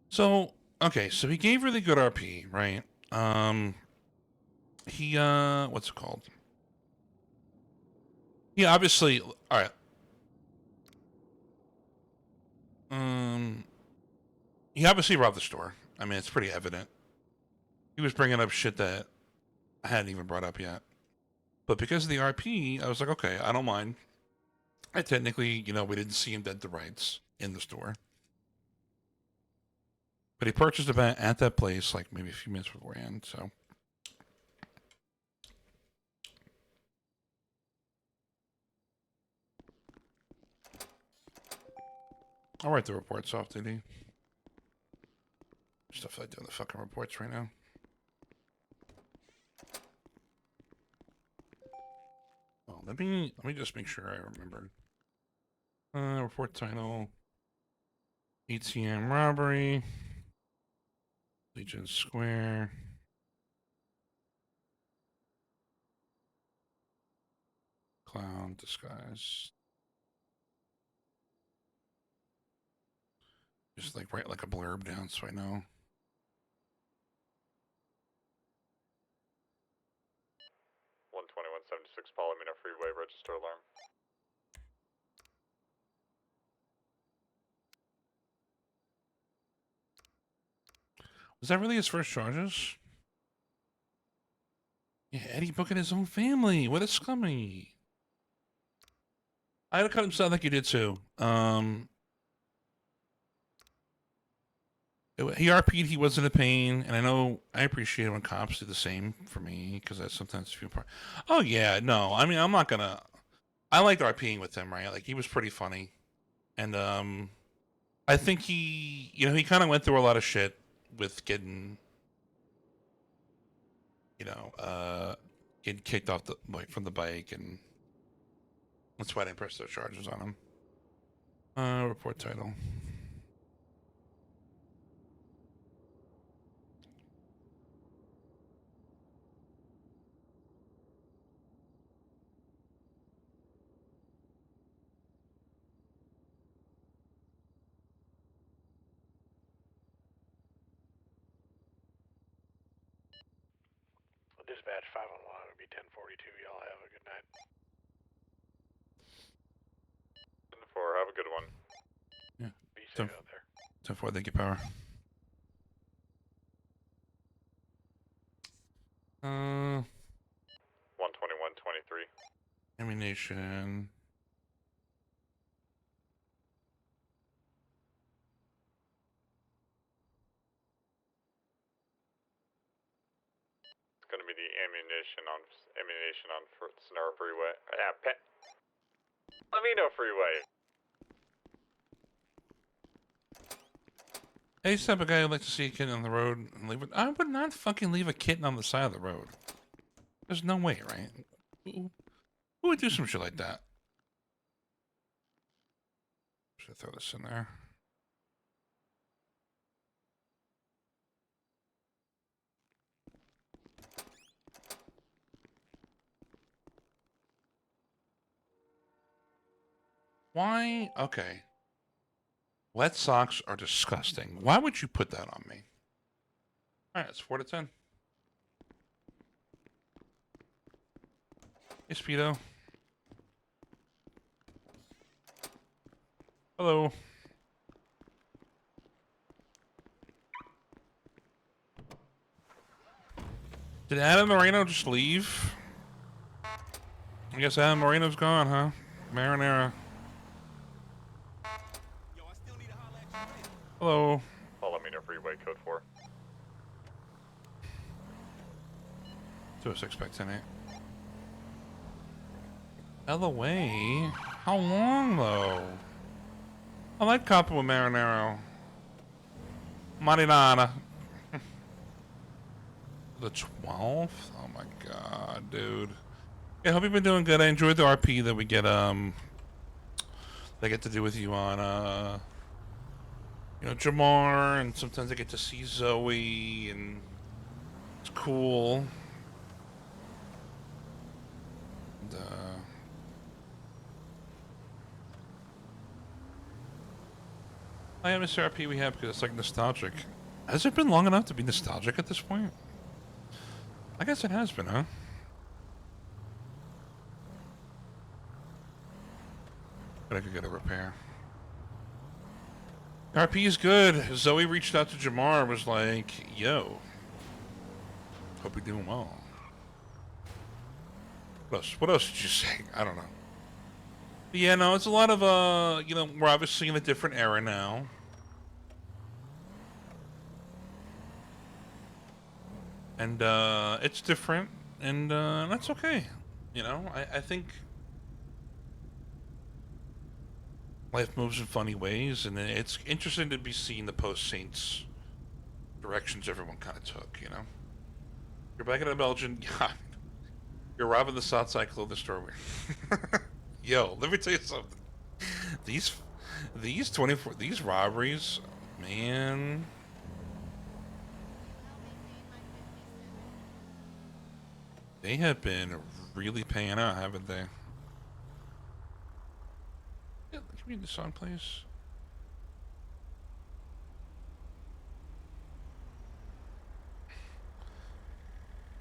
So, okay, so he gave really good RP, right? he what's it called? He obviously, all right. He obviously robbed the store. I mean, it's pretty evident. He was bringing up shit that I hadn't even brought up yet. But because of the RP, I was like, okay, I don't mind. I technically, you know, we didn't see him dead to rights in the store. But he purchased a bat at that place, like maybe a few minutes beforehand, so. I'll write the reports off, did he? Stuff like doing the fucking reports right now. Oh, let me just make sure I remember. Report title. ATM robbery. Legion Square. Clown disguise. Just like write like a blurb down so I know. Palomino Freeway register alarm. Was that really his first charges? Yeah, Eddie booking his own family. What a scummy. I had to cut him sound like you did too. He RP'd, he wasn't a pain, and I know I appreciate when cops do the same for me because I sometimes feel part. Oh yeah, no, I mean I'm not gonna. I liked RPing with him, right? Like he was pretty funny, and I think he, you know, he kind of went through a lot of shit with getting, you know, getting kicked off the like from the bike, and that's why I didn't press those charges on him. Report title. Dispatch 511, it'll be 10:42. Y'all have a good night. 10-4, have a good one. Yeah. Be safe out there. 10-4, thank you, power. 121-23. Ammunition. It's gonna be the ammunition on Sonora Freeway. Yeah, Palomino Freeway. Hey, type of guy who'd like to see a kitten on the road and leave it. I would not fucking leave a kitten on the side of the road. There's no way, right? Who would do some shit like that? Should I throw this in there? Why? Okay. Wet socks are disgusting. Why would you put that on me? Alright, it's 4 to 10. Hey, Speedo. Hello. Did Adam Moreno just leave? I guess Adam Moreno's gone, huh? Marinara. Hello. Palomino Freeway, code 4. 206 back 10-8. LOA? How long, though? I like copping with Marinaro. Marinara. The 12th? Oh my god, dude. Yeah, hope you've been doing good. I enjoyed the RP that we get, that I get to do with you on, you know, Jamar, and sometimes I get to see Zoe, and it's cool. And, I miss RP we have because it's like nostalgic. Has it been long enough to be nostalgic at this point? I guess it has been, huh? But I could get a repair. RP is good. Zoe reached out to Jamar and was like, yo, hope you're doing well. What else did you say? I don't know. But yeah, no, it's a lot of, you know, we're obviously in a different era now. And, it's different, and, that's okay. You know, I think life moves in funny ways, and it's interesting to be seeing the post-Saints directions everyone kind of took, you know? You're back in the Belgian, yeah. You're robbing the Southside clothing store. Yo, let me tell you something. These robberies, man. They have been really paying out, haven't they? Yeah, can we read the song, please?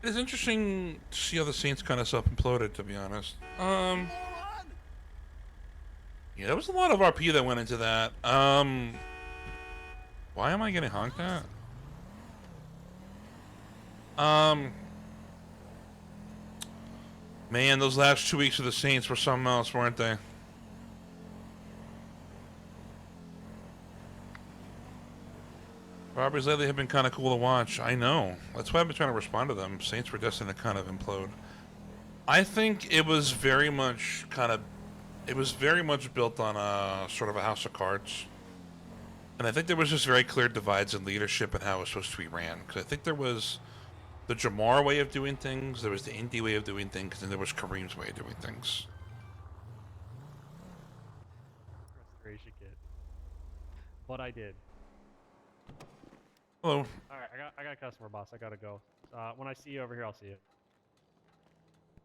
It is interesting to see how the Saints kind of self-imploded, to be honest. Yeah, there was a lot of RP that went into that. Why am I getting honked at? Man, those last 2 weeks of the Saints were something else, weren't they? Robberies lately have been kind of cool to watch. I know. That's why I've been trying to respond to them. Saints were destined to kind of implode. I think it was very much built on a sort of a house of cards. And I think there was just very clear divides in leadership and how it was supposed to be ran. Because I think there was the Jamar way of doing things, there was the Indy way of doing things, and there was Kareem's way of doing things. Restoration kit. What I did. Hello. All right, I got a customer, boss. I gotta go. When I see you over here, I'll see you.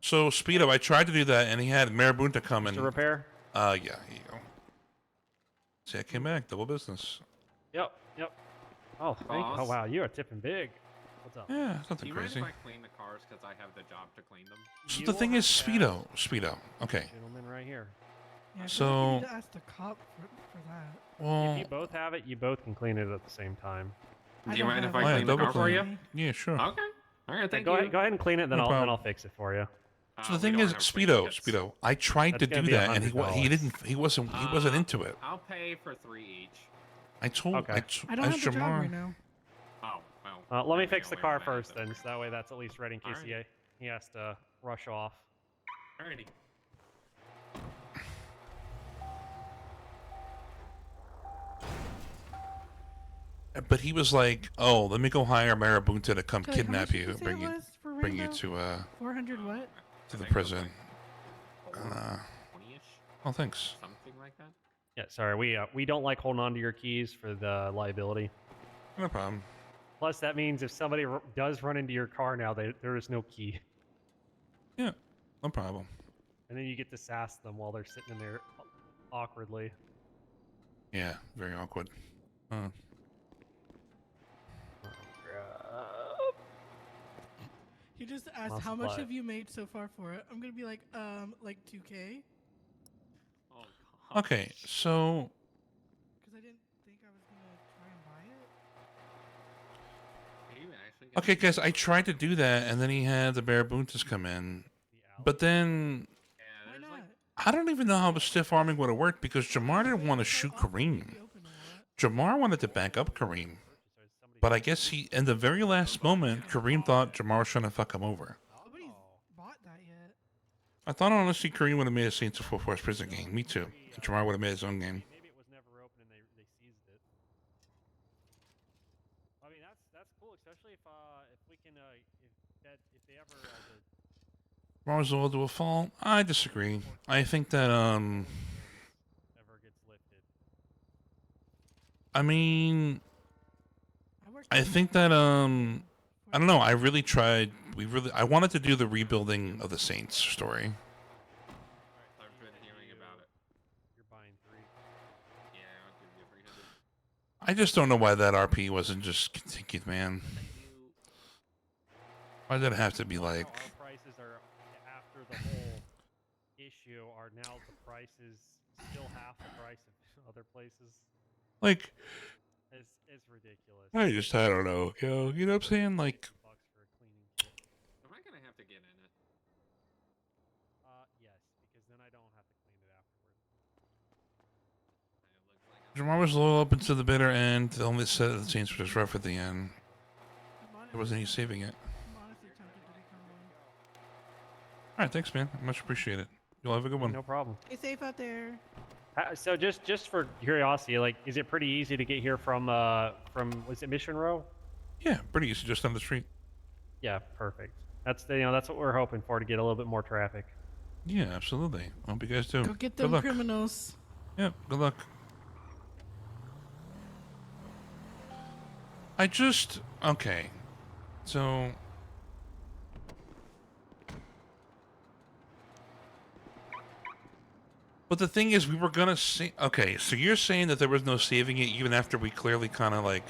So Speedo, I tried to do that, and he had Marabunta come in. To repair? Yeah, here you go. See, I came back, double business. Yep. Oh, thank you. Oh wow, you are tipping big. What's up? Yeah, it's nothing Do you crazy. mind if I clean the cars because I have the job to clean them? So the thing is, Speedo. Okay. Gentleman right here. Yeah, I feel So. like you need to ask the cop for that. Well. If you both have it, you both can clean it at the same time. Do you mind if I clean the car for you? Yeah, sure. Okay. All right, thank go you. Ahead, go ahead and clean it, then No problem. I'll fix it for you. So the thing is, Speedo. I tried to do that, and he wasn't into it. I'll pay for 3 each. I told. Okay. I don't have the job right now. Oh, well. Let me fix the car first, then, so that way that's at least ready in case he has to rush off. Alrighty. But he was like, "Oh, let me go hire Marabunta to come Sorry, kidnap how much you, did you say bring it you, was for bring you Rainbow? to 400 what? to the prison." 20-ish? Oh, thanks. Something like that? Yeah, sorry, we don't like holding on to your keys for the liability. No problem. Plus, that means if somebody does run into your car now, there is no key. Yeah, no problem. And then you get to sass them while they're sitting in there awkwardly. Yeah, very awkward. He just asked Must how much apply. have you made so far for it. I'm gonna be like 2K. Okay, so. Because I didn't think I was gonna try and buy it. Okay, guys, I tried to do that, and then he had the Marabuntas come in, but then. Why not? I don't even know how the stiff arming would have worked because Jamar didn't want to shoot Kareem. Jamar wanted to back up Kareem. But I guess in the very last moment, Kareem thought Jamar was trying to fuck him over. Nobody's bought that yet. I thought honestly Kareem would have made a Saints of Full Force Prison game. Me too. And Jamar would have made his own game. Maybe it was never open and they seized it. I mean, that's cool, especially if we can if they ever Jamar's all to a fault? I disagree. I think that ever gets lifted. I mean, I think that I don't know. I really tried. I wanted to do the rebuilding of the Saints story. I've been hearing about it. You're buying 3. Yeah, I'll give you 300. I just don't know why that RP wasn't just continued, man. Why did it have to be Our like? prices are after the whole issue are now the prices still half the price of other places. Like, It's ridiculous. I don't know, yo. You know what I'm saying? Like, $60 for a cleaning kit. Am I gonna have to get in it? Yes, because then I don't have to clean it afterward. Jamar was a little open to the bitter end. The only set of the scenes were just rough at the end. There wasn't any saving it. I'm honestly tempted to become one. All right, thanks, man. Much appreciated. You'll have a good one. No problem. Stay safe out there. So just for curiosity, like, is it pretty easy to get here from was it Mission Row? Yeah, pretty easy, just down the street. Yeah, perfect. That's that's what we're hoping for, to get a little bit more traffic. Yeah, absolutely. I hope you guys do. Go get Good them luck. criminals. Yep, good luck. Okay. So but the thing is, we were gonna see. Okay, so you're saying that there was no saving it even after we clearly kind of like.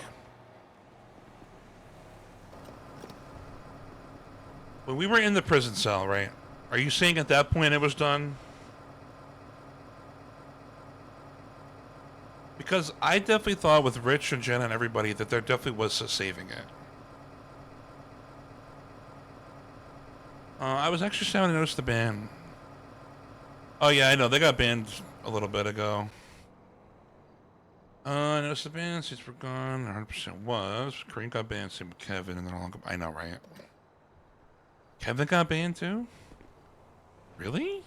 When we were in the prison cell, right? Are you saying at that point it was done? Because I definitely thought with Rich and Jenna and everybody that there definitely was a saving it. I was actually starting to notice the ban. Oh yeah, I know. They got banned a little bit ago. I noticed the ban seats were gone. 100% was. Kareem got banned, same with Kevin, and then all. I know, right? Kevin got banned too? Really?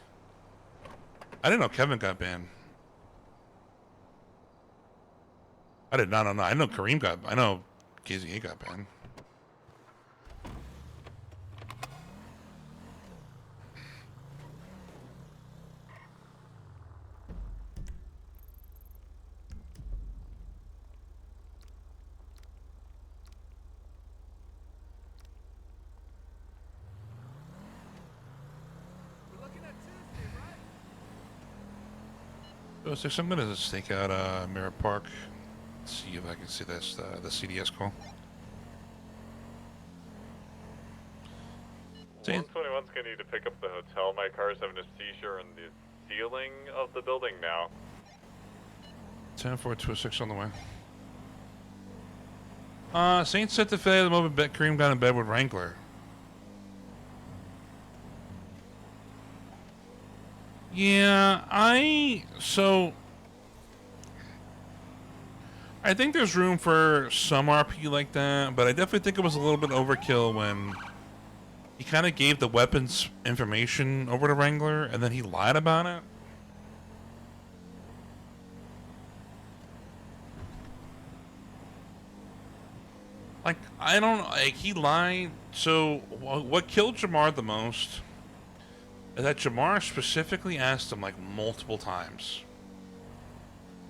I didn't know Kevin got banned. I did not know. I know Kareem got. I know KZA got banned. So I'm gonna stake out Mirror Park. See if I can see this the CDS call. 121's gonna need to pick up the hotel. My car's having a seizure in the ceiling of the building now. 10-4-2-6 on the way. Saint set to failure the moment Kareem got in bed with Wrangler. Yeah, I think there's room for some RP like that, but I definitely think it was a little bit overkill when he kind of gave the weapons information over to Wrangler and then he lied about it. Like, I don't like, he lied. So what killed Jamar the most is that Jamar specifically asked him like multiple times,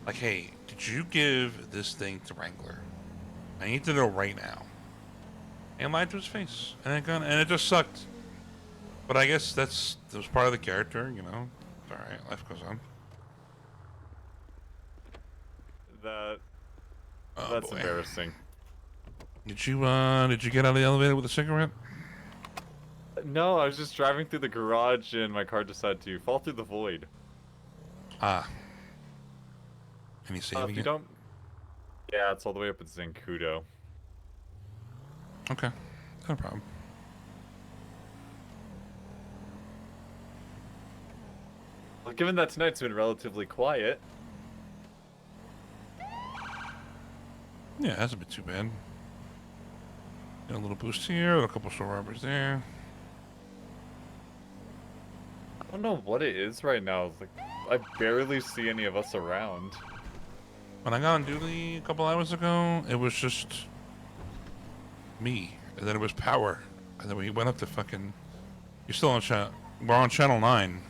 like, hey, did you give this thing to Wrangler? I need to know right now. And lied to his face, and it just sucked. But I guess that was part of the character, you know. All right, life goes on. That's embarrassing. Did you get out of the elevator with a cigarette? No, I was just driving through the garage and my car decided to fall through the void. Ah. Any saving if you it? don't... Yeah, it's all the way up at Zancudo. Okay, no problem. Well, given that tonight's been relatively quiet... Yeah, it hasn't been too bad. Got a little boost here, a couple store robbers there. I don't know what it is right now. It's like, I barely see any of us around. When I got on duty a couple hours ago, it was just me, and then it was Power, and then we went up to fucking. You're still on we're on channel 9.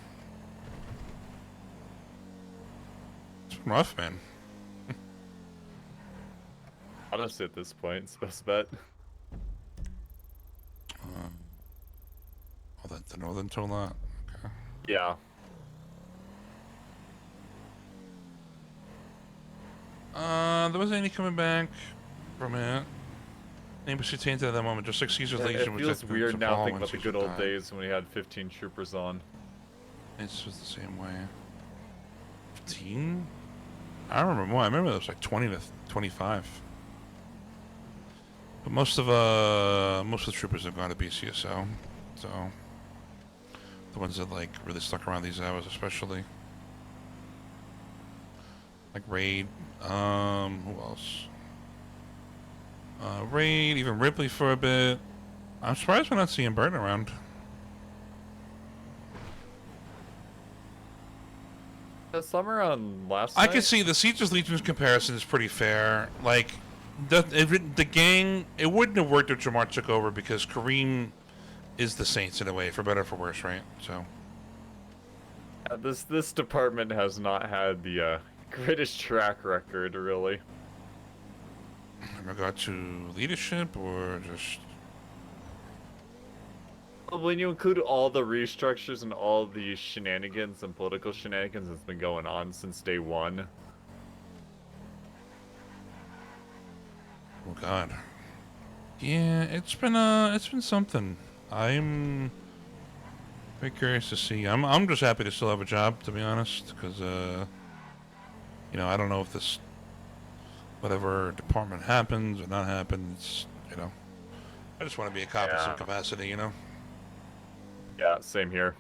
It's been rough, man. Honestly, at this point, it's best bet. Oh, that's the northern toll lot. Okay. Yeah. There wasn't any coming back from it. Maybe she tainted at that moment, just like Caesar's It Legion was feels like weird to now fall thinking when about the Caesar good old died. days when we had 15 troopers on. It's just the same way. 15? I don't remember more. I remember it was like 20 to 25. But most of the troopers have gone to BCSO, so the ones that like really stuck around these hours, especially like Raid. Who else? Raid, even Ripley for a bit. I'm surprised we're not seeing Burton around. Summer on last I night? can see the Caesar's Legion's comparison is pretty fair. Like, the gang, it wouldn't have worked if Jamar took over because Kareem is the Saints in a way, for better or for worse, right? So. This department has not had the greatest track record, really. In regard to leadership or just. When you include all the restructures and all the shenanigans and political shenanigans that's been going on since day one. Oh God. Yeah, it's been something. I'm very curious to see. I'm just happy to still have a job, to be honest, because you know, I don't know if this whatever department happens or not happens. You know, I just want to be a cop in some capacity. You know. Yeah, same here.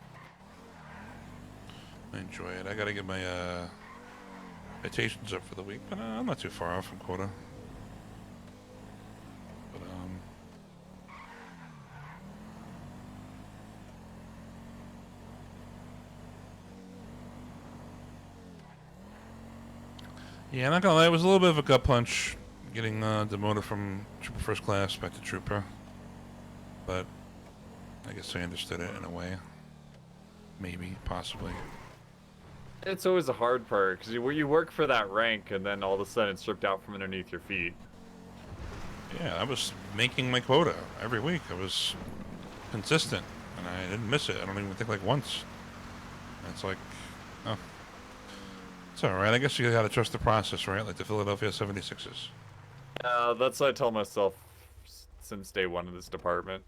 I enjoy it. I gotta get my citations up for the week, but I'm not too far off from quota. But yeah, I'm not gonna lie, it was a little bit of a gut punch getting demoted from Trooper First Class back to Trooper. But I guess I understood it in a way. Maybe, possibly. It's always a hard part, because you work for that rank, and then all of a sudden it's stripped out from underneath your feet. Yeah, I was making my quota every week. I was consistent, and I didn't miss it. I don't even think like once. And it's like, oh. It's alright, I guess you gotta trust the process, right? Like the Philadelphia 76ers. That's what I tell myself since day one of this department.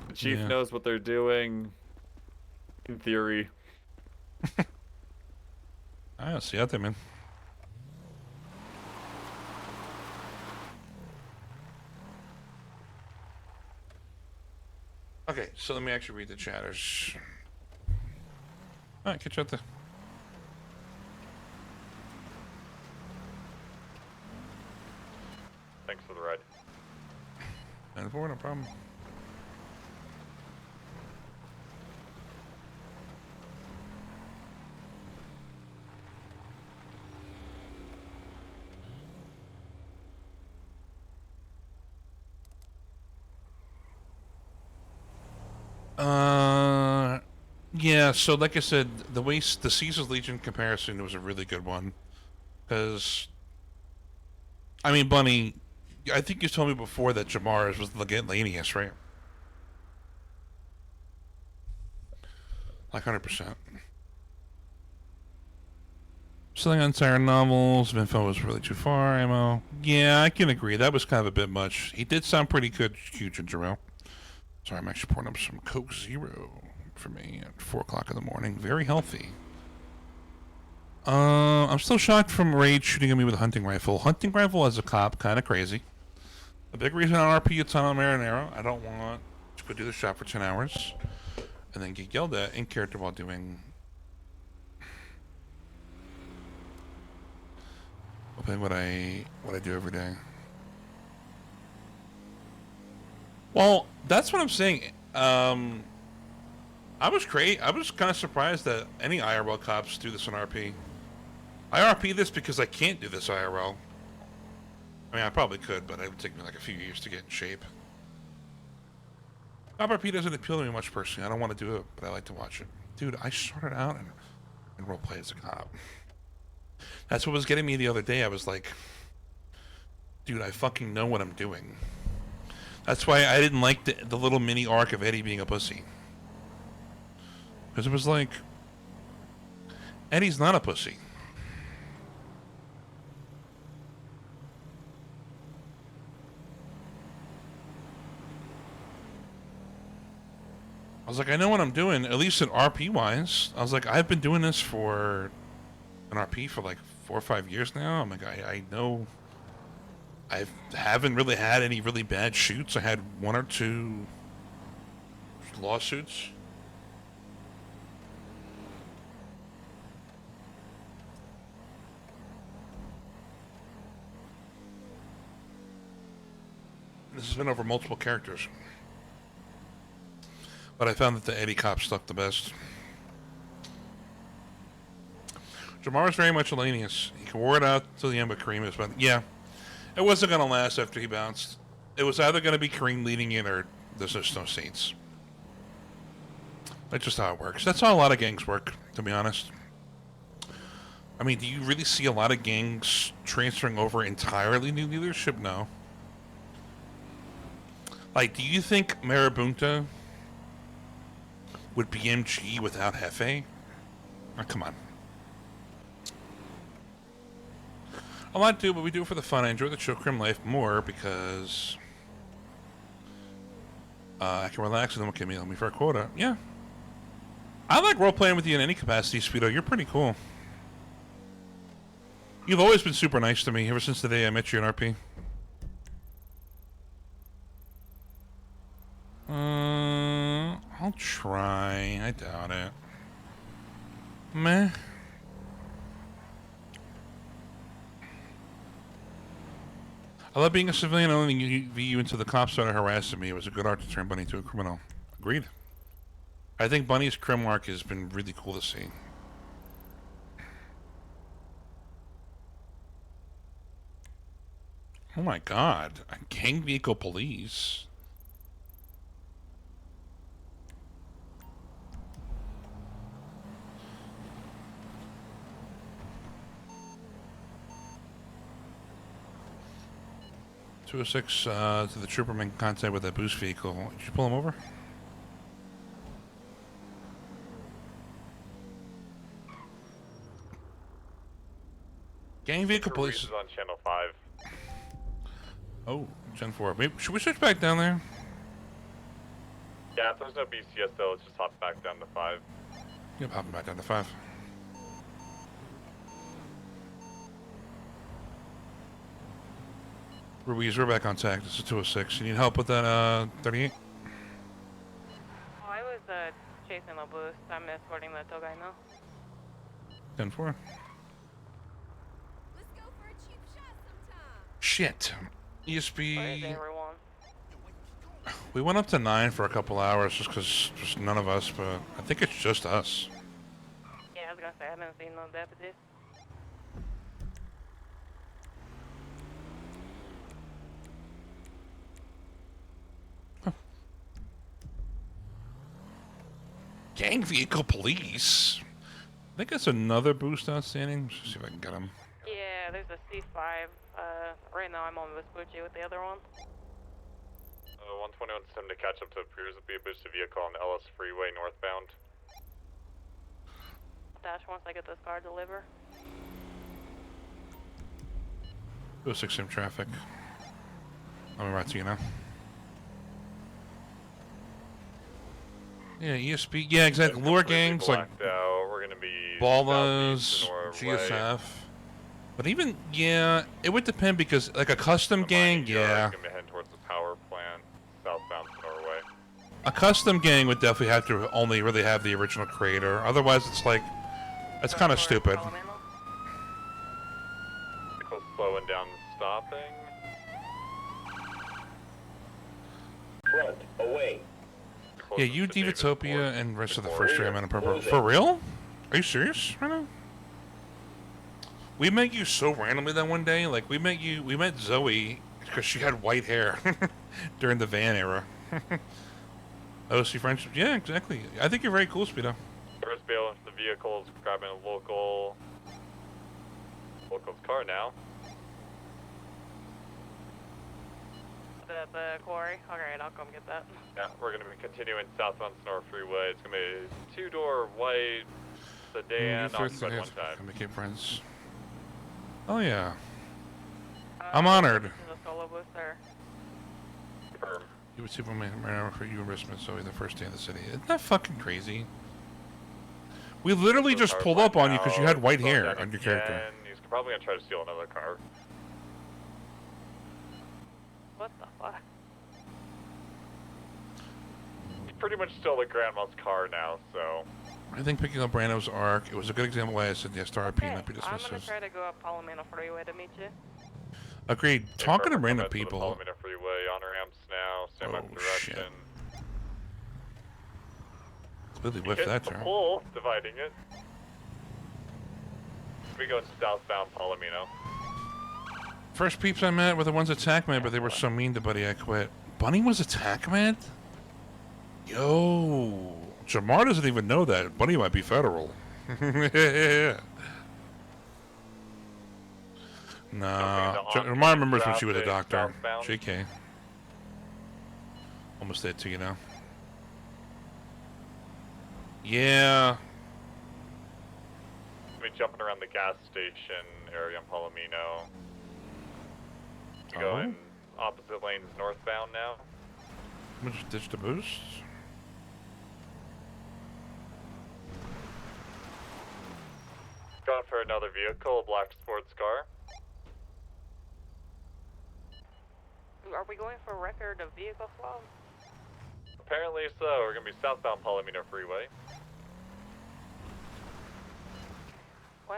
The chief knows what they're doing, in theory. I see out there, man. Okay, so let me actually read the chatters. Alright, catch you out there. Thanks for the ride. 9-4, no problem. Yeah, so like I said, the Caesar's Legion comparison was a really good one. Because, I mean, Bunny, I think you told me before that Jamar's was Lanius, right? Like 100%. Selling on siren novels, Vinfo was really too far, ammo. Yeah, I can agree. That was kind of a bit much. He did sound pretty good, huge in Jarrell. Sorry, I'm actually pouring up some Coke Zero for me at 4 o'clock in the morning. Very healthy. I'm still shocked from Raid shooting at me with a hunting rifle. Hunting rifle as a cop, kind of crazy. A big reason on RP it's on Marinero. I don't want to go do the shop for 10 hours and then get yelled at in character while doing what I do every day. Well, that's what I'm saying. I was kind of surprised that any IRL cops do this on RP. I RP this because I can't do this IRL. I mean, I probably could, but it would take me like a few years to get in shape. Cop RP doesn't appeal to me much personally. I don't want to do it, but I like to watch it. Dude, I started out and roleplay as a cop. That's what was getting me the other day. I was like, dude, I fucking know what I'm doing. That's why I didn't like the little mini arc of Eddie being a pussy. Because it was like, Eddie's not a pussy. was like, I know what I'm doing, at least in RP wise. I was like, I've been doing this for an RP for like 4 or 5 years now. I'm like, I know. I haven't really had any really bad shoots. I had 1 or 2 lawsuits. This has been over multiple characters. But I found that the Eddie cop stuck the best. Jamar's very much Elenius. He can wear it out till the end with Kareem is, but yeah. It wasn't going to last after he bounced. It was either going to be Kareem leading it or there's just no saints. That's just how it works. That's how a lot of gangs work, to be honest. I mean, do you really see a lot of gangs transferring over entirely new leadership? No. Like, do you think Marabunta would be MG without Hefe? Oh, come on. A lot do, but we do it for the fun. I enjoy the chill crim life more because I can relax and no one can meal me for a quota. Yeah. I like role-playing with you in any capacity, Speedo. You're pretty cool. You've always been super nice to me ever since the day I met you in RP. I'll try. I doubt it. Meh. I love being a civilian and only you until the cops started harassing me. It was a good arc to turn Bunny into a criminal. Agreed. I think Bunny's crim arc has been really cool to see. Oh my god. A gang vehicle police. To the trooper making contact with that boost vehicle. Did you pull him over? Gang vehicle police. on channel 5. Oh, Gen 4. Maybe, should we switch back down there? Yeah, if there's no BCS though, let's just hop back down to 5. Yep, hopping back down to 5. Ruiz, we're back on tag. This is 206. You need help with that, 38? Oh, I was chasing a boost. I'm escorting the tow guy now. 10-4. Shit. ESP. We went up to 9 for a couple hours just because there's none of us, but I think it's just us. Yeah, I was gonna say, I haven't seen no deputies. Gang vehicle police? I think that's another boost outstanding. Let's see if I can get him. Yeah, there's a C5. Right now I'm on Vespucci with the other one. 121 stem to catch up to appears to be a boosted vehicle on the LS Freeway northbound. Dash once I get this car deliver. 206 sim traffic. I'm right to you now. Yeah, ESP. Yeah, exactly. Lure gangs like we're gonna be Ballas, GSF. But even, yeah, it would depend because, like, a custom gang, yeah. Gonna be heading towards the power plant, southbound to Norway. A custom gang would definitely have to only really have the original creator. Otherwise, it's like, that's kind of stupid. Vehicles slowing down and stopping. Front, away. Yeah, you, Divatopia, and rest of the first year I'm in a purple. For real? Are you serious right now? We met you so randomly that one day. Like, we met Zoe because she had white hair during the van era. OC friendship. Yeah, exactly. I think you're very cool, Speedo. First bail into the vehicles, grabbing a local's car now. The quarry? Alright, I'll come get that. Yeah, we're going to be continuing southbound Sonora Freeway. It's going to be a two-door white sedan occupied one time. I became friends. Oh yeah. I'm honored. This is a solo booster. Confirm. You would see my man for you Christmas, so the first day in the city. Isn't that fucking crazy? We literally just pulled up on you because you had white hair on your character. He's probably gonna try to steal another car. What the fuck? He pretty much stole the grandma's car now, so. I think picking up Brando's arc, it was a good example why I said yes to RP and not be I'm gonna dismissive. try to go up Palomino Freeway to meet you. Agreed. Talking to random people. Palomino Freeway, on ramps now, same direction. Shit. Really You whiffed hit that the turn. pole, dividing it. We go southbound Palomino. First peeps I met were the ones attack mad, but they were so mean to Buddy I quit. Bunny was attack mad? Yo, Jamar doesn't even know that. Bunny might be federal. Nah, Jamar remembers when she was a doctor. JK. Almost there to you now. Yeah. We jumping around the gas station area in Palomino. We going opposite lanes northbound now. I'm gonna just ditch the boost. Going for another vehicle, a black sports car. Are we going for record of vehicle swap? Apparently so. We're gonna be southbound Palomino Freeway. Wow.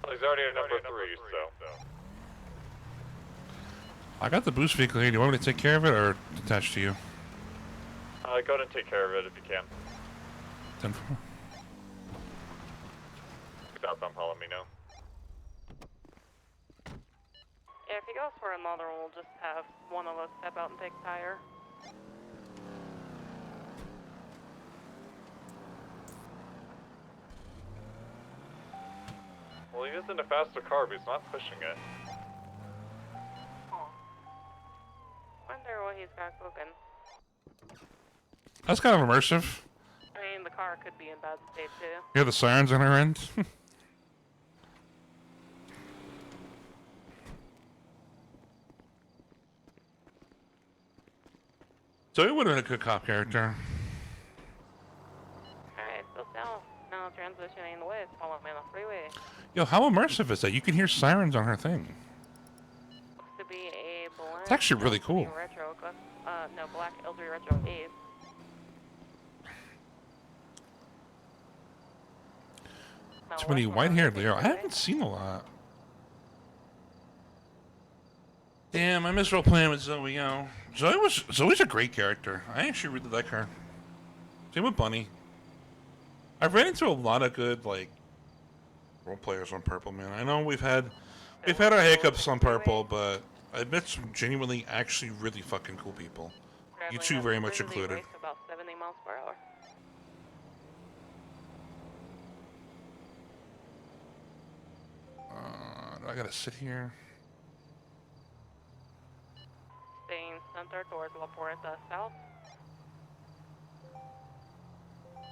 Well, he's already at number 3, so. I got the boost vehicle here. Do you want me to take care of it or attach to you? Go ahead and take care of it if you can. 10-4. Southbound Palomino. Yeah, if he goes for another one, we'll just have one of us step out and take tire. Well, he is in a faster car, but he's not pushing it. Wonder what he's got cooking. That's kind of immersive. I mean, the car could be in bad state too. You hear the sirens on our end? So he would have been a good cop character. Alright, so now transitioning west, Palomino Freeway. Yo, how immersive is that? You can hear sirens on her thing. Looks to be a black. It's actually really cool. Retro, no, black LG Retro Ace. Too many white-haired Leo. I haven't seen a lot. Damn, I miss role playing with Zoe. Yo, Zoe's a great character. I actually really like her. Same with Bunny. I've ran into a lot of good like role players on Purple, man. I know we've had our hiccups on Purple, but I've met some genuinely, actually, really fucking cool people. You two very much included. About 70 miles per hour. I gotta sit here. Staying center towards La Puerta South.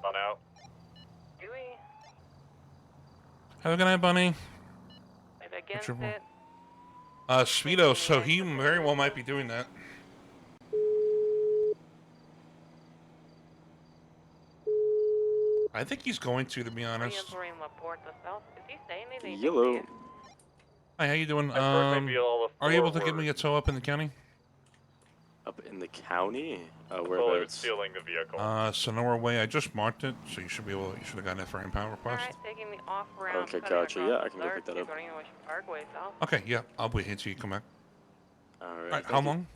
On out. Dewey. Have a good night, Bunny. Right against your it. Speedo, so he very well might be doing that. I think he's going to be honest. Re-entering La Puerta South. Is he saying anything? Yellow. Hi, how you doing? I've heard maybe all the Are you able to four give me a tow up in the county? Up in the county? Well, he was Whereabouts? stealing the vehicle. Sonora Way. I just marked it, so you should be able. You should have gotten it for impound request. Alright, taking the off ramp. Okay, cutting gotcha. across Yeah, I the can go pick that up. Greenwich Parkway South. Okay, yeah, I'll wait until you come back. Alright. How long?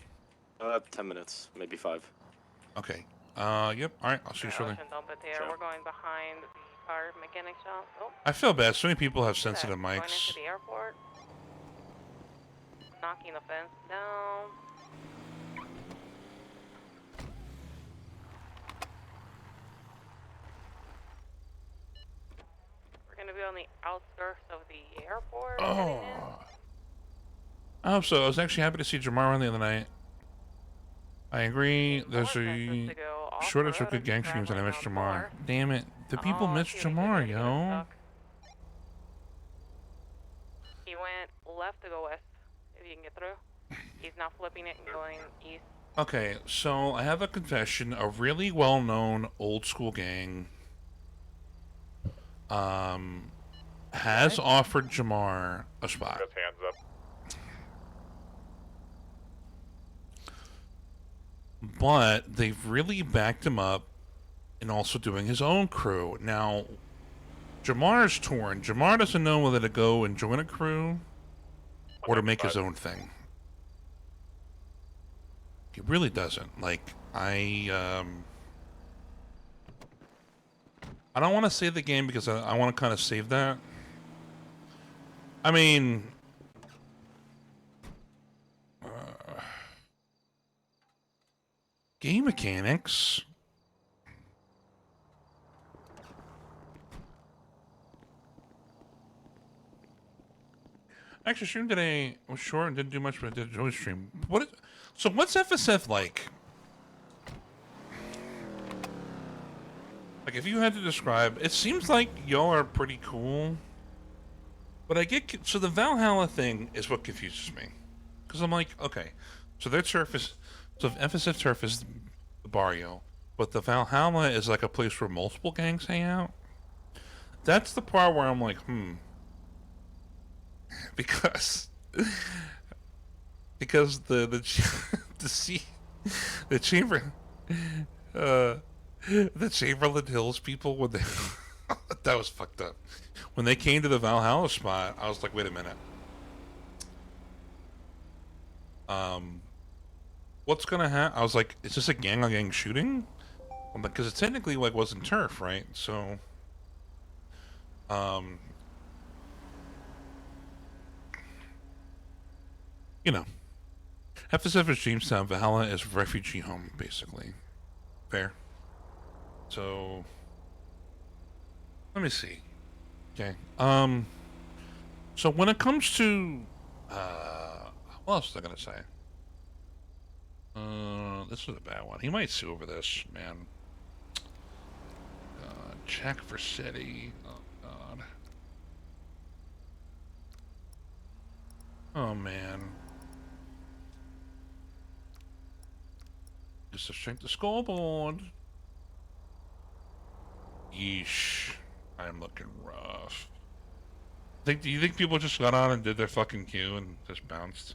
10 minutes, maybe 5. Okay. Yep. All right. I'll see you shortly. Ocean dump it here. Sure. We're going behind the car mechanic shop. Oh, I feel bad. So many people have look at that. sensitive Going mics. into the airport. Knocking the fence down. We're gonna be on the outskirts of the airport. heading in. I hope so. I was actually happy to see Jamar on the other night. I agree. There's a to go shortage of off-road good gang and streams, and I miss traveling Jamar. outdoor. Damn it. The people Oh, miss see what he Jamar, did there. He got yo. stuck. He went left to go west, if you can get through. He's not flipping it and going east. Okay, so I have a confession. A really well-known old school gang has offered Jamar a spot. Got his hands up. But they've really backed him up in also doing his own crew. Now, Jamar's torn. Jamar doesn't know whether to go and join a crew or to make his own thing. He really doesn't. Like, I don't want to save the game because I want to kind of save that. I mean, game mechanics. Actually, stream today was short and didn't do much, but I did enjoy stream. So what's FSF like? Like, if you had to describe, it seems like y'all are pretty cool. But so the Valhalla thing is what confuses me. Because I'm like, okay, so their turf is, so FSF turf is the barrio, but the Valhalla is like a place where multiple gangs hang out. That's the part where I'm like, because the chamber the Chamberlain Hills people, when they that was fucked up. When they came to the Valhalla spot, I was like, wait a minute. What's gonna happen? I was like, is this a gang on gang shooting? I'm like, because it technically like wasn't turf, right? So, you know, FSF is Jamestown. Valhalla is refugee home, basically. Fair. So, let me see. Okay. So when it comes to, what else was I gonna say? This was a bad one. He might sue over this, man. Check Vercetti. Oh, God. Oh, man. Just to shrink the scoreboard. Yeesh. I'm looking rough. Do you think people just got on and did their fucking queue and just bounced?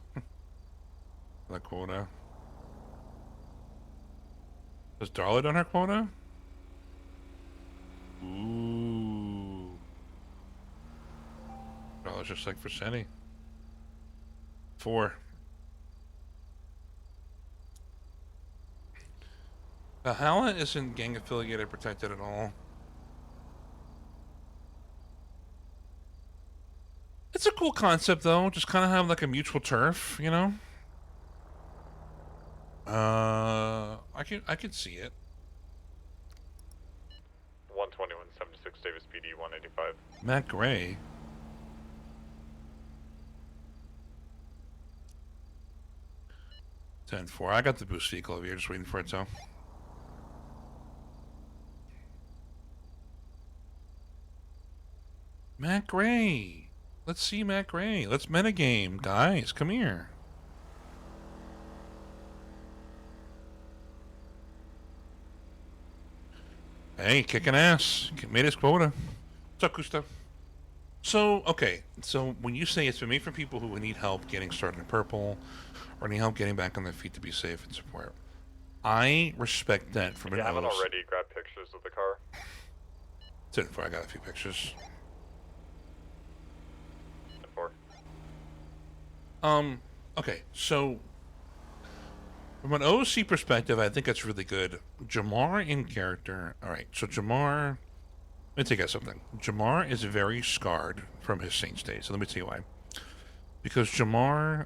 The quota? Has Darla done her quota? Ooh. Darla's just like Vercetti. 4. Valhalla isn't gang affiliated protected at all. It's a cool concept though, just kind of have like a mutual turf, you know? I could see it. 121, 76 Davis PD, 185. Matt Gray. $10-4. I got the boost vehicle over here, just waiting for it to. Matt Gray. Let's see Matt Gray. Let's metagame, guys. Come here. Hey, kicking ass. Made his quota. What's up, Kusta? So, okay. So, when you say it's been made for people who need help getting started in purple, or need help getting back on their feet to be safe and support, I respect that from If you an haven't OS. already, grab pictures of the car. 10-4. I got a few pictures. 10-4. Okay, so from an OC perspective, I think it's really good. Jamar in character. All right, so Jamar. Let me tell you guys something. Jamar is very scarred from his Saints days. So let me tell you why. Because Jamar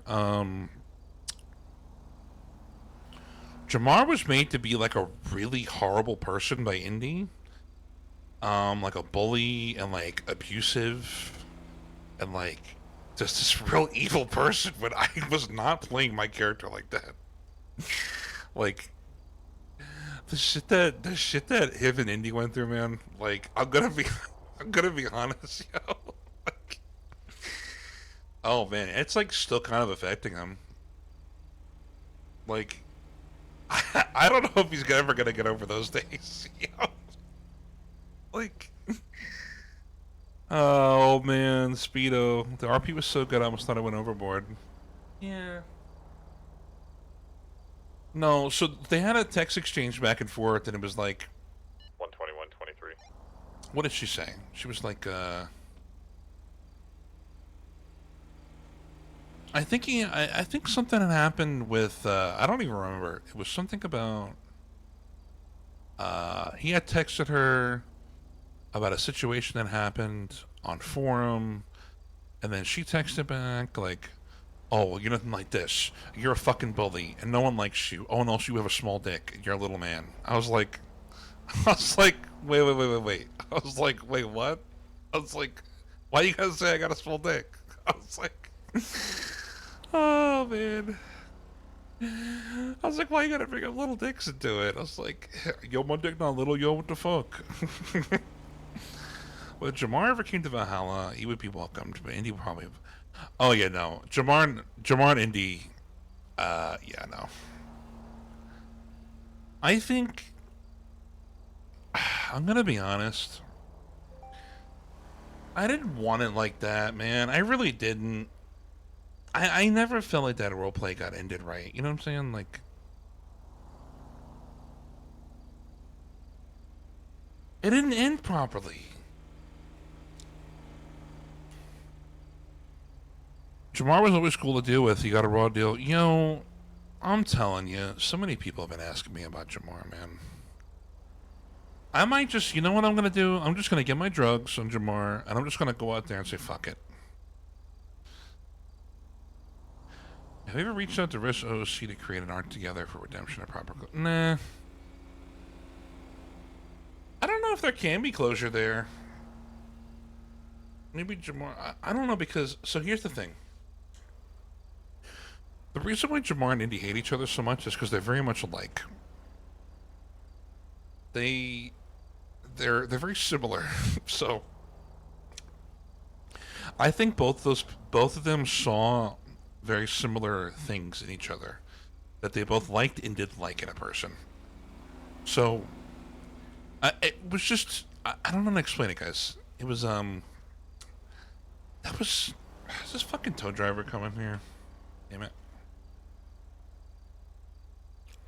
was made to be like a really horrible person by Indy. Like a bully and like abusive and like just this real evil person, but I was not playing my character like that. Like the shit that him and Indy went through, man. Like I'm gonna be honest, yo. Like, oh man, it's like still kind of affecting him. Like, I don't know if he's ever gonna get over those days. You know? Like, oh man, Speedo. The RP was so good, I almost thought I went overboard. Yeah. No, so they had a text exchange back and forth, and it was like, 121.23. what did she say? She was like, I think something had happened with, I don't even remember. It was something about, he had texted her about a situation that happened on forum, and then she texted back, like, oh, well, you're nothing like this. You're a fucking bully, and no one likes you. Oh, no, you have a small dick. You're a little man. I was like, wait. I was like, wait, what? I was like, why you guys say I got a small dick? I was like, oh, man. I was like, why you gotta bring up little dicks into it? I was like, yo, my dick not little, yo, what the fuck? Well, if Jamar ever came to Valhalla, he would be welcomed, but Indy probably... Oh, yeah, no. Jamar and Indy, yeah, no. I think... I'm gonna be honest. I didn't want it like that, man. I really didn't. I never felt like that roleplay got ended right. You know what I'm saying? Like... It didn't end properly. Jamar was always cool to deal with. He got a raw deal. You know, I'm telling you, so many people have been asking me about Jamar, man. I might just, you know what I'm going to do? I'm just going to get my drugs on Jamar, and I'm just going to go out there and say, fuck it. Have you ever reached out to Risk OC to create an arc together for redemption of proper... Nah. I don't know if there can be closure there. Maybe Jamar... I don't know, because... So here's the thing. The reason why Jamar and Indy hate each other so much is because they're very much alike. They're very similar. So I think both of them saw very similar things in each other that they both liked and didn't like in a person. So it was just I don't know how to explain it, guys. It was is this fucking tow driver coming here? Damn it.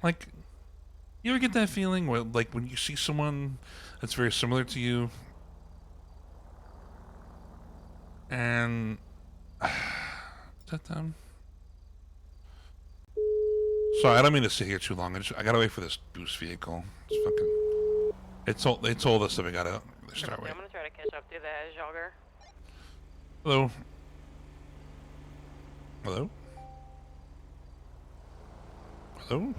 Like, you ever get that feeling where, like, when you see someone that's very similar to you, and is that them? Sorry, I don't mean to sit here too long. I gotta wait for this boost vehicle. It's fucking. They told us that we gotta start I'm Oh, gonna try to catch up to the jogger. Hello. Hello. Hello.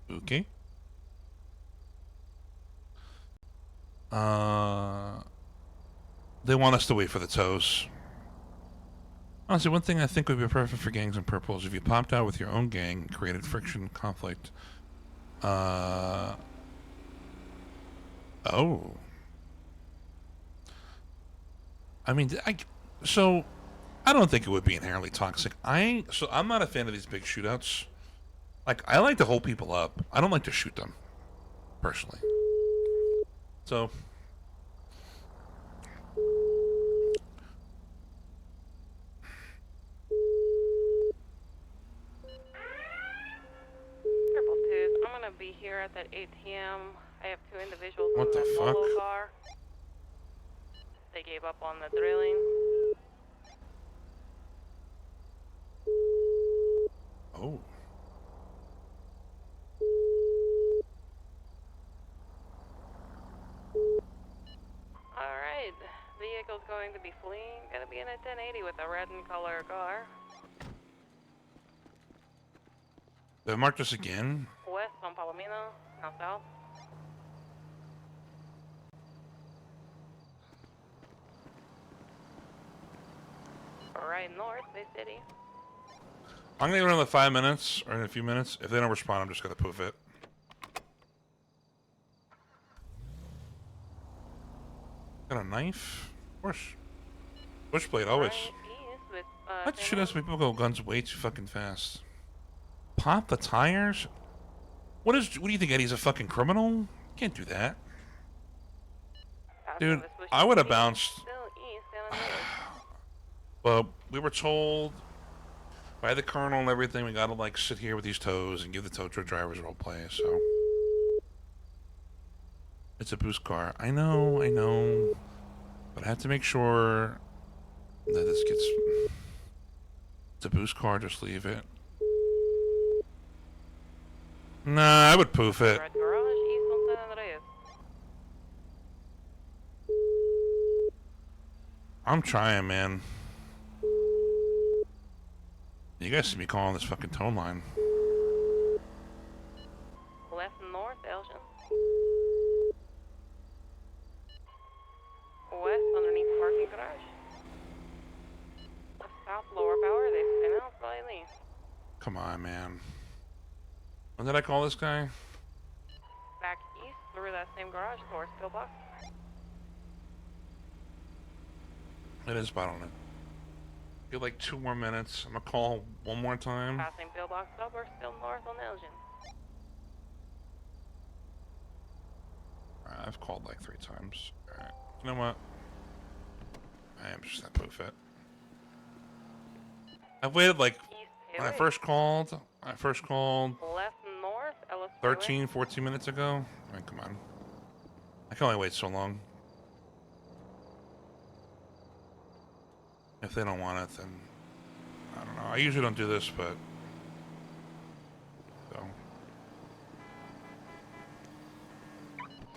Okay. They want us to wait for the tows. Honestly, one thing I think would be perfect for gangs in purple is if you popped out with your own gang and created friction, conflict. Oh. I mean, so I don't think it would be inherently toxic. I'm not a fan of these big shootouts. Like, I like to hold people up. I don't like to shoot them, personally. So Triple twos. I'm gonna be here at that ATM. I have two individuals What in the the fuck? solo car. They gave up on the drilling. Oh. Alright, vehicle's going to be fleeing. Gonna be in a 1080 with a red and color car. They marked us again? West on Palomino, now south. Right north, Bay City. I'm gonna give it another 5 minutes, or in a few minutes. If they don't respond, I'm just gonna poof it. Got a knife? Of course. Switchblade, always. Right east with That shit has people go guns way too fucking fast. Pop the tires? What do you think, Eddie's a fucking criminal? Can't do that. Dude, I would have bounced. But we were told by the colonel and everything, we gotta like sit here with these tows and give the tow truck drivers role play, so. It's a boost car. I know. But I have to make sure that this gets... It's a boost car, just leave it. Nah, I would poof it. I'm trying, man. You guys see me calling this fucking tone line. Left north, Elgin. West underneath parking garage. South lower power, they spin out slightly. Come on, man. When did I call this guy? Back east through that same garage towards Pillbox. It is bottleneck. Give like 2 more minutes. I'm gonna call one more time. Passing Pillbox up, we're still north on Elgin. Alright, I've called like 3 times. Alright. You know what? I am just gonna poof it. I waited like when I first called. Left north, Ellis 13, 14 minutes ago. I mean, come on. I can only wait so long. If they don't want it, then I don't know. I usually don't do this, but so.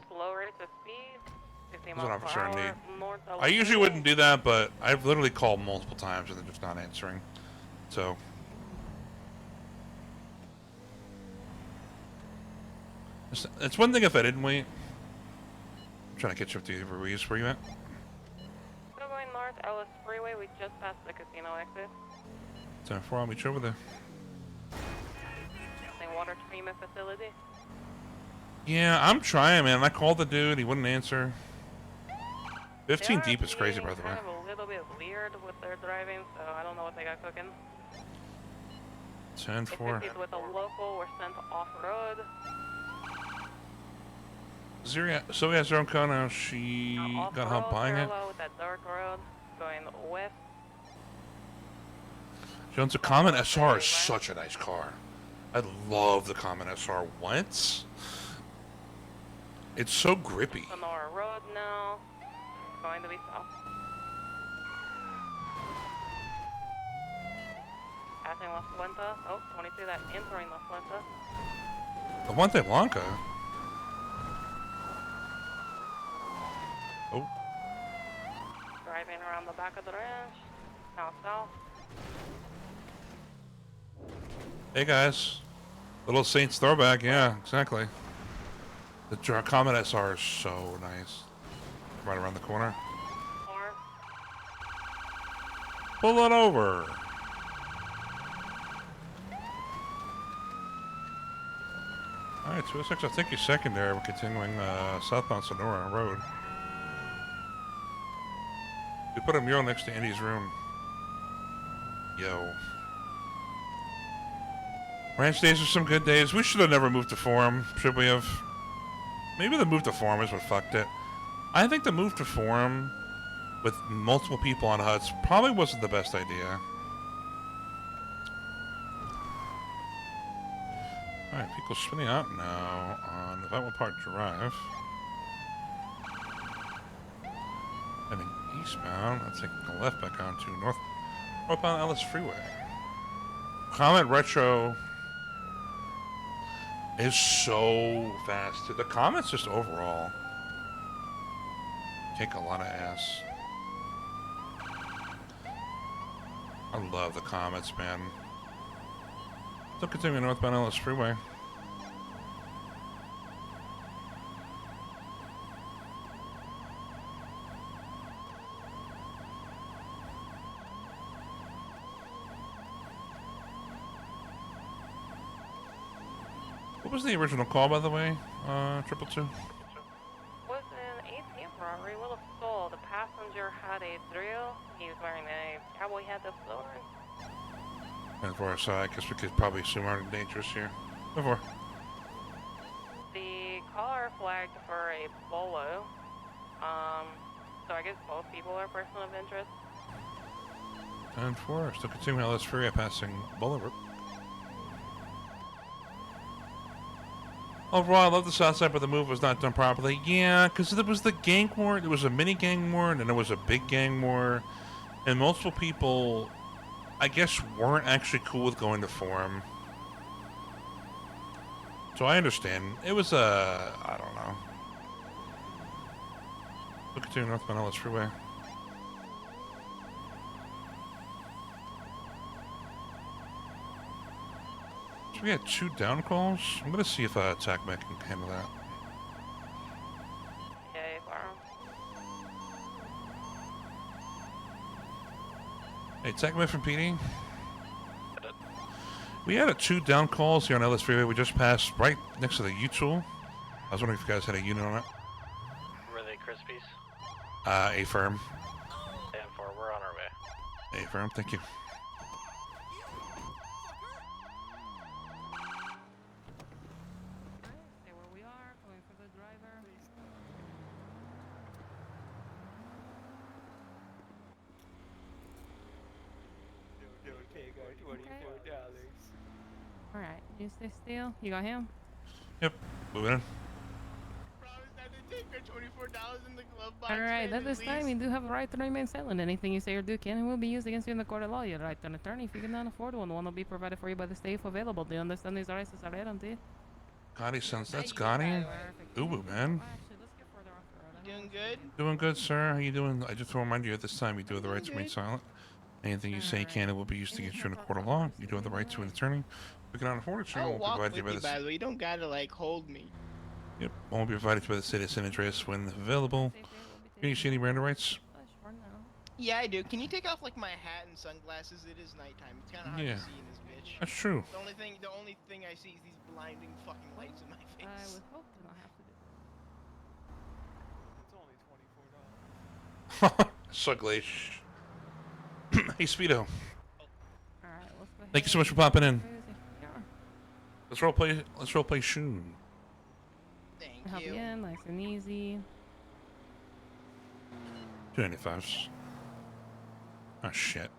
Slow rates of speed. 15 That's an miles per officer in hour. need. North I usually wouldn't do that, but I've literally called multiple times and they're just not answering. So. It's one thing if I didn't wait. I'm trying to catch up to you, Ruiz. Where you at? Still going north, Ellis Freeway. We just passed the casino exit. 10-4, I'll meet you over there. Same water treatment facility. Yeah, I'm trying, man. I called the dude. He wouldn't answer. 15 deep is crazy, by the way. Kind of a little bit weird with their driving, so I don't know what they got cooking. 10-4. If with a local, we're sent off-road. So we has her own car now. She got help buying it. With that dark road going west. She owns a Common SR. Is such a nice car. I love the Common SR. What? It's so grippy. Sonora Road now. Going to be south. Passing La Fuente. Oh, 22, that entering La Fuente. La Fuente Blanca. Oh. Driving around the back of the ranch. South. Hey guys. Little Saints throwback. Yeah, exactly. The Common SR is so nice. Right around the corner. Pull it over. Alright, 206, I'll take you secondary. We're continuing southbound Sonora Road. We put a mural next to Andy's room. Yo. Ranch days are some good days. We should have never moved to Forum. Should we have? Maybe the move to Forum is what fucked it. I think the move to Forum with multiple people on huts probably wasn't the best idea. Alright, people spinning out now on Ventwood Park Drive. Heading eastbound, I'm taking the left back onto northbound Ellis Freeway. Comet Retro is so fast. The Comet's just overall kick a lot of ass. I love the Comets, man. Still continuing northbound Ellis Freeway. What was the original call, by the way? 222? Was an ATM robbery. Will have stole. The passenger had a drill. He was wearing a Cowboy hat the floor. And for us, I guess we could probably assume aren't dangerous here. Before. The caller flagged for a bolo. So I guess both people are person of interest. 10-4. Still continuing LS Fury passing Boulevard. Overall, I love the south side, but the move was not done properly. Yeah, because it was the gang war. There was a mini gang war, and then there was a big gang war. And multiple people, I guess, weren't actually cool with going to forum. So I understand. It was I don't know. We'll continue northbound LS Freeway. So we had 2 down calls. I'm gonna see if TACMEC can handle that. Okay, farm. Hey, TACMEC from PD. We had 2 down calls here on LS Freeway. We just passed right next to the U-Tool. I was wondering if you guys had a unit on it. Were they Crispies? A firm. 10-4, we're on our way. A firm, thank you. Stay where we are, going for the driver. Alright, you stay still. You got him? Yep, moving in. Alright, at this time, you do have a right to remain silent. Anything you say or do can and will be used against you in the court of law. Your right to an attorney, if you cannot afford one will be provided for you by the state if available. Do you understand these rights as I read them to you? Gotti sounds, that's Gotti. Ubu, man. Doing good? Doing good, sir. How you doing? I just want to remind you at this time, you do have the right to remain silent. Anything you say can and will be used against you in a court of law. You do have the right to an attorney. If you cannot afford it, I'll will walk provide with you by you, the by the way. You don't gotta, like, hold me. Yep, won't be provided by the city of San Andreas when available. Can you see any Miranda rights? Yeah, I do. Can you take off, like, my hat and sunglasses? It is nighttime. It's kind of hard Yeah. to see in this bitch. That's true. The only thing I see is these blinding fucking lights in my face. I would hope to not have to do It's only $24. Suglish. Hey, Speedo. Alright, let's go ahead. Thank you so much for popping in. Yeah. Let's roleplay. Let's roleplay Shun. Thank Help you in, nice and easy. 295s. Oh shit.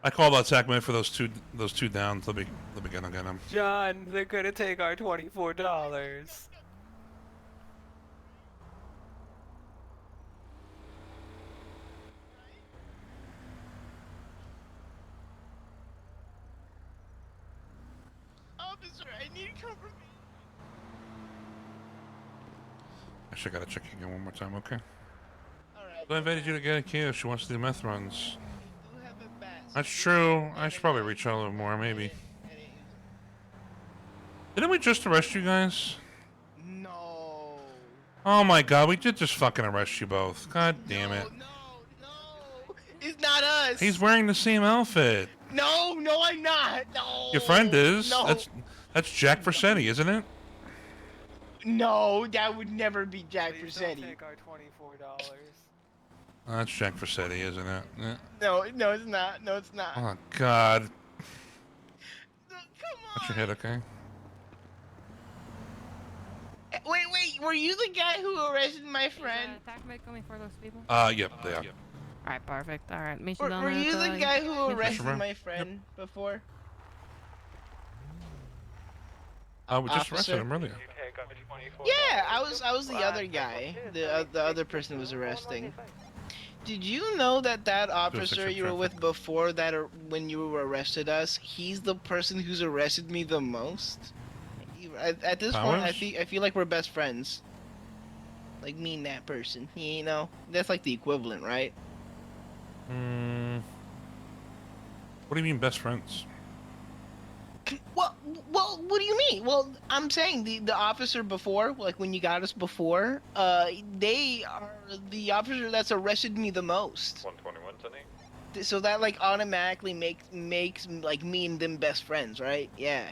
I called out TACMEC for those two downs. Let me get them. John, they're gonna take our $24. Officer, I need cover. Actually, I gotta check again one more time. Okay. Alright. So I invited you to get a key if she wants to do meth runs. You do have a bat. That's true. I should probably reach out a little more, maybe. Didn't we just arrest you guys? No. Oh my god, we did just fucking arrest you both. God damn it. No. It's not us. He's wearing the same outfit. No, I'm not. No. Your friend is. No. That's Jack Vercetti, isn't it? No, that would never be Jack Vercetti. Take our $24. That's Jack Vercetti, isn't it? Yeah. No, it's not. No, it's not. Oh god. Come Watch your head, okay? Wait, were you the guy who arrested my friend? TACMEC coming for those people? Yep, they are. Alright, perfect. Alright, meet you down Were at, you the guy who meet- arrested Yep. my friend before? We just Officer? arrested him earlier. Yeah, I was the other guy. The other person was arresting. Did you know that officer you were with before that, or when you arrested us, he's the person who's arrested me the most? At this point, I feel like we're best friends. Like me and that person, you know? That's like the equivalent, right? What do you mean best friends? Well, what do you mean? Well, I'm saying the officer before, like when you got us before, they are the officer that's arrested me the most. 121, Tony. So that like automatically makes like me and them best friends, right? Yeah.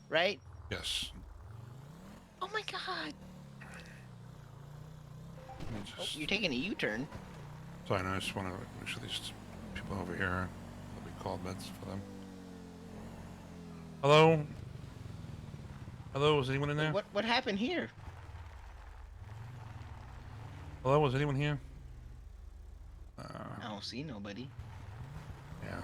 Right? Yes. Oh my god. Oh, you're taking a U-turn. Sorry, no, I just want to make sure these people over here will be called meds for them. Hello? Hello, is anyone in there? What happened here? Hello, is anyone here? I don't see nobody. Yeah.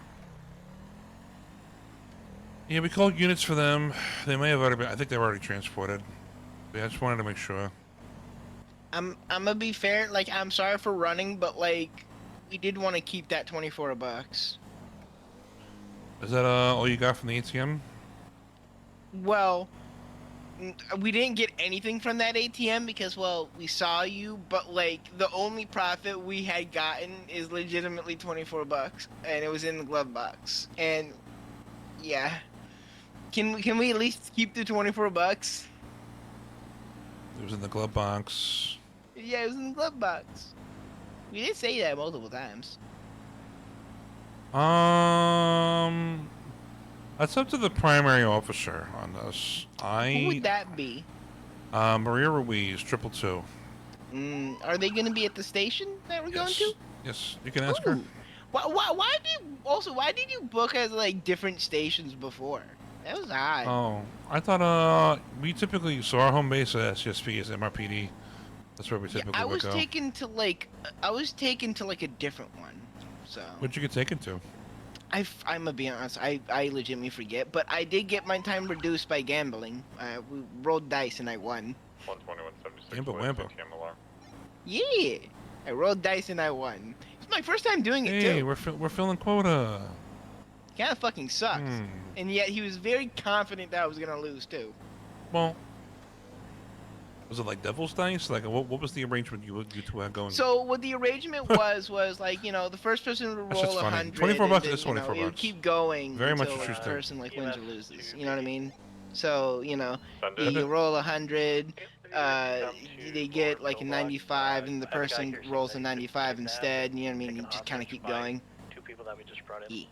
Yeah, we called units for them. They may have already been, I think they were already transported. But yeah, I just wanted to make sure. I'm gonna be fair, like, I'm sorry for running, but like, we did want to keep that $24. Is that all you got from the ATM? Well, we didn't get anything from that ATM because, well, we saw you, but like, the only profit we had gotten is legitimately $24, and it was in the glove box. And yeah, can we at least keep the $24? It was in the glove box. Yeah, it was in the glove box. We did say that multiple times. That's up to the primary officer on this. Who would that be? Maria Ruiz, 222. Are they gonna be at the station that we're going to? Yes, you can ask her. Why did you book as like different stations before? That was odd. Oh, I thought we typically, so our home base at SSP is MRPD. That's where we typically I would was go. taken to like a different one. So What'd you get taken to? I'm gonna be honest, I legitimately forget, but I did get my time reduced by gambling. We rolled dice and I won. 121.76. Wampa Wampa. Alarm. Yeah, I rolled dice and I won. It's my first time doing it Hey, too. we're filling quota. Kind of fucking sucks. And yet he was very confident that I was gonna lose too. Well, was it like devil's dice? Like, what was the arrangement you two had going? So what the arrangement was like, you know, the first person would That's just roll funny. 100. 24 bucks and is then, you know, 24 it would bucks. keep going Very much until what the she's doing. person like wins or loses. You know what I mean? So you know, Sunday. you roll 100. They get like a 95, and the person rolls a 95 instead. You know what I mean? You just kind of keep going. 2 people that we just brought in. Yeah.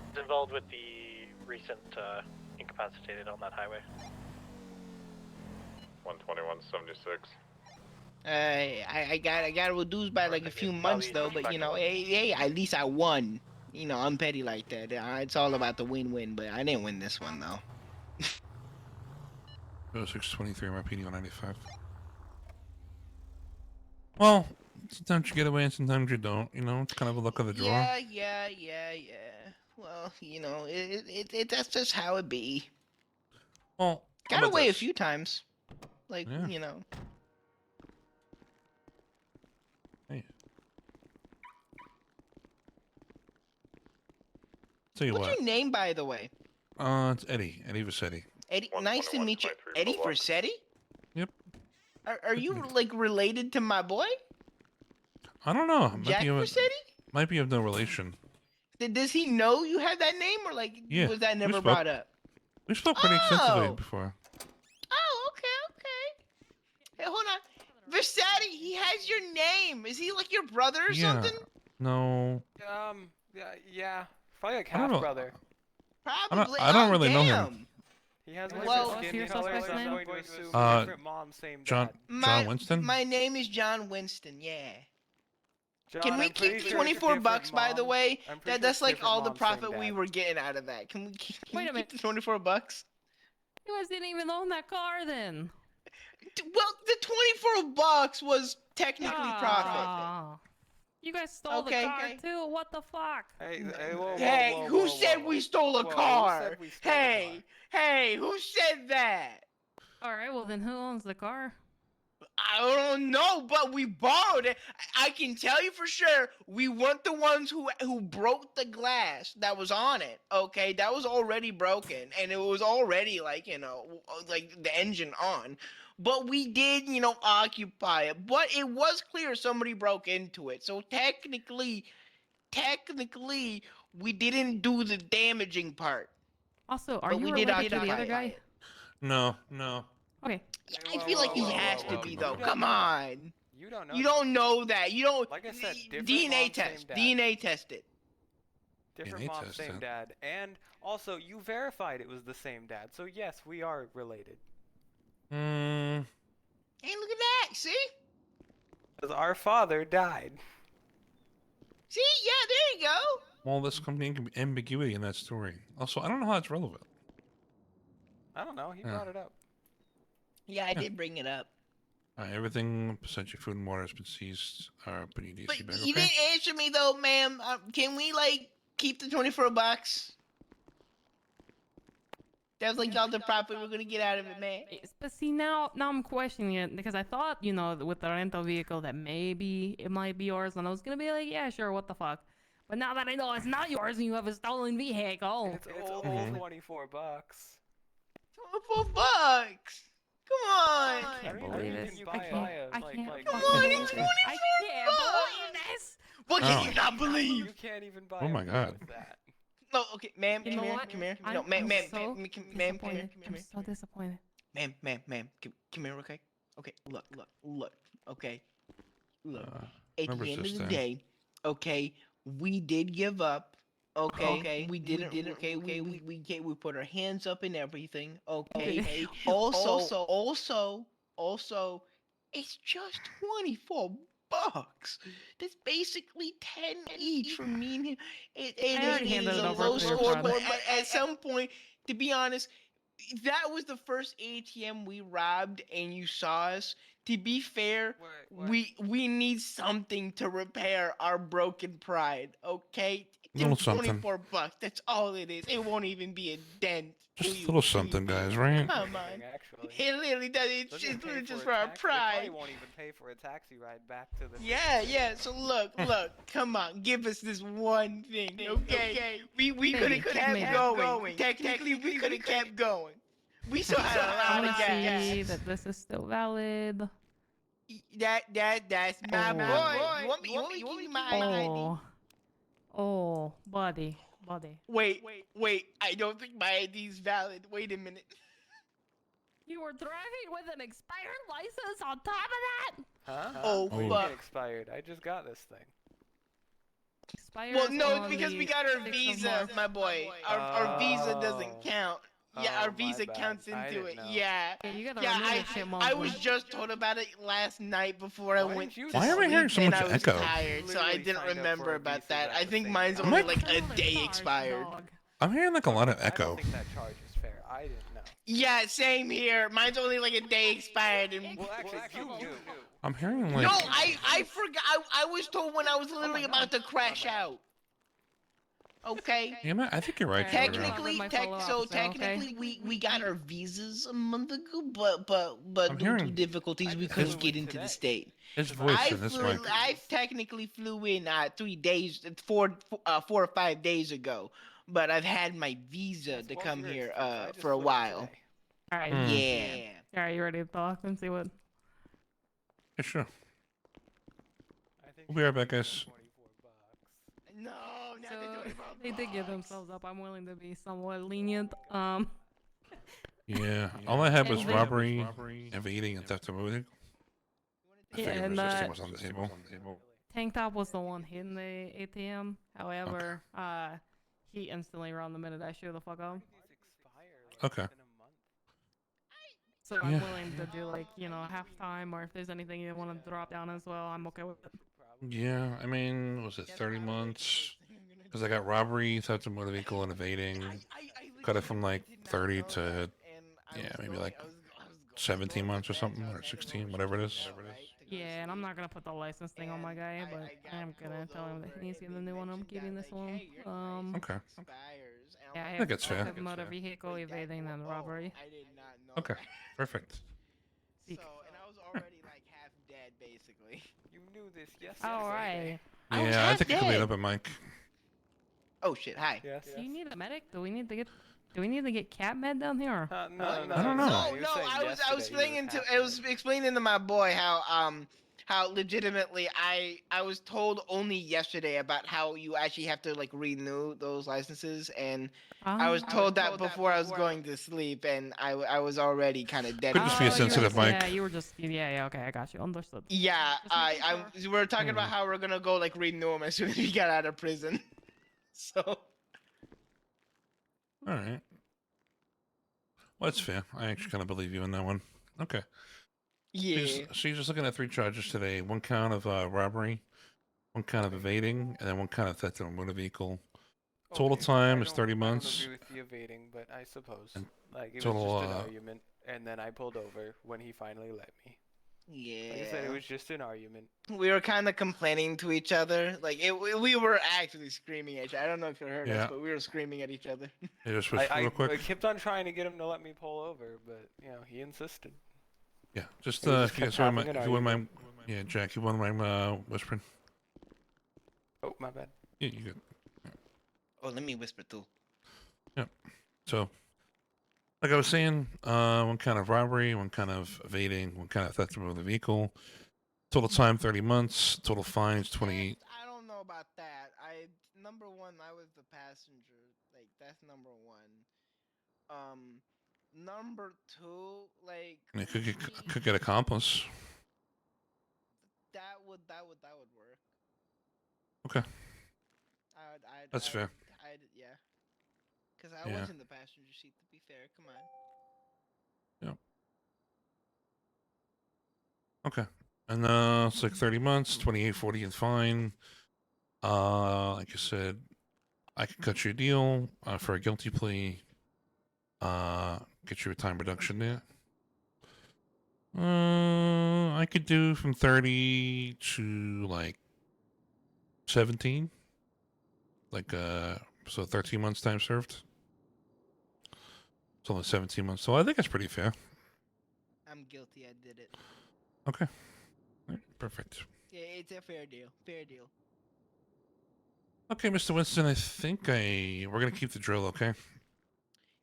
It's involved with the recent incapacitated on that highway. 121.76. I got reduced by like a few months though, but you know, hey, at least I won. You know, I'm petty like that. It's all about the win-win, but I didn't win this one though. 623 MRPD 195. Well, sometimes you get away and sometimes you don't. You know, it's kind of a luck of the draw. Yeah. Well, you know, that's just how it be. Well, got away a few times, like Yeah. you know. Hey. Tell you What's what. your name, by the way? It's Eddie. Eddie Vercetti. Eddie. Nice to meet you, Eddie Vercetti. Yep. Are you like related to my boy? I don't know. Jack Vercetti? Might be of no relation. Does he know you have that name, or like Yeah, was that we never spoke. brought up? We spoke pretty extensively Oh! before. Oh, okay. Hey, hold on. Vercetti, he has your name. Is he like your brother or Yeah. something? No. Yeah. Probably like I don't know. half brother. Probably. I don't Oh, really know damn. him. He has Well, well, what's skin your color, suspect's so I'm name? going to assume different mom, same John dad. Winston. My name is John Winston. Yeah. John, Can we I'm pretty keep the sure it's 24 different bucks, by the moms. way? I'm pretty sure That's it's like different all the moms, same profit we dad. were getting out of that. Can we keep Wait a minute. the 24 bucks? You guys didn't even own that car then. Well, the 24 bucks was technically profit. Ah. You guys stole the car too. What the fuck? Hey, who said we stole a car? Hey, who said that? All right, well then who owns the car? I don't know, but we borrowed it. I can tell you for sure, we weren't the ones who broke the glass that was on it. Okay, that was already broken, and it was already like, you know, like the engine on. But we did, you know, occupy it. But it was clear somebody broke into it. So technically, we didn't do the damaging part. Also, are But you we did related to the occupy other it. guy? No. Okay. I feel like he has to be though. Come on. You don't know. You don't know that. You don't. Like I said, different DNA mom, test. same dad. DNA test it. Different DNA mom, test, same huh? dad. And also, you verified it was the same dad. So yes, we are related. Hey, look at that. See? As Because our father died. See, yeah, there you go. Well, there's some ambiguity in that story. Also, I don't know how it's relevant. I don't know. He Yeah. brought it up. Yeah, I did bring it up. Everything besides your food and water has been seized. Put your But DC back, you okay? didn't answer me though, ma'am. Can we like keep the $24? That was like all the profit we're gonna get out of it, man. But see, now I'm questioning it because I thought, you know, with the rental vehicle that maybe it might be yours, and I was gonna be like, yeah, sure, what the fuck. But now that I know it's not yours and you have a stolen vehicle, It's all Mhm. $24. $24. Come on. I can't I believe mean, this. you I buy can't. a, I like- can't. like- Come fucking on, believe it's this. I can't believe this. What can Oh. you not believe? You can't even buy Oh a my meal God. with that. No, okay, ma'am, You come know here, what? come here. I'm, No, ma'am, I'm ma'am, so ma'am, ma'am, come here, disappointed. come I'm here. so disappointed. Ma'am, come here, okay? Okay, look, okay? Look, at Remember, the end of sister. the day, okay, we did give up. Okay, we didn't. Okay, we put our hands up and everything. Okay. Also, it's just $24. That's basically 10 each for me and him. I already It handed is it a over low to your score, father. but at some point, to be honest, that was the first ATM we robbed, and you saw us. To be fair, we need something to repair our broken pride. Okay, Little something. $24. That's all it is. It won't even be a dent. Just a little something, guys, right? Come on. Actually. It literally does. It's Doesn't just, pay it's just a for our taxi. It probably pride. won't even pay for a taxi ride back to the. Yeah. So look, come on, give us this one thing, okay? We could have kept going. Technically, we could have kept going. We still had a lot of see gas. that this is still valid. That's my boy. You want me to give you my ID? Oh, buddy. Wait. I don't think my ID is valid. Wait a minute. You were driving with an expired license on top of that? Huh? Oh, What do you fuck. mean expired? I just got this thing. Expires Well, no, it's on because the we got our 6th of visa, March. my boy. Our visa doesn't Oh. count. Yeah, Oh, our my visa bad. counts I into didn't it. know. Yeah. Yeah, you gotta Yeah, renew that shit I monthly. was just told about it last night before I Why went didn't you to Why am I sleep, hearing so and much I was echo? tired, so I Literally didn't signed up remember for a about visa that. at I the think same mine's time. only Am I- like a Controller day charge, expired. dog. I'm hearing like a lot of I echo. don't think that charge is fair. I didn't know. Yeah, same here. Mine's only like a day expired. And... Well, actually, you knew. I'm hearing like. No, I forgot. I was told when I was literally about to crash out. Okay. Yeah, I think you're right. Alright, Gabriel. Technically- my fellow officer, Technically, we got our visas a month ago, but I'm due to hearing difficulties, we couldn't get into the state. His voice in this mic. I technically flew in 4 or 5 days ago, but I've had my visa to come here for a while. Alright. Hmm. Yeah. Alright, you ready to talk and see what? Yeah, sure. We'll be right back, guys. No, So, they did give themselves up. I'm willing to be somewhat lenient. Yeah, all I had was And they- robbery, evading, and theft of a vehicle. I Yeah, figured and resisting was on the table. Tank Top was the one hitting the ATM. However, he instantly ran the minute I showed the fuck up. Okay. So I'm Yeah. willing to do like, you know, halftime, or if there's anything you want to drop down as well, I'm okay with it. Yeah, I mean, was it 30 months? Because I got robbery, theft of motor vehicle, and evading. Cut it from like 30 to, yeah, maybe like 17 months or something, or 16, whatever it is. Yeah, and I'm not gonna put the license thing on my guy, but I'm gonna tell him that he needs to get the new one. I'm keeping this one. Okay. Yeah, I think that's fair. have motor vehicle evading and robbery. Okay, perfect. So, and I was already like half dead, basically. You knew this yesterday. All right. Yeah, I think it could be up at Mike. Oh shit! Hi. Yes. Do you need a medic? Do we need to get cat med down here? No, I don't know. You're No, saying I was yesterday you were I was explaining to my boy how legitimately I was told only yesterday about how you actually have to like renew those licenses, and I was told that before I was going to sleep, and I was already kind of dead. Could just be a sensitive mic. Yeah, you were just yeah. Okay, I got you. Understood. Yeah, we were talking about how we're gonna go like renew them as soon as we got out of prison. So. All right. Well, that's fair. I actually kind of believe you in that one. Okay. Yeah. She's just looking at 3 charges today. 1 count of robbery, 1 count of evading, and then 1 count of theft of a motor vehicle. Total Okay, time I is 30 I don't months. agree with the evading, but I suppose. And Like, it was total, just an argument, and then I pulled over when he finally let me. Yeah. Like I said, it was just an argument. We were kind of complaining to each other. Like, we were actually screaming at each other. I don't know if you heard us, Yeah. but we were screaming at each other. Yeah, just real I quick. kept on trying to get him to let me pull over, but, you know, he insisted. Yeah, just And he if you kept guys wouldn't having mind, an if you wouldn't mind, argument. yeah, Jack, you wouldn't mind whispering. Oh, my bad. Yeah, you good. Oh, let me whisper too. Yeah. So, like I was saying, 1 count of robbery, 1 count of evading, 1 count of theft of the vehicle. Total time 30 months. Total fines 28. I don't know about that. Number one, I was the passenger. Like, that's number one. Number two, like, And it could get accomplice. that would work. Okay. That's fair. Yeah. Cause I Yeah. was in the passenger seat. To be fair, come on. Yep. Okay. And it's like 30 months, 28.40 in fine. Like I said, I could cut you a deal for a guilty plea. Get you a time reduction there. I could do from 30 to like 17. Like so 13 months time served. It's only 17 months, so I think that's pretty fair. I'm guilty. I did it. Okay. All right, perfect. Yeah, it's a fair deal. Fair deal. Okay, Mr. Winston, I think we're gonna keep the drill, okay?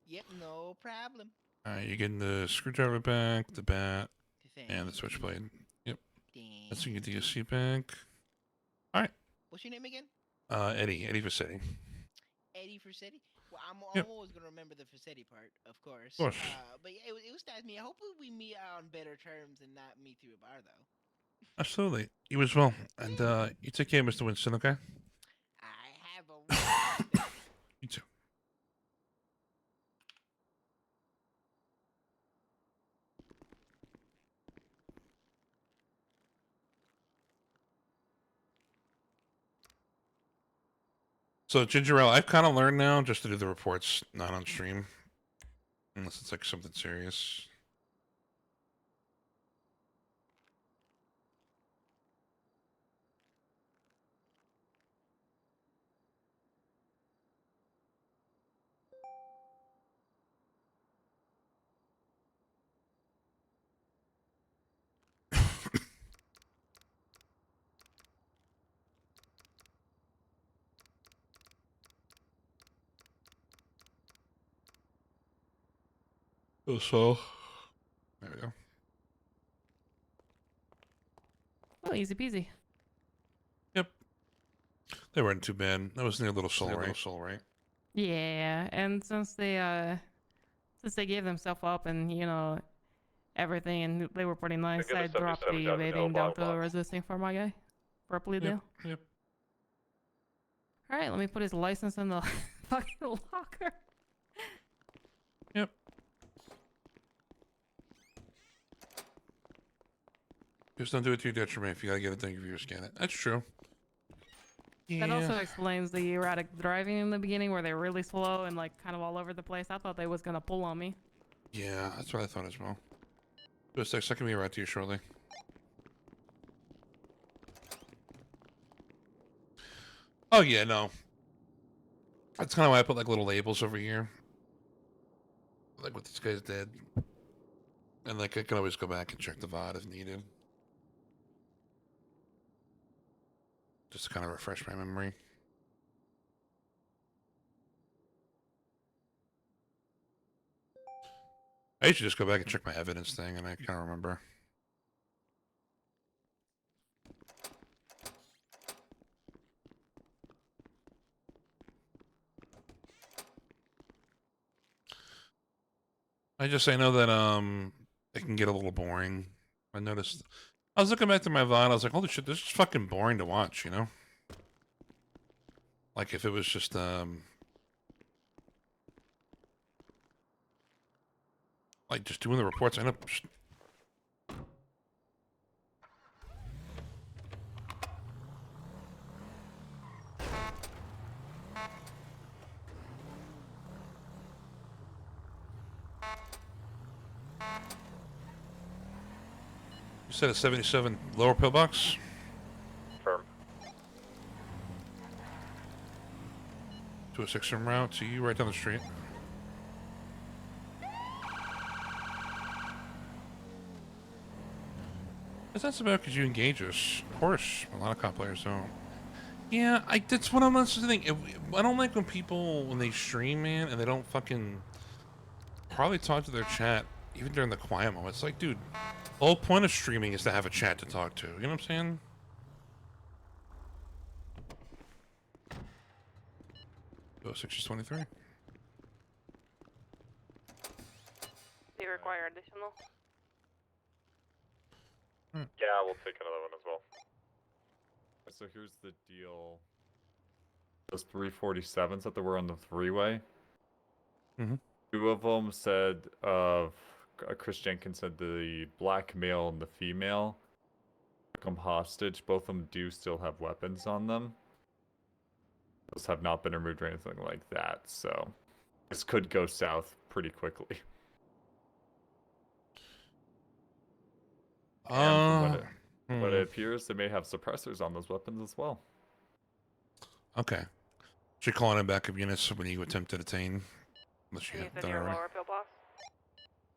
Yep, no problem. Alright, you're getting the screwdriver back, the bat, and the switchblade. Yep. That's you get the DSC back. Alright. What's your name again? Eddie Vercetti. Eddie Vercetti? Well, I'm Yep. always gonna remember the Vercetti part, of course. Of course. But yeah, it was nice. I hope we meet on better terms and not meet through a bar, though. Absolutely. You as well. And you take care, Mr. Winston, okay? I have a You too. So, Ginger Ale, I've kind of learned now just to do the reports not on stream. Unless it's like something serious. So, there we go. Oh, easy peasy. Yep. They weren't too bad. That was near Little Soul, right? Yeah, and since they gave themselves up and everything, and they were pretty nice, get a I dropped 77 the down to evading no down to blocks. resisting for my guy. For a plea deal. Yep. All right, let me put his license in the fucking locker. Yep. Just don't do it to your detriment. If you gotta get it done, you scan it. That's true. That also explains the erratic driving in the beginning, where they're really slow and like kind of all over the place. I thought they was gonna pull on me. Yeah, that's what I thought as well. Just a second, be right to you shortly. Oh yeah, no. That's kind of why I put like little labels over here, like what this guy's did, and like I can always go back and check the VOD if needed, just to kind of refresh my memory. I usually just go back and check my evidence thing, and I can't remember. I know that it can get a little boring. I noticed. I was looking back to my VOD. I was like, holy shit, this is fucking boring to watch. You know. Like if it was just like just doing the reports. I end up just Set of 77 lower pillbox. Firm. 206 en route to you right down the street. That's about because you engage us. Of course, a lot of cop players don't. Yeah, that's what I'm not saying. I don't like when people, when they stream, man, and they don't fucking probably talk to their chat, even during the quiet moments. It's like, dude, the whole point of streaming is to have a chat to talk to. You know what I'm saying? Oh, 623. Do you require additional? Yeah, we'll take another one as well. So here's the deal. Those 347s that there were on the three-way. Mm-hmm. Two of them said, Chris Jenkins said the black male and the female took them hostage. Both of them do still have weapons on them. Those have not been removed or anything like that, so this could go south pretty quickly. And from what it appears, they may have suppressors on those weapons as well. Okay. So you're calling in backup units when you attempt to detain? Unless you You get said done your already. lower pillbox?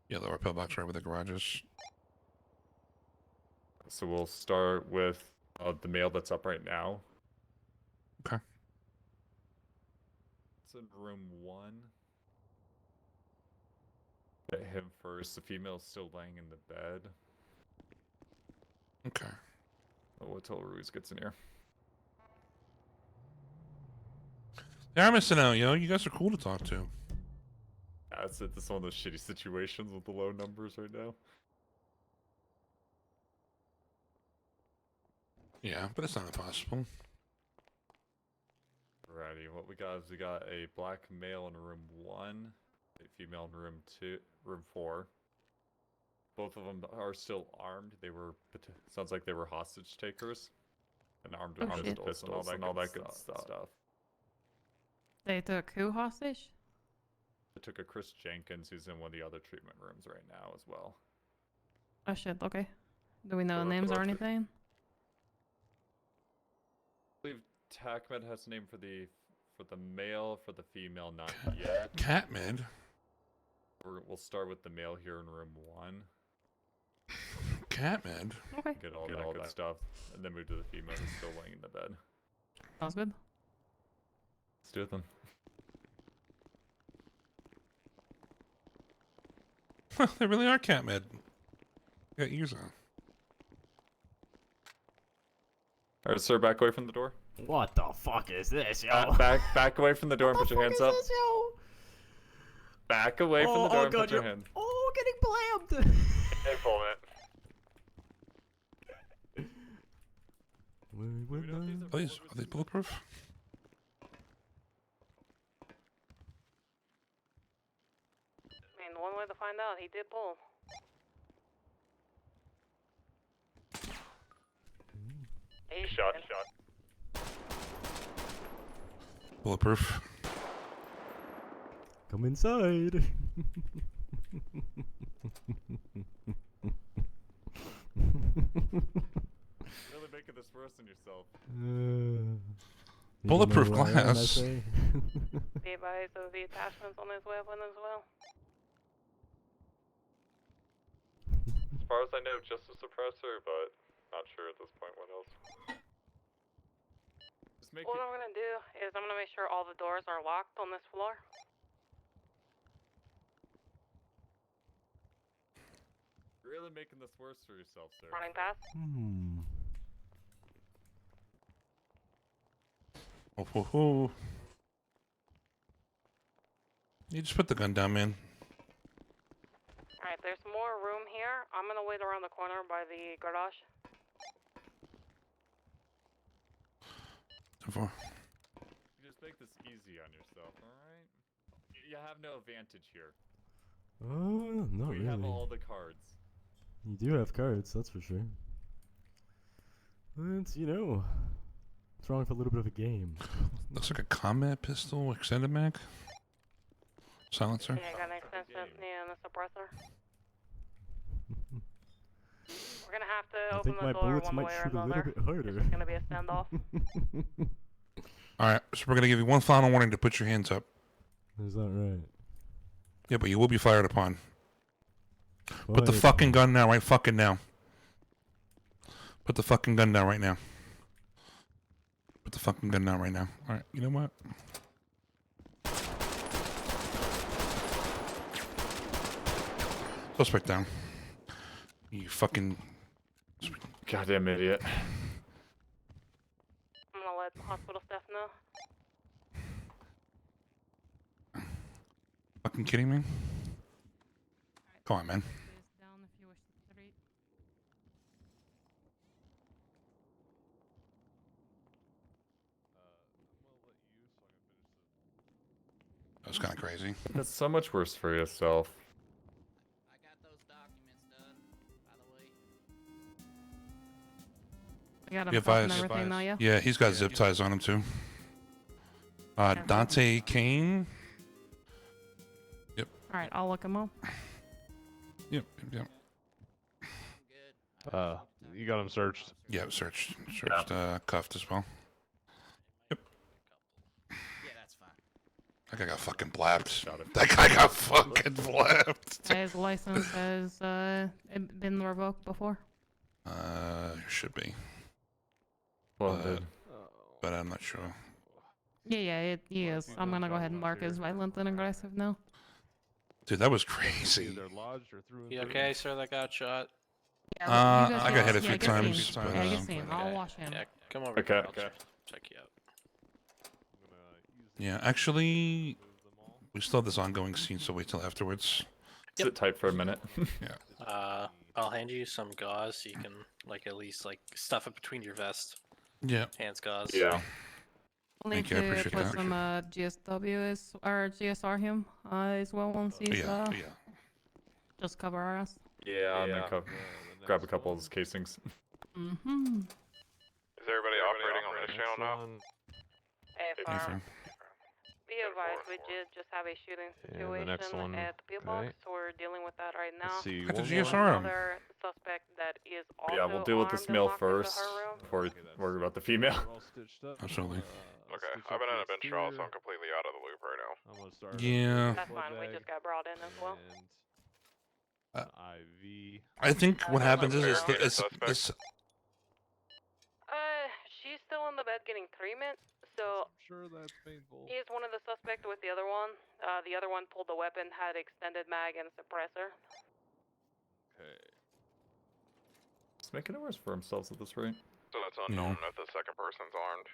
Yeah, lower pillbox right where the garage is. So we'll start with the male that's up right now. Okay. It's in room 1. Get him first. The female's still laying in the bed. Okay. We'll wait till Ruiz gets in here. They are missing out, yo. You guys are cool to talk to. Yeah, that's it. This is one of those shitty situations with the low numbers right now. Yeah, but it's not impossible. Alrighty, what we got is we got a black male in room 1, a female in room 4. Both of them are still armed. They were, sounds like they were hostage takers, and armed with pistols and all that good stuff. They took who hostage? They took a Chris Jenkins who's in one of the other treatment rooms right now as well. Oh shit, okay. Do we know So names or that's- anything? I believe TACMED has a name for the male, for the female, not yet. Catmed? We'll start with the male here in room 1. Catmed? Okay. Get all that good stuff, and then move to the female who's still laying in the bed. Sounds good. Let's do it then. They really are Catmed. Got ears on. Alright, sir, back away from the door. What the fuck is this, yo? Back away from the door and put your hands up. This, yo? Back away from the door and put your hands. Oh, getting blammed. Hey, pull it. Are they bulletproof? I mean, one way to find out, he did pull. Shot. Bulletproof. Come inside. Really making this worse than yourself. Bulletproof glass. Be advised of the attachments on his weapon as well. As far as I know, just a suppressor, but not sure at this point what else. Just make What I'm gonna do is I'm gonna make sure all the doors are locked on this floor. Really making this worse for yourself, sir. Running past. Oh, ho, ho. You just put the gun down, man. Alright, there's more room here. I'm gonna wait around the corner by the garage. 10-4. You just make this easy on yourself, alright? You have no advantage here. Not We really. have all the cards. You do have cards, that's for sure. But, you know, what's wrong with a little bit of a game? Looks like a combat pistol, extended mag. Silencer. Yeah, I got an extension and a suppressor. We're gonna have to I open think the my door bullets one might way or shoot a little another. bit harder. It's just gonna be a standoff. All right, so we're gonna give you one final warning to put your hands up. Is that right? Yeah, but you will be fired upon. Put the Fired fucking upon. gun down right fucking now. Put the fucking gun down right now. Put the fucking gun down right now. All right, you know what? Suspect down. You fucking goddamn idiot. I'm gonna let the hospital staff know. fucking kidding me? Come on, man. That was kind of crazy. That's so much worse for yourself. You got Be him and advised. everything now, yeah? Yeah, he's got zip ties on him too. Dante Kane. Yep. Alright, I'll look him up. Yep. You got him searched. Yeah, searched, cuffed as well. Yep. That guy got fucking blapped. That guy got fucking blapped. His license has been revoked before. Should be. Well, but I'm not sure. Yeah, he is. I'm gonna go ahead and mark as violent and aggressive now. Dude, that was crazy. You okay, sir? That got shot. I got hit a few times. Yeah, I get seen. I'll wash him. Yeah, come over. Okay. Here. I'll check you out. Yeah, actually, we still have this ongoing scene, so wait till afterwards. Sit tight for a minute. Yeah. I'll hand you some gauze so you can at least stuff it between your vest. Yeah. Hands gauze. Yeah. We'll need Thank you, I to appreciate put that. some GSW or GSR him as well once he's just cover our ass. Yeah, I'm gonna grab a couple of those casings. Mm-hmm. Is everybody operating on this channel now? Hey, farm. Be advised, we did just have a shooting situation at the P.O. box, so we're dealing with that right now. see, At the one more. GSR. Another suspect that is also Yeah, we'll deal with this armed and male locked into first her room. before we worry about the female. Absolutely. Okay, I've been in a bench trial, so I'm completely out of the loop right now. I'm gonna start. Yeah. That's fine, we just got brought in as well. IV. I think what happens is it's She's still in the bed getting treatment, so I'm sure that's painful. he's one of the suspects with the other one. The other one pulled the weapon, had extended mag and suppressor. Okay. Just making it worse for themselves at this rate. So it's unknown if the second person's armed.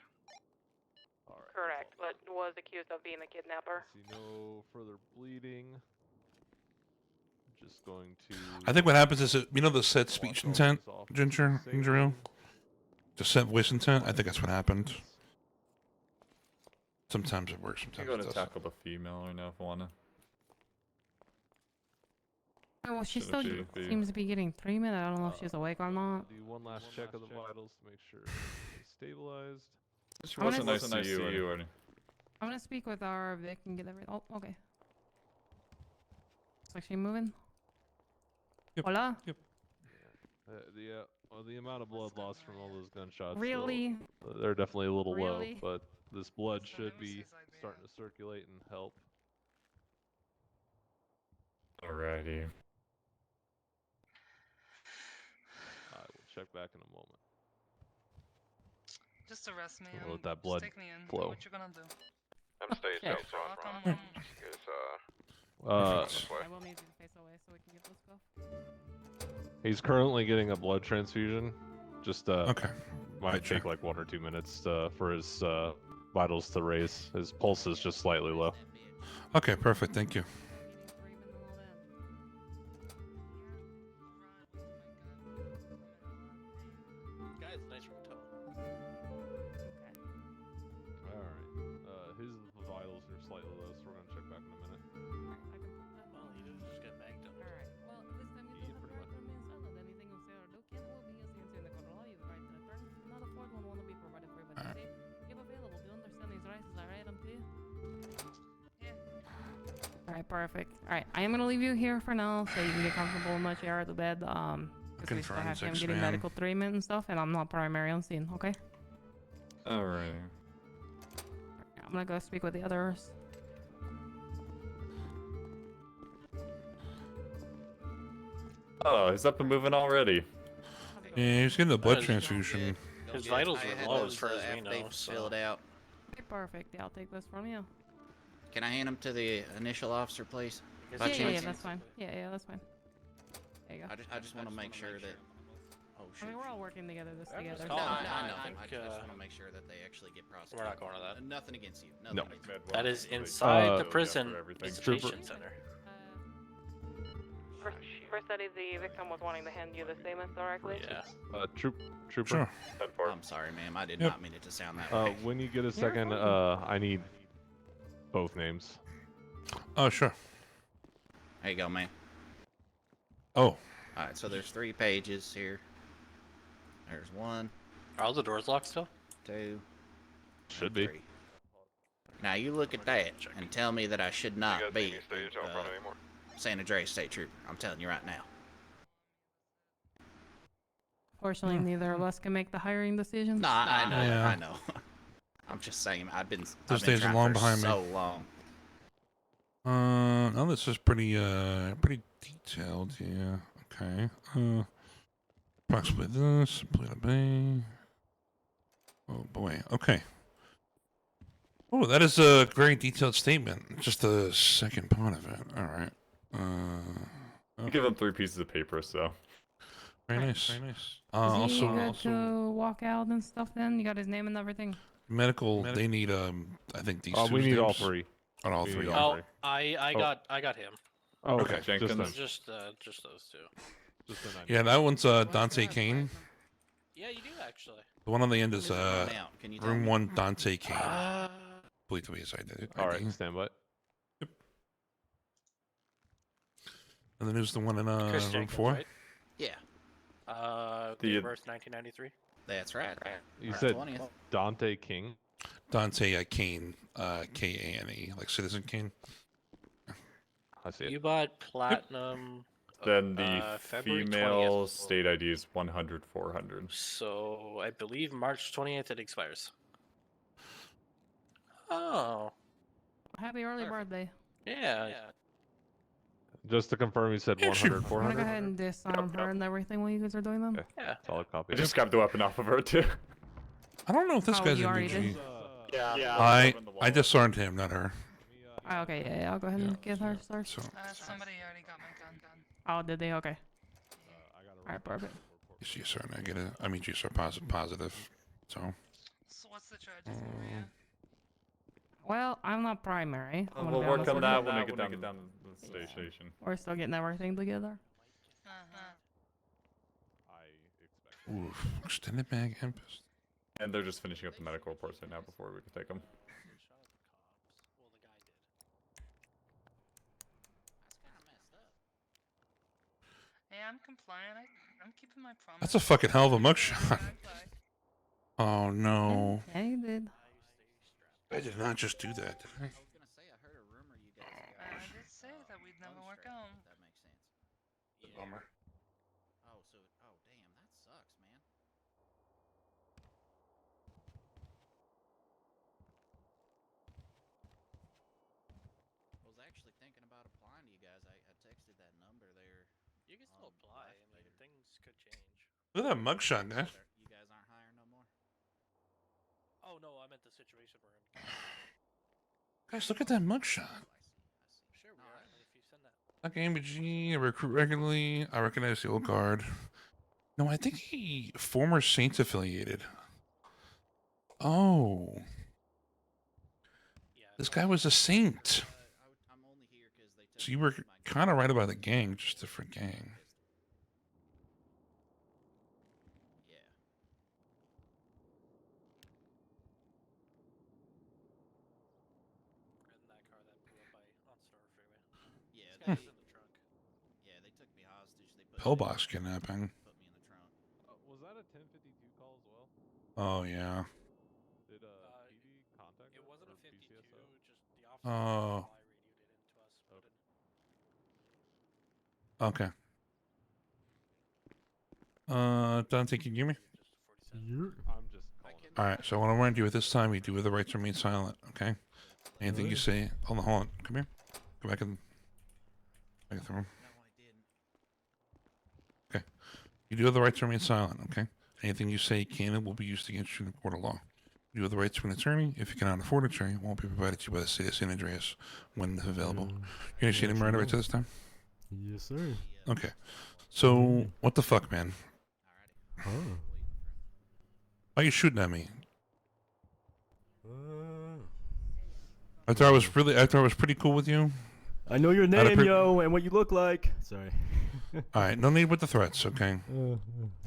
All right. Correct, but was accused of being a kidnapper. See no further bleeding. Just going to. I think what happens is the set speech intent, Ginger, the set voice intent. I think that's what happened. Sometimes it works. I'm Sometimes going it to doesn't. tackle the female right now if I wanna. Oh, well, she Should still she be- seems to be getting treatment. I don't know if she's awake or not. Do one last check of the vitals to make sure it's stabilized. She wasn't nice to you, Ernie. I'm gonna speak with our Vic and get everything. Oh, okay. Looks like she's moving. Yep. Hola. Yep. The amount of blood lost from all those gunshots. Really? They're definitely a little Really? low, but this blood should be starting to circulate and help. Alrighty. I will check back in a moment. Just arrest me. Let that blood Stick me in. flow. What you gonna do? I'm staged Okay. out front, Ron. Because, I will need you to face away so we can get this go. He's currently getting a blood transfusion. Just Okay. might take like 1 or 2 minutes for his vitals to raise. His pulse is just slightly low. Okay, perfect. Thank you. Guys, nice ringtone. Alright. His vitals are slightly low, so we're gonna check back in a minute. Well, he just got banged up. Alright, well, this time you don't have to remain silent. Anything you say or do can will be used against you in the court of law. You have the right to return. Not a fourth one will be provided for you by the state. If available, do you understand these rights? Is that right? I'm to you? Alright, perfect. Alright, I am gonna leave you here for now so you can get comfortable in much air at the bed. Because we still have him forensics, getting man. medical treatment and stuff, and I'm not primary on scene, okay? Alright. I'm gonna go speak with the others. Oh, he's up and moving already. Yeah, he's getting the blood That is- transfusion. His vitals were low as far as we know. Filled So. out. Okay, perfect. Yeah, I'll take this from you. Can I hand them to the initial officer, please? Yeah, By yeah, chance? that's fine. Yeah, that's fine. There you go. I just want to make sure that. Oh I shit. mean, we're all working together together. No, I know. I I think, just want to make sure that they actually get prosecuted. We're not going to that. Nothing against you. No. Nothing against you. That is inside the Yeah, prison for everything. visitation center. Vercetti, the victim was wanting to hand you the statement directly. Yeah. Trooper. Sure. I'm sorry, ma'am. I did Yep. not mean it to sound that way. When you get a You're second, fine. I need both names. Oh, sure. There you go, man. Oh. Alright, so there's 3 pages here. There's 1, Are all the doors locked still? 2, Should be. 3. Now you look at that and tell me that I should not be San Andreas State Trooper. I'm telling you right now. Fortunately, neither of us can make the hiring decisions. Nah, I know. Yeah. I know. I'm just saying. I've been Those trying days are long for behind me. so long. No, this is pretty detailed. Yeah. Okay. Approximately this. Plate of bay. Oh boy. Okay. Oh, that is a very detailed statement. Just the second part of it. All right. You give him 3 pieces of paper, so. Very nice. Very nice. Is he good Also, to walk out and stuff then? You got his name and everything? medical. They need I think these. We need all names. 3. On all We 3. need yeah. all Oh, 3. I got him. Oh, Okay, okay. Jenkins. Just them. Just those 2. Just the 9. Yeah, that one's Dante Kane. Yeah, you do actually. The one on the end is When does it run out? Can you tell room me? 1 Dante Kane. Believe the way I did it. All right, stand by. Yep. And then there's the one in Chris room Jenkins, 4. right? Yeah, The reverse 1993. that's right. You March said 20th. Dante King. Dante Kane, Kane, like Citizen Kane. I see it. You bought platinum. Then the February female 20th. state ID is 100, 400. So I believe March 20th it expires. Oh. Happy early birthday. Yeah. Just to confirm, you said 100, I'm gonna go 400. ahead and disarm her and everything while you guys are doing them. Okay. Yeah. Solid copy. I just grabbed the weapon off of her, too. I don't know if this Oh, guy's you a already UG. did? I disarmed him, not her. Oh, okay, yeah, I'll go ahead and get her started. So Somebody already got my gun. Oh, did they? Okay. Alright, perfect. GSR negative. I mean GSR positive. So. So what's the charges for you? Well, I'm not primary. I'm gonna We'll be work honest on with that you. when we get down to the station. We're still getting everything together. Oof. Extended mag and pistol. And they're just finishing up the medical reports right now before we can take them. Hey, I'm compliant. I'm keeping my promise. That's a fucking hell of a mugshot. Oh no. Yeah, you did. I did not just do that, did I? I did say that we'd never work out. That makes sense. Bummer. Oh, so damn, that sucks, man. I was actually thinking about applying to you guys. I texted that number there. You can still apply. I mean, things could change. Look at that mugshot, guys. You guys aren't hiring no more? Oh no, I meant the situation we're in. Guys, look at that mugshot. Sure, we are. If you send that. Like AMG, I recruit regularly. I recognize the old guard. No, I think he former Saints affiliated. Oh. This guy was a Saint. So you were kind of right about the gang, just different gang. Yeah, they, yeah, they took me hostage. They put Pillbox kidnapping. put me in the trunk. Was that a 1052 call as well? Oh, yeah. Did PD contact It us, wasn't or a 52, PCSO? just the officer Oh. radioed it into us. But Okay. Dante, can you hear me? I'm just calling it. All right. So what I want to do at this time, you do have the right to remain silent. Okay. Anything you say. Hold on. Come here. Go back in the room. Okay. You do have the right to remain silent. Okay. Anything you say can and will be used against you in the court of law. You have the right to an attorney. If you cannot afford an attorney, it won't be provided to you by the city of San Andreas when available. You understand the Miranda rights at this time? Yes, sir. Okay. So, what the fuck, man? Oh. Why are you shooting at me? After I was pretty cool with you. I know your name, yo, and what you look like. Sorry. All right, no need with the threats, okay?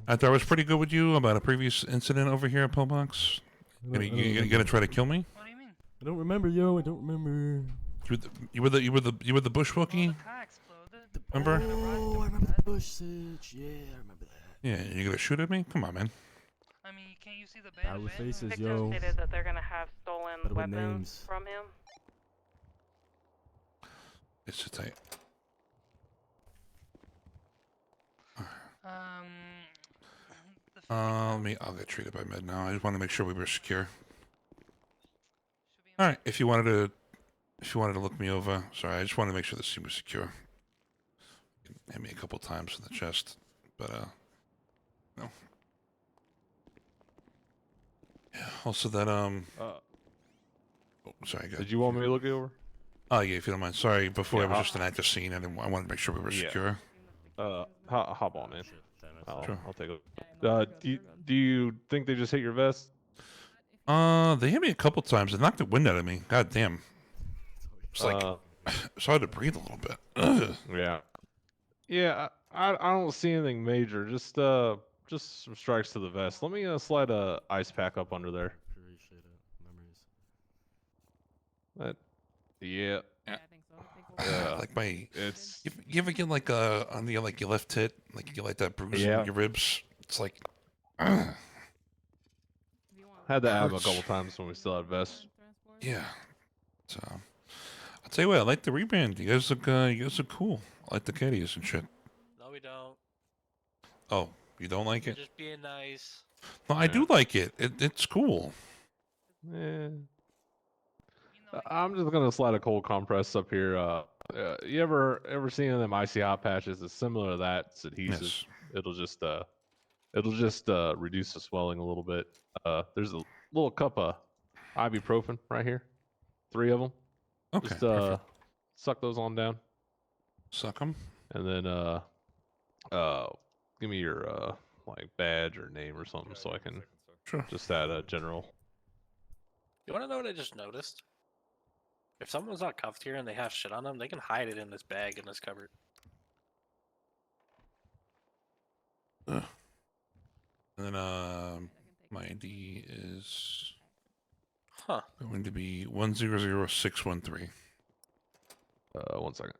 After I was pretty good with you about a previous incident over here at Pillbox, you gonna try to kill me? What do you mean? I don't remember, yo. I don't remember. You were the bushwalkie? Remember? Oh, I remember the bush sitch. Yeah, I remember that. Yeah, you gonna shoot at me? Come on, man. I mean, can't you see the band? Power faces, Victim yo. stated that they're gonna have stolen Better with weapons names. from him. It's a tight. I'll get treated by med now. I just want to make sure we were secure. All right, if you wanted to look me over, sorry, I just wanted to make sure the scene was secure. Hit me a couple times in the chest, but no. Yeah. Also, that oh, sorry. Go. Did you want me to look it over? Oh yeah, if you don't mind. Sorry, before Yeah, it was just an active scene. I wanted to make sure we were secure. Hop on, man. Sure. I'll take a. Do you think they just hit your vest? They hit me a couple times. They knocked the wind out of me. God damn. It's like it's hard to breathe a little bit. Ugh. Yeah. Yeah, I don't see anything major. Just some strikes to the vest. Let me slide a ice pack up under there. Appreciate it. Memories. Yeah. I think so. Yeah. Like my, it's. You ever get like on the like your left tit, like you get like that bruise Yeah. in your ribs? It's like. Had to have a couple times when we still had vests. Yeah. So, I'll tell you what. I like the rebrand. You guys look cool. I like the caddies and shit. No, we don't. Oh, you don't like it? Just being nice. No, I do like it. It's cool. Yeah. I'm just gonna slide a cold compress up here. You ever seen any of them icy hot patches? It's similar to that. It's adhesive. Yes. It'll just reduce the swelling a little bit. There's a little cup of ibuprofen right here. 3 of them. Okay. Just perfect. suck those on down. Suck them. And then give me your like badge or name or something so I can just add a general. You want to know what I just noticed? If someone's not cuffed here and they have shit on them, they can hide it in this bag in this cupboard. And then my ID is going to be 100613. 1 second.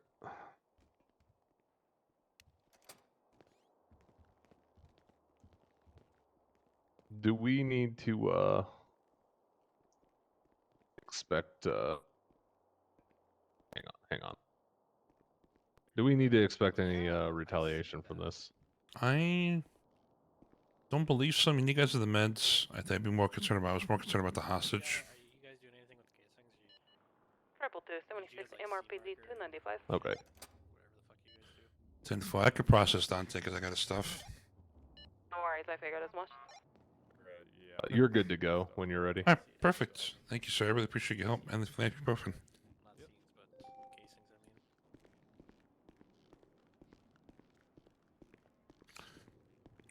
Do we need to expect hang on. Do we need to expect any retaliation from this? I don't believe so. I mean, you guys are the meds. I was more concerned about the hostage. Triple 276 MRPD 295. Okay. 10-4. I could process Dante because I got his stuff. No worries, I figured as much. You're good to go when you're ready. All right, perfect. Thank you, sir. I really appreciate your help and the ibuprofen.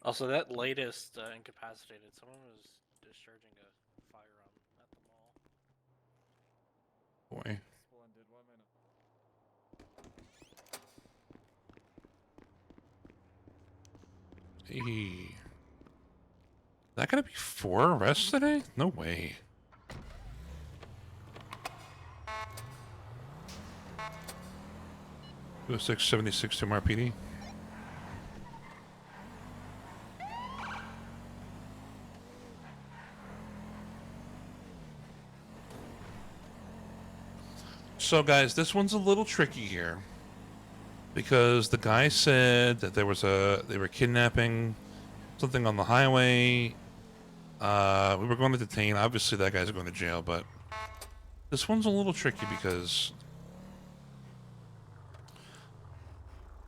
Also, that latest incapacitated, someone was discharging a firearm at the mall. Boy. Hey. That gonna be 4 arrests today? No way. Go 676 to MRPD. So guys, this one's a little tricky here. Because the guy said that they were kidnapping something on the highway. We were going to detain. Obviously, that guy's going to jail, but this one's a little tricky because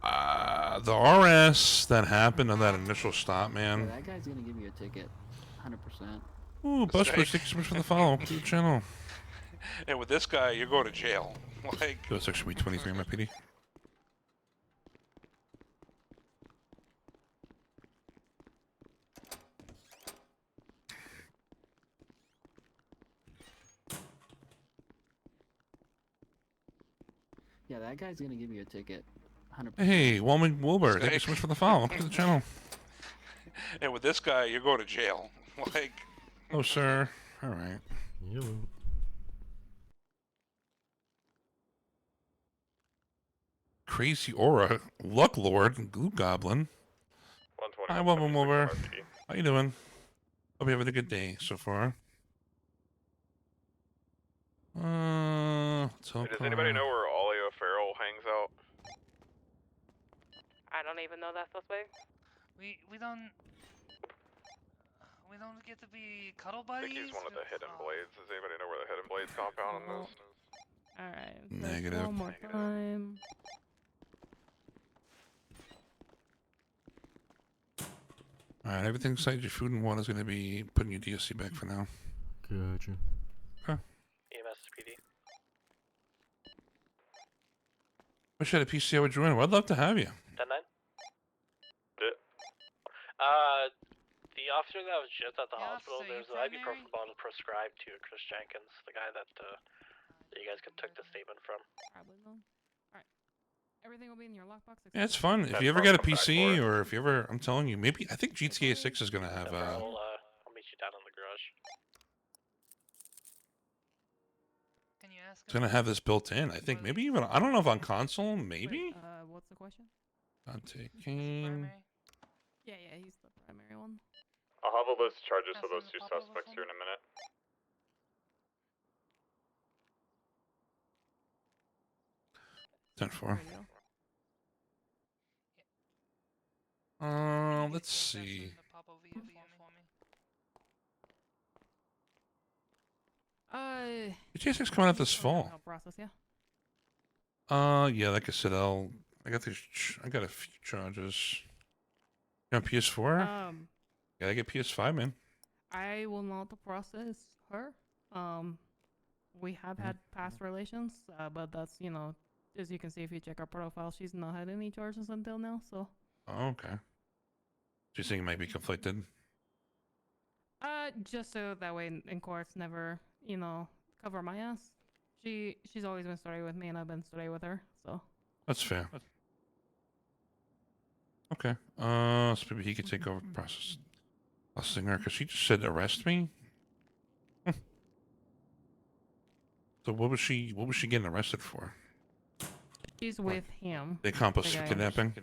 the RS that happened on that initial stop, man. That guy's gonna give you a ticket, 100%. Ooh, Busper, thank you so much for the follow to the channel. And with this guy, you're going to jail. Like, so it's actually 23, my PD. Yeah, that guy's gonna give you a ticket, 100%. Hey, Walman Wilbur, thank you so much for the follow to the channel. And with this guy, you're going to jail. Like, oh, sir. All right. Crazy Aura, Luck Lord, Glue Goblin. Hi, welcome over. How you doing? Hope you're having a good day so far. Hey, does anybody know where Ollie O'Farrell hangs out? I don't even know that suspect. We don't get to be cuddle buddies. I think he's one of the Hidden Blades. Does anybody know where the Hidden Blades compound is? Alright. Negative. One more time. Alright, everything besides your food and water is going to be putting your DSC back for now. Gotcha. Huh. EMS PD. Wish I had a PC I would join. I'd love to have you. 10-9. The officer that was just at the hospital, there's an ibuprofen prescribed to Chris Jenkins, the guy that you guys took the statement from. Probably no. Alright. Everything will be in your lockbox. Yeah, it's fun. If you ever get a PC, or if you ever, I'm telling you, maybe, I think GTA 6 is going to have, I'll meet you down in the garage. Can you ask? It's going to have this built in. I think maybe even, I don't know if on console, maybe? Wait, what's the question? Dante Kane. Yeah, he's the primary one. I'll have a list of charges for those two suspects here in a minute. Ten four. Let's see. GTA 6 coming out this fall. Process, yeah. Yeah, like I said, I got a few charges. You on PS4? Yeah, I get PS5, man. I will not process her. We have had past relations, but that's, as you can see if you check our profile, she's not had any charges until now, so. Oh, okay. Do you think it might be conflicted? Just so that way in courts never, cover my ass. She's always been straight with me, and I've been straight with her, so. That's fair. Okay. So maybe he could take over processing her, because she just said arrest me. So what was she getting arrested for? She's with him. They accomplice kidnapping?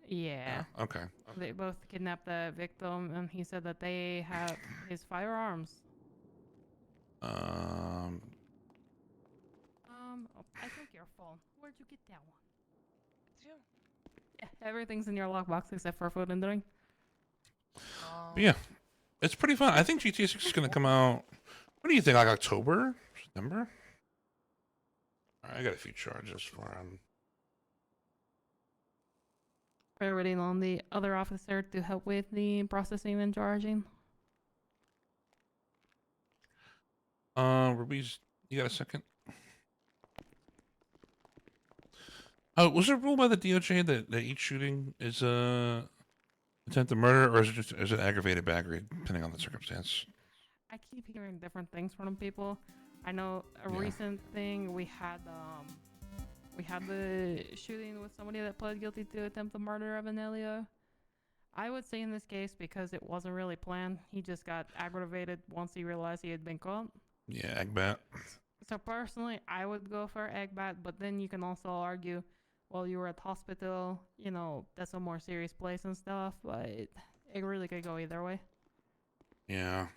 Yeah. Oh, okay. They both kidnapped the victim, and he said that they have his firearms. Oh, I took your phone. Where'd you get that one? Yeah, everything's in your lockbox except for food and drink. But yeah, it's pretty fun. I think GTA 6 is going to come out, what do you think, like October? September? All right, I got a few charges for him. We're waiting on the other officer to help with the processing and charging. Ruby's, you got a second? Oh, was there a rule by the DOJ that each shooting is attempted murder, or is it aggravated battery, depending on the circumstance? I keep hearing different things from people. I know a recent thing we had the shooting with somebody that pled guilty to attempted murder of Anelia. I would say in this case, because it wasn't really planned, he just got aggravated once he realized he had been caught. Yeah, Agbat. So personally, I would go for Agbat, but then you can also argue, well, you were at hospital, that's a more serious place and stuff, but it really could go either way. Yeah.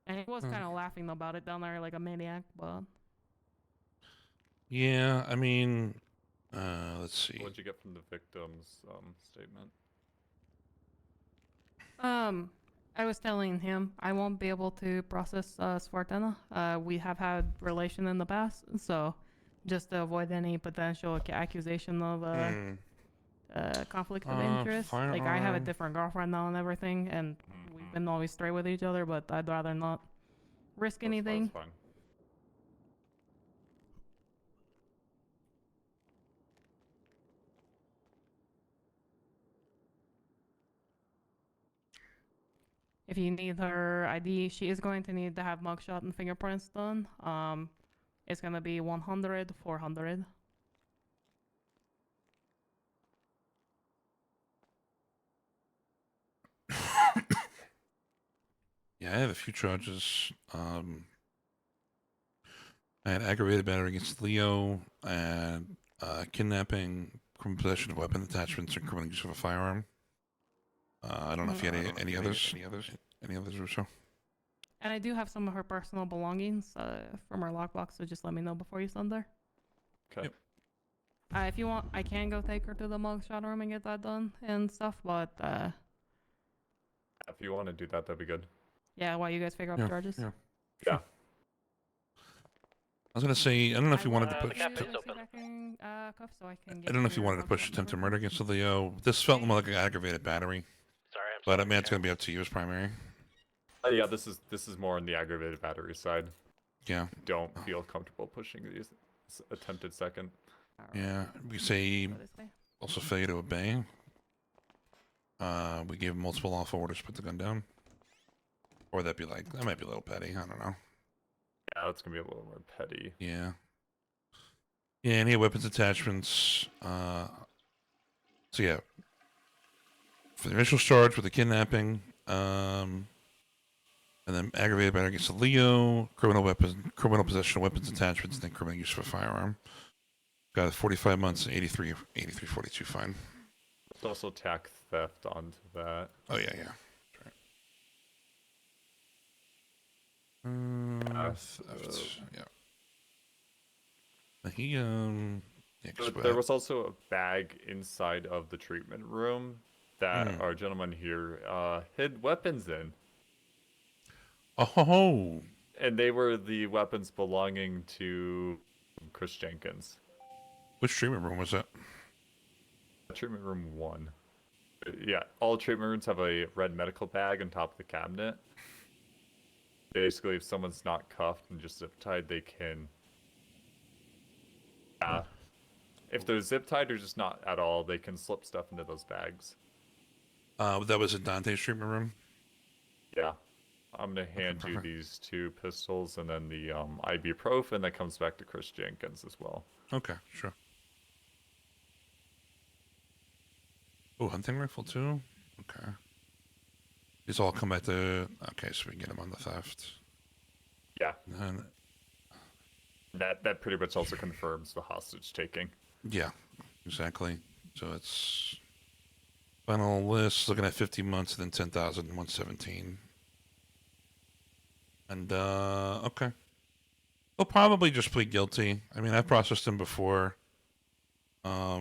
And he was kind of laughing about it down there like a maniac, but... Yeah, I mean, let's see. What'd you get from the victim's statement? I was telling him I won't be able to process Svartena. We have had relation in the past, so just to avoid any potential accusation of conflict of interest. Like I have a different girlfriend now and everything, and we've been always straight with each other. But I'd rather not risk anything. That's fine. If you need her ID, she is going to need to have mugshot and fingerprints done. It's gonna be 100, 400. Yeah, I have a few charges. I had aggravated battery against Leo, and kidnapping, criminal possession of weapon attachments, and criminal use of a firearm. I don't know if you had any others. Any others or so? And I do have some of her personal belongings from her lockbox, so just let me know before you send her. Okay. If you want, I can go take her to the mugshot room and get that done and stuff, but If you want to do that, that'd be good. yeah, while you guys figure out charges. Yeah. I was gonna say, I don't know if you wanted to I push. don't know if you wanted to push attempted murder against Leo. This felt more like an aggravated battery. Sorry, but I mean, it's gonna be up to you as primary. Yeah, this is more on the aggravated battery side. Yeah. Don't feel comfortable pushing these attempted second. Yeah, we say also failure to obey. We gave him multiple lawful orders to put the gun down. Or that might be a little petty. I don't know. Yeah, that's gonna be a little more petty. Yeah. Yeah, and he had weapons attachments. So yeah. For the initial charge with the kidnapping, and then aggravated battery against Leo, criminal possession of weapons attachments, and then criminal use of a firearm. Got 45 months, 8342 fine. There's also tax theft onto that. Oh yeah. Theft, yeah. He But there was also a bag inside of the treatment room that our gentleman here hid weapons in. Oh. And they were the weapons belonging to Chris Jenkins. Which treatment room was that? Treatment room 1. Yeah, all treatment rooms have a red medical bag on top of the cabinet. Basically, if someone's not cuffed and just zip tied, they can. If they're zip tied or just not at all, they can slip stuff into those bags. That was in Dante's treatment room? Yeah. I'm going to hand you these 2 pistols and then the ibuprofen that comes back to Chris Jenkins as well. Okay, sure. Oh, hunting rifle too? Okay. These all come back to... Okay, so we can get him on the theft. Yeah. And that pretty much also confirms the hostage taking. Yeah, exactly. So it's... Final list, looking at 50 months and then 10,117. And, okay. He'll probably just plead guilty. I mean, I've processed him before. I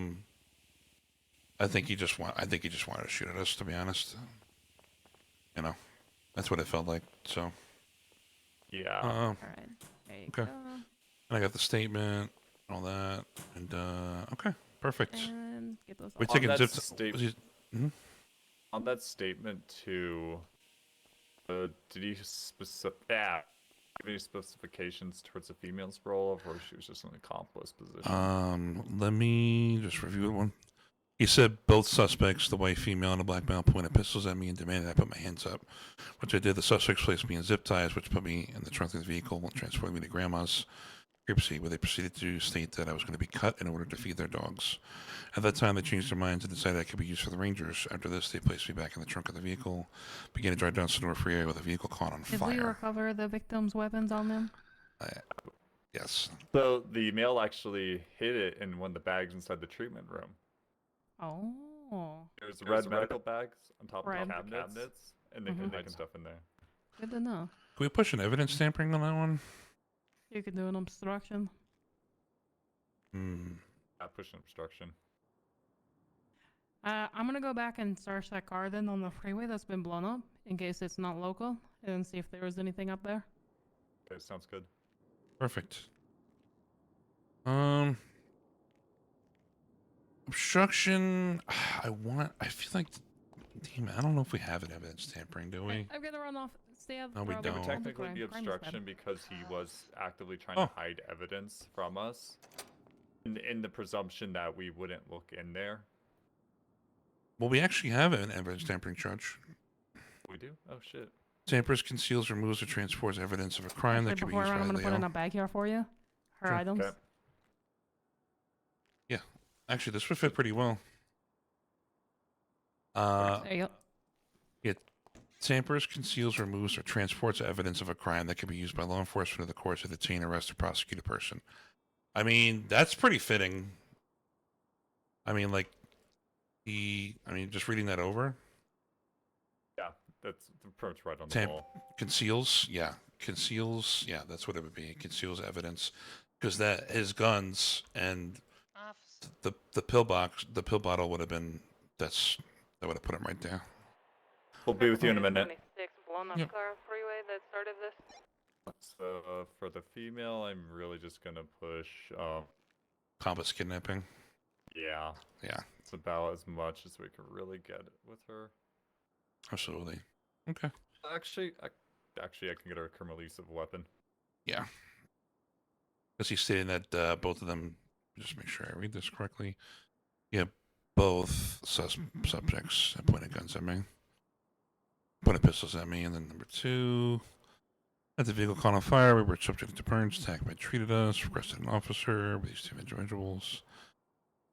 think he just wanted to shoot at us, to be honest. You know, that's what it felt like, so. Yeah. Alright, there you Okay. go. And I got the statement, all that, and, okay, perfect. And get those We're all- taking On zip... that On that statement too, did you give any specifications towards the female's role, or she was just in an accomplice position? Let me just review one. He said both suspects, the white female and the black male, pointed pistols at me and demanded I put my hands up, which I did. The suspects placed me in zip ties, which put me in the trunk of the vehicle and transported me to Grandma's, where they proceeded to state that I was going to be cut in order to feed their dogs. At that time, they changed their minds and decided I could be used for the Rangers. After this, they placed me back in the trunk of the vehicle, began to drive down Sonora Freeway with the vehicle caught on Did fire. we recover the victim's weapons on them? Yes. So the male actually hid it in one of the bags inside the treatment room. Oh. There's red medical bags on top Red. of the cabinets, and they can hide stuff in there. Good to know. Can we push an evidence tampering on that one? You could do an obstruction. I push an obstruction. I'm gonna go back and search that car then on the freeway that's been blown up, in case it's not local, and see if there was anything up there. Okay, sounds good. Perfect. Obstruction. I feel like. Damn, I don't know if we have an evidence tampering, do we? I'm gonna run off. Stay out. No, we It don't. would technically be obstruction because he was actively trying to hide evidence from us. In the presumption that we wouldn't look in there. Well, we actually have an evidence tampering charge. We do? Oh shit. Tampers, conceals, removes, or transports evidence of a crime that can be Before I used run, by I'm gonna put Leo. in a bag here for you. Her Sure. items. Okay. Yeah, actually, this would fit pretty well. There you go. Yeah, tampers, conceals, removes, or transports evidence of a crime that can be used by law enforcement or the courts to detain, arrest, or prosecute a person. I mean, that's pretty fitting. I mean, like, just reading that over. Yeah, that's the approach right on the wall. Conceals, yeah, that's what it would be. Conceals evidence, because that his guns and the pill bottle would have been that would have put him right there. We'll be with you in a minute. Blown up Yep. car on freeway that started this. So for the female, I'm really just gonna push. Compass kidnapping. Yeah. Yeah. It's about as much as we can really get with her. Absolutely. Okay. Actually, I can get her a criminal use of a weapon. Yeah. Because he's stating that both of them. Just make sure I read this correctly. Yeah, both subjects have pointed guns at me. Pointed pistols at me, and then number 2. At the vehicle caught on fire, we were subject to burns. Attack by treated us. Requested an officer. With these 2 individuals.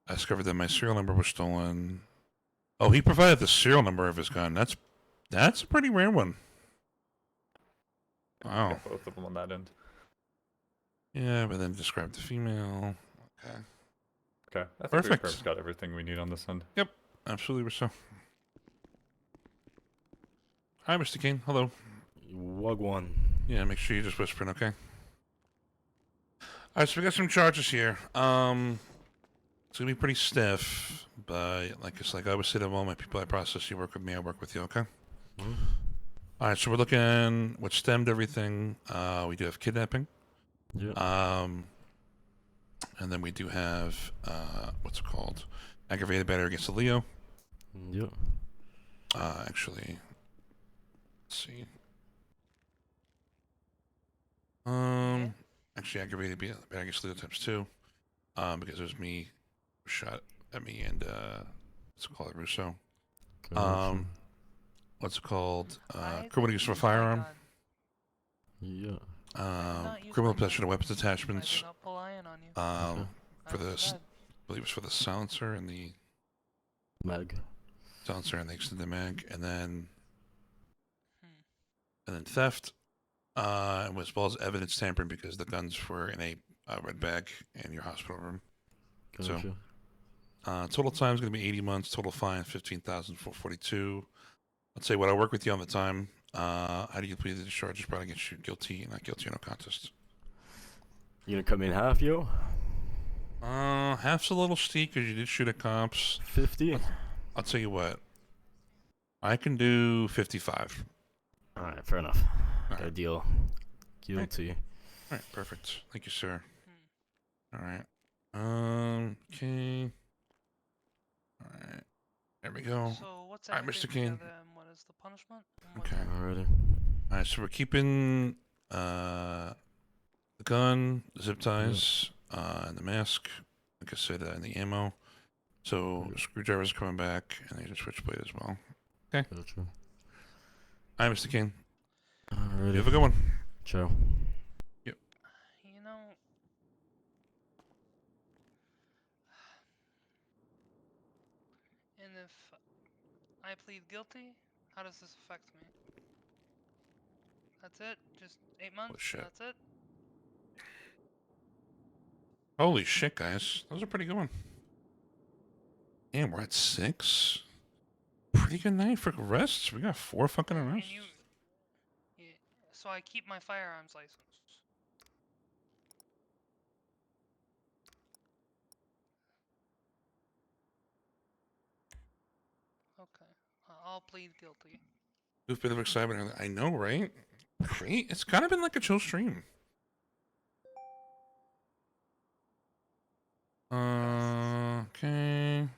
I discovered that my serial number was stolen. Oh, he provided the serial number of his gun. That's a pretty rare one. Wow. Get both of them on that end. Yeah, but then describe the female. Okay. Okay. I think Perfect. we've got everything we need on this end. Yep. Absolutely so. Hi, Mr. King. Hello. Wagwan. Yeah, make sure you're just whispering, okay? Alright, so we got some charges here. It's gonna be pretty stiff, but like I always say to all my people I process, you work with me, I work with you, okay? Alright, so we're looking what stemmed everything. We do have kidnapping. Yeah. And then we do have what's it called? Aggravated battery against the Leo. Yep. Actually, let's see. Actually, aggravated battery against Leo times 2. Because it was me shot at me and what's it called, Russo. What's it called? Criminal use of a firearm. Yeah. Criminal possession of weapons attachments. For the, Okay. I believe it's for the silencer and the mag. Silencer and the extended mag, and then theft, as well as evidence tampering because the guns were in a red bag in your hospital room. Gotcha. So, total time is going to be 80 months. Total fine 15,442. I'd say what I work with you on the time. How do you plead the charges brought against you? Guilty, not guilty, or no contest. You gonna come in half, yo? Half's a little steep because you did shoot at cops. 50. I'll tell you what. I can do 55. All right, fair enough. Got a deal. Guilty. All right, perfect. Thank you, sir. All right. Okay. All right. There we go. So what's all right, Mr. King. What is the punishment? Okay. Alrighty. All right, so we're keeping the gun, the zip ties, and the mask. Like I said, and the ammo. So screwdriver's coming back, and there's a switchblade as well. Okay. Gotcha. Hi, Mr. King. Alrighty. You have a good one. Ciao. Yep. You know, and if I plead guilty, how does this affect me? That's it? Just 8 months? shit. That's it? Holy shit, guys. That was a pretty good one. And we're at 6. Pretty good night for arrests. We got 4 fucking arrests. Yeah, so I keep my firearms license. I'll plead guilty. A bit of excitement. I know, right? Great. It's kind of been like a chill stream. Okay.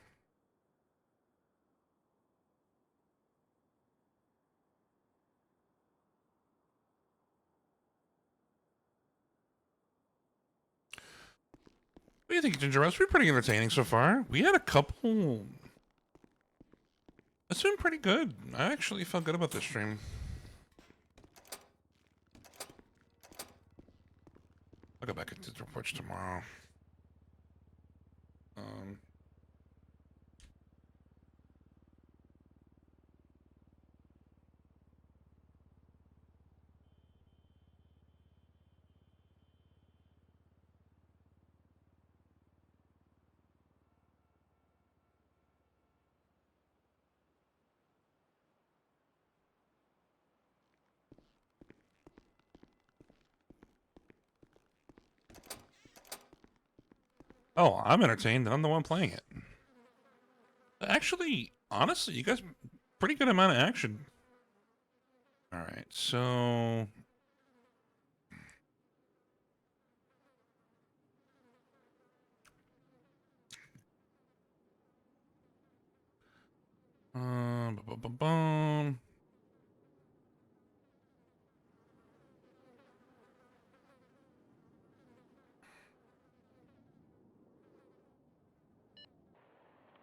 What do you think, Ginger? It's been pretty entertaining so far. We had a couple. It's been pretty good. I actually felt good about this stream. I'll go back into the reports tomorrow. Oh, I'm entertained and I'm the one playing it. Actually, honestly, you guys, pretty good amount of action. All right, so boom.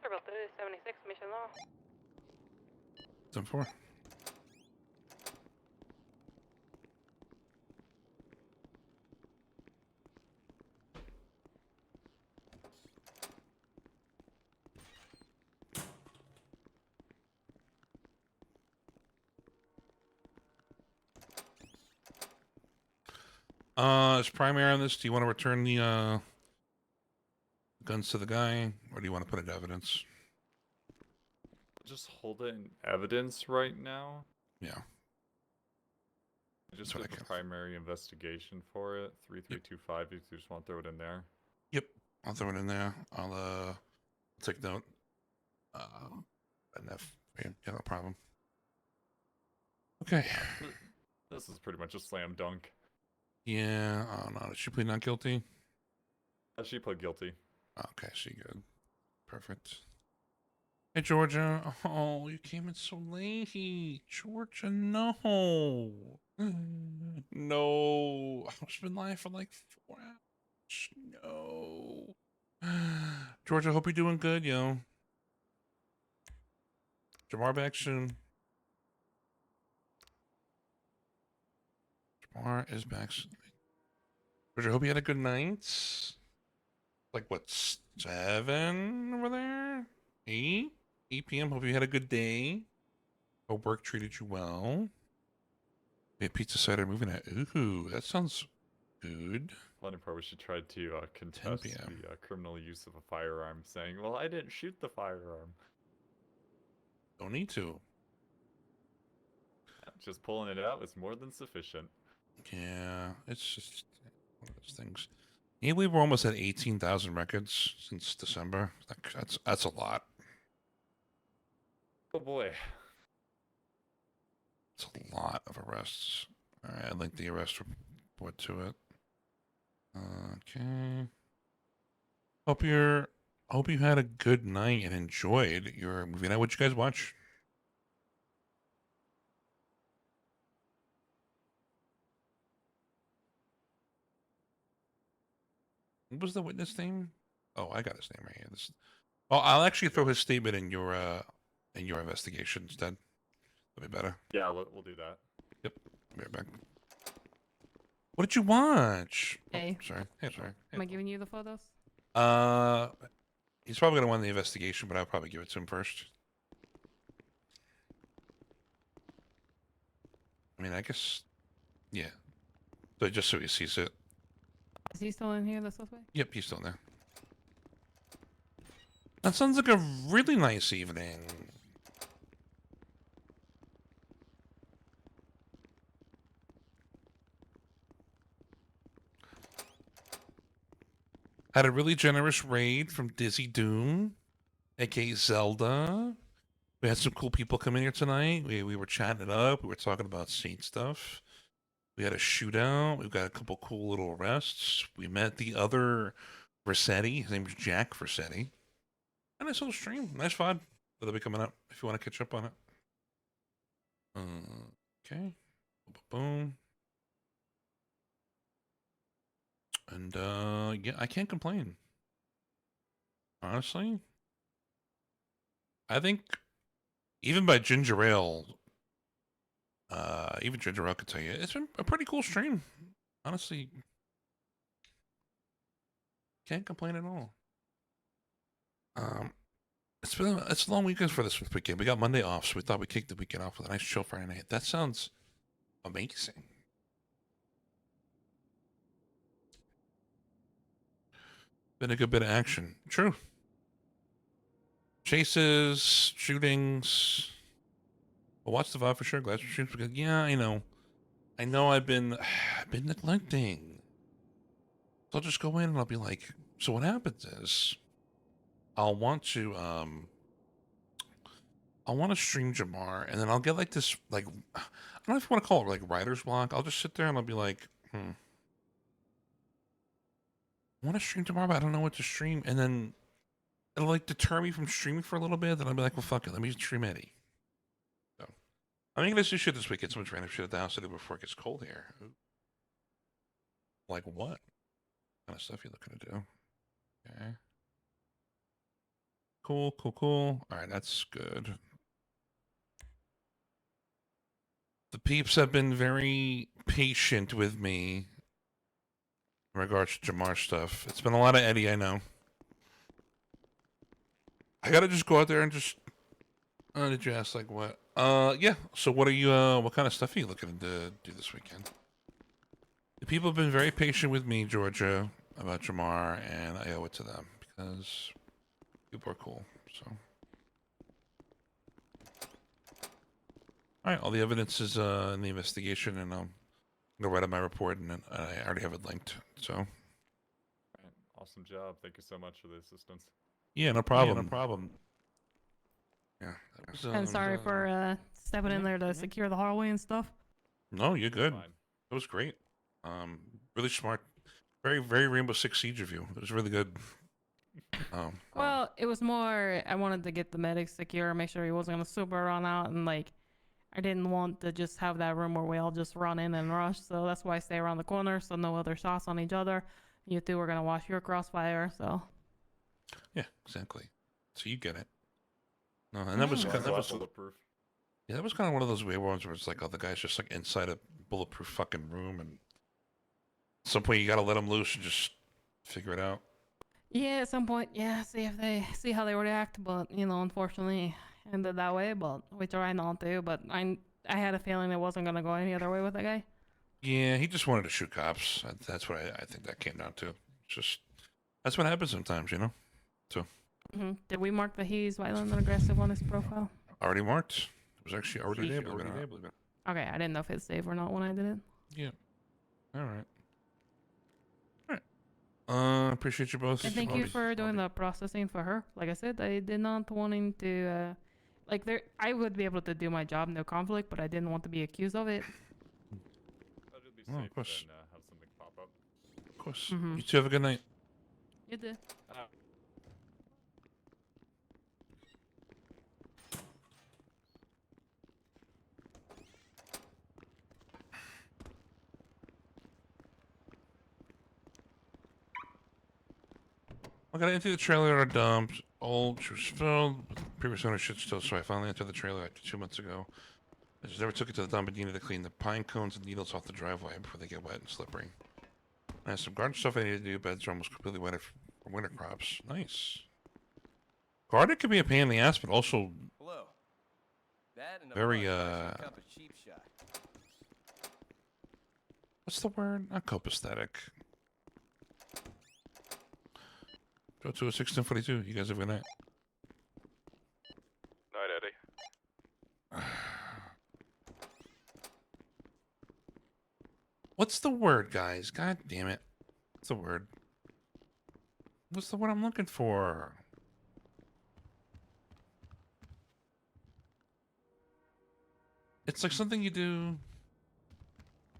About 76 mission law. 10-4. As primary on this, do you want to return the guns to the guy, or do you want to put it in evidence? Just hold it in evidence right now. Yeah. Just did the primary investigation for it. 3325. If you just want to throw it in there. Yep, I'll throw it in there. I'll take note. Enough. Yeah, no problem. Okay. This is pretty much a slam dunk. Yeah. Oh no, did she plead not guilty? She pled guilty. Okay, she good. Perfect. Hey, Georgia. Oh, you came in so late. Georgia, no. No. I've been live for like 4 hours. No. Georgia, hope you're doing good, yo. Jamar back soon. Jamar is back soon. Georgia, hope you had a good night. Like, what, 7 over there? 8? 8 p.m. Hope you had a good day. Hope work treated you well. A pizza cider moving at. Ooh, that sounds good. Lenny probably should try to contest the criminal use of a firearm, saying, well, I didn't shoot the firearm. Don't need to. Just pulling it out is more than sufficient. Yeah, it's just one of those things. Yeah, we were almost at 18,000 records since December. That's a lot. Oh boy. It's a lot of arrests. All right, I linked the arrest report to it. Okay. Hope you had a good night and enjoyed your movie night. What'd you guys watch? What was the witness name? Oh, I got his name right here. Oh, I'll actually throw his statement in your investigation instead. That'll be better. Yeah, we'll do that. Yep. Be right back. What did you watch? Hey. Oh, sorry. Hey, sorry. Am I giving you the photos? He's probably gonna win the investigation, but I'll probably give it to him first. I mean, I guess, yeah. So just so he sees it. Is he still in here, the suspect? Yep, he's still in there. That sounds like a really nice evening. Had a really generous raid from Dizzy Doom, aka Zelda. We had some cool people come in here tonight. We were chatting it up. We were talking about Saint stuff. We had a shootout. We've got a couple cool little arrests. We met the other Vercetti. His name's Jack Vercetti. A nice little stream. Nice VOD. That'll be coming up if you want to catch up on it. Okay. Boom. And yeah, I can't complain. Honestly, I think even by ginger ale, even ginger ale could tell you it's been a pretty cool stream. Honestly, can't complain at all. It's a long weekend for this weekend. We got Monday off, so we thought we'd kick the weekend off with a nice chill Friday night. That sounds amazing. Been a good bit of action. True. Chases, shootings. Well, watch the VOD for sure. Glad you streams because yeah, I know I've been neglecting. So I'll just go in and I'll be like, so what happens is I'll want to stream Jamar and then I'll get like this like I don't know if you want to call it like writer's block. I'll just sit there and I'll be like, I want to stream tomorrow, but I don't know what to stream, and then it'll like deter me from streaming for a little bit. Then I'll be like, well, fuck it, let me stream Eddie. So I'm gonna do shit this week. Get so much random shit at the house to do before it gets cold here. Ooh. Like what kind of stuff you looking to do? Okay. Cool. All right, that's good. The peeps have been very patient with me in regards to Jamar stuff. It's been a lot of Eddie, I know. I gotta just go out there and just. Did you ask like what? Yeah. So what are you? What kind of stuff are you looking to do this weekend? The people have been very patient with me, Georgia, about Jamar, and I owe it to them because people are cool. So. All right, all the evidence is in the investigation, and I'm gonna write up my report, and I already have it linked. So. Awesome job. Thank you so much for the assistance. Yeah, no problem. Yeah. And sorry for stepping in there to secure the hallway and stuff. No, you're good. It was great. Really smart. Very, very Rainbow Six Siege of you. It was really good. Well, it was more I wanted to get the medic secure, make sure he wasn't gonna super run out, and like I didn't want to just have that room where we all just run in and rush. So that's why I stay around the corner, so no other shots on each other. You two are gonna watch your crossfire, so. Yeah, exactly. So you get it. No, and that was bulletproof. Yeah, that was kind of one of those weird ones where it's like, oh, the guy's just like inside a bulletproof fucking room, and at some point you gotta let him loose and just figure it out. Yeah, at some point, yeah, see how they react, but you know, unfortunately, ended that way. But we tried not to. But I had a feeling it wasn't gonna go any other way with that guy. Yeah, he just wanted to shoot cops. That's what I think that came down to. It's just that's what happens sometimes, you know. So. Did we mark that he's violent and aggressive on his profile? Already marked. It was actually already there. Okay, I didn't know if it's saved or not when I did it. Yeah. All right. Appreciate you both. And thank you for doing the processing for her. Like I said, I did not wanting to, I would be able to do my job, no conflict, but I didn't want to be accused of it. Of course. Have something pop up. Of course. You two have a good night. You too. I got into the trailer at a dump. Old, she was filled. Previous owner shit still, so I finally entered the trailer after 2 months ago. I just never took it to the dump and needed to clean the pine cones and needles off the driveway before they get wet and slippery. I had some garden stuff I needed to do. Beds are almost completely wet for winter crops. Nice. Garden can be a pain in the ass, but also very what's the word? Not copacetic. Go to a 1642. You guys have a good night. Night, Eddie. What's the word, guys? God damn it. What's the word? What's the word I'm looking for? It's like something you do.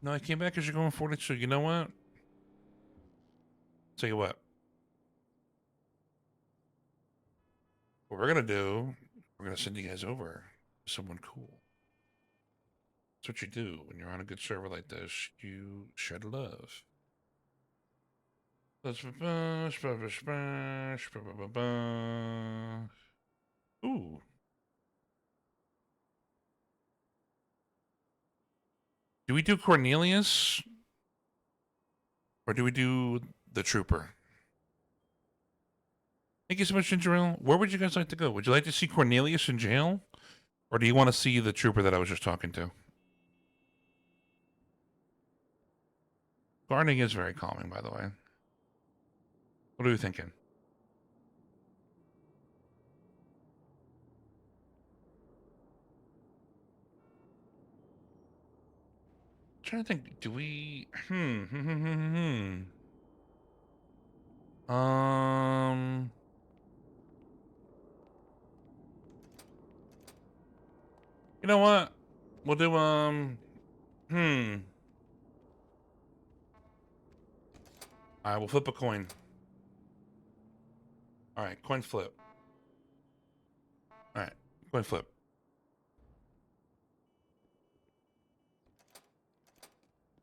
No, I came back because you're going 42. You know what? Tell you what. What we're gonna do, we're gonna send you guys over to someone cool. That's what you do when you're on a good server like this. You share the love. Ooh. Do we do Cornelius? Or do we do the trooper? Thank you so much, Ginger Ale. Where would you guys like to go? Would you like to see Cornelius in jail? Or do you want to see the trooper that I was just talking to? Gardening is very calming, by the way. What are you thinking? I'm trying to think. Do we? You know what? We'll do Alright, we'll flip a coin. Alright, coin flip. Alright, coin flip.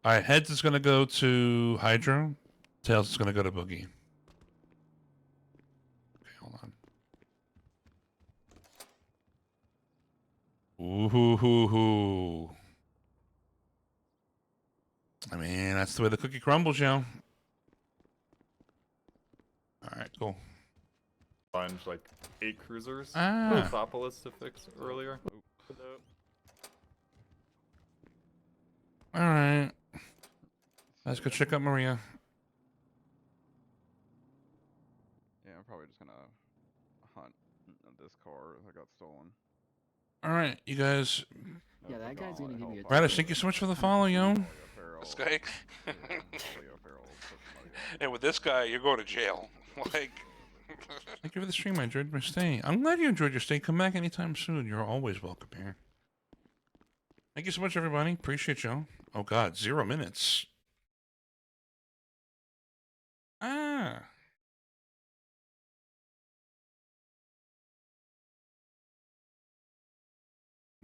Alright, heads is gonna go to Hydro. Tails is gonna go to Boogie. Okay, hold on. Ooh. I mean, that's the way the cookie crumbles, yo. Alright, cool. Find like 8 cruisers. Ah. Metropolis to fix earlier. Alright. Let's go check out Maria. Yeah, I'm probably just gonna hunt this car that got stolen. Alright, you guys. Yeah, that guy's gonna give you a Radish, thank you so much for the follow, yo. This guy. And with this guy, you're going to jail. Like. Thank you for the stream. I enjoyed my stay. I'm glad you enjoyed your stay. Come back anytime soon. You're always welcome here. Thank you so much, everybody. Appreciate you. Oh, God. 0 minutes. Ah.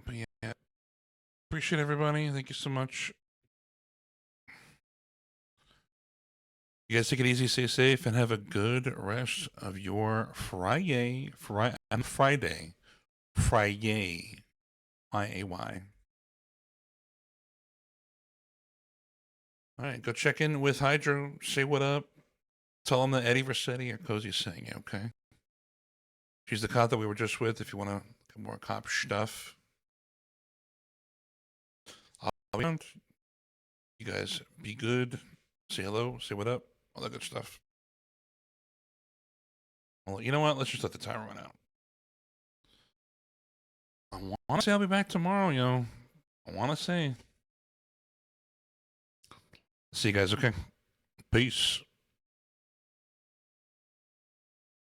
But yeah. Appreciate everybody. Thank you so much. You guys take it easy, stay safe, and have a good rest of your Friday. Friday. I-A-Y. All right, go check in with Hydro. Say what up. Tell them that Eddie Vercetti or Cozy's saying it, okay? She's the cop that we were just with if you want to get more cop stuff. I'll be around. You guys be good. Say hello. Say what up. All that good stuff. Well, you know what? Let's just let the timer run out. I want to say I'll be back tomorrow, yo. I want to say. See you guys, okay? Peace.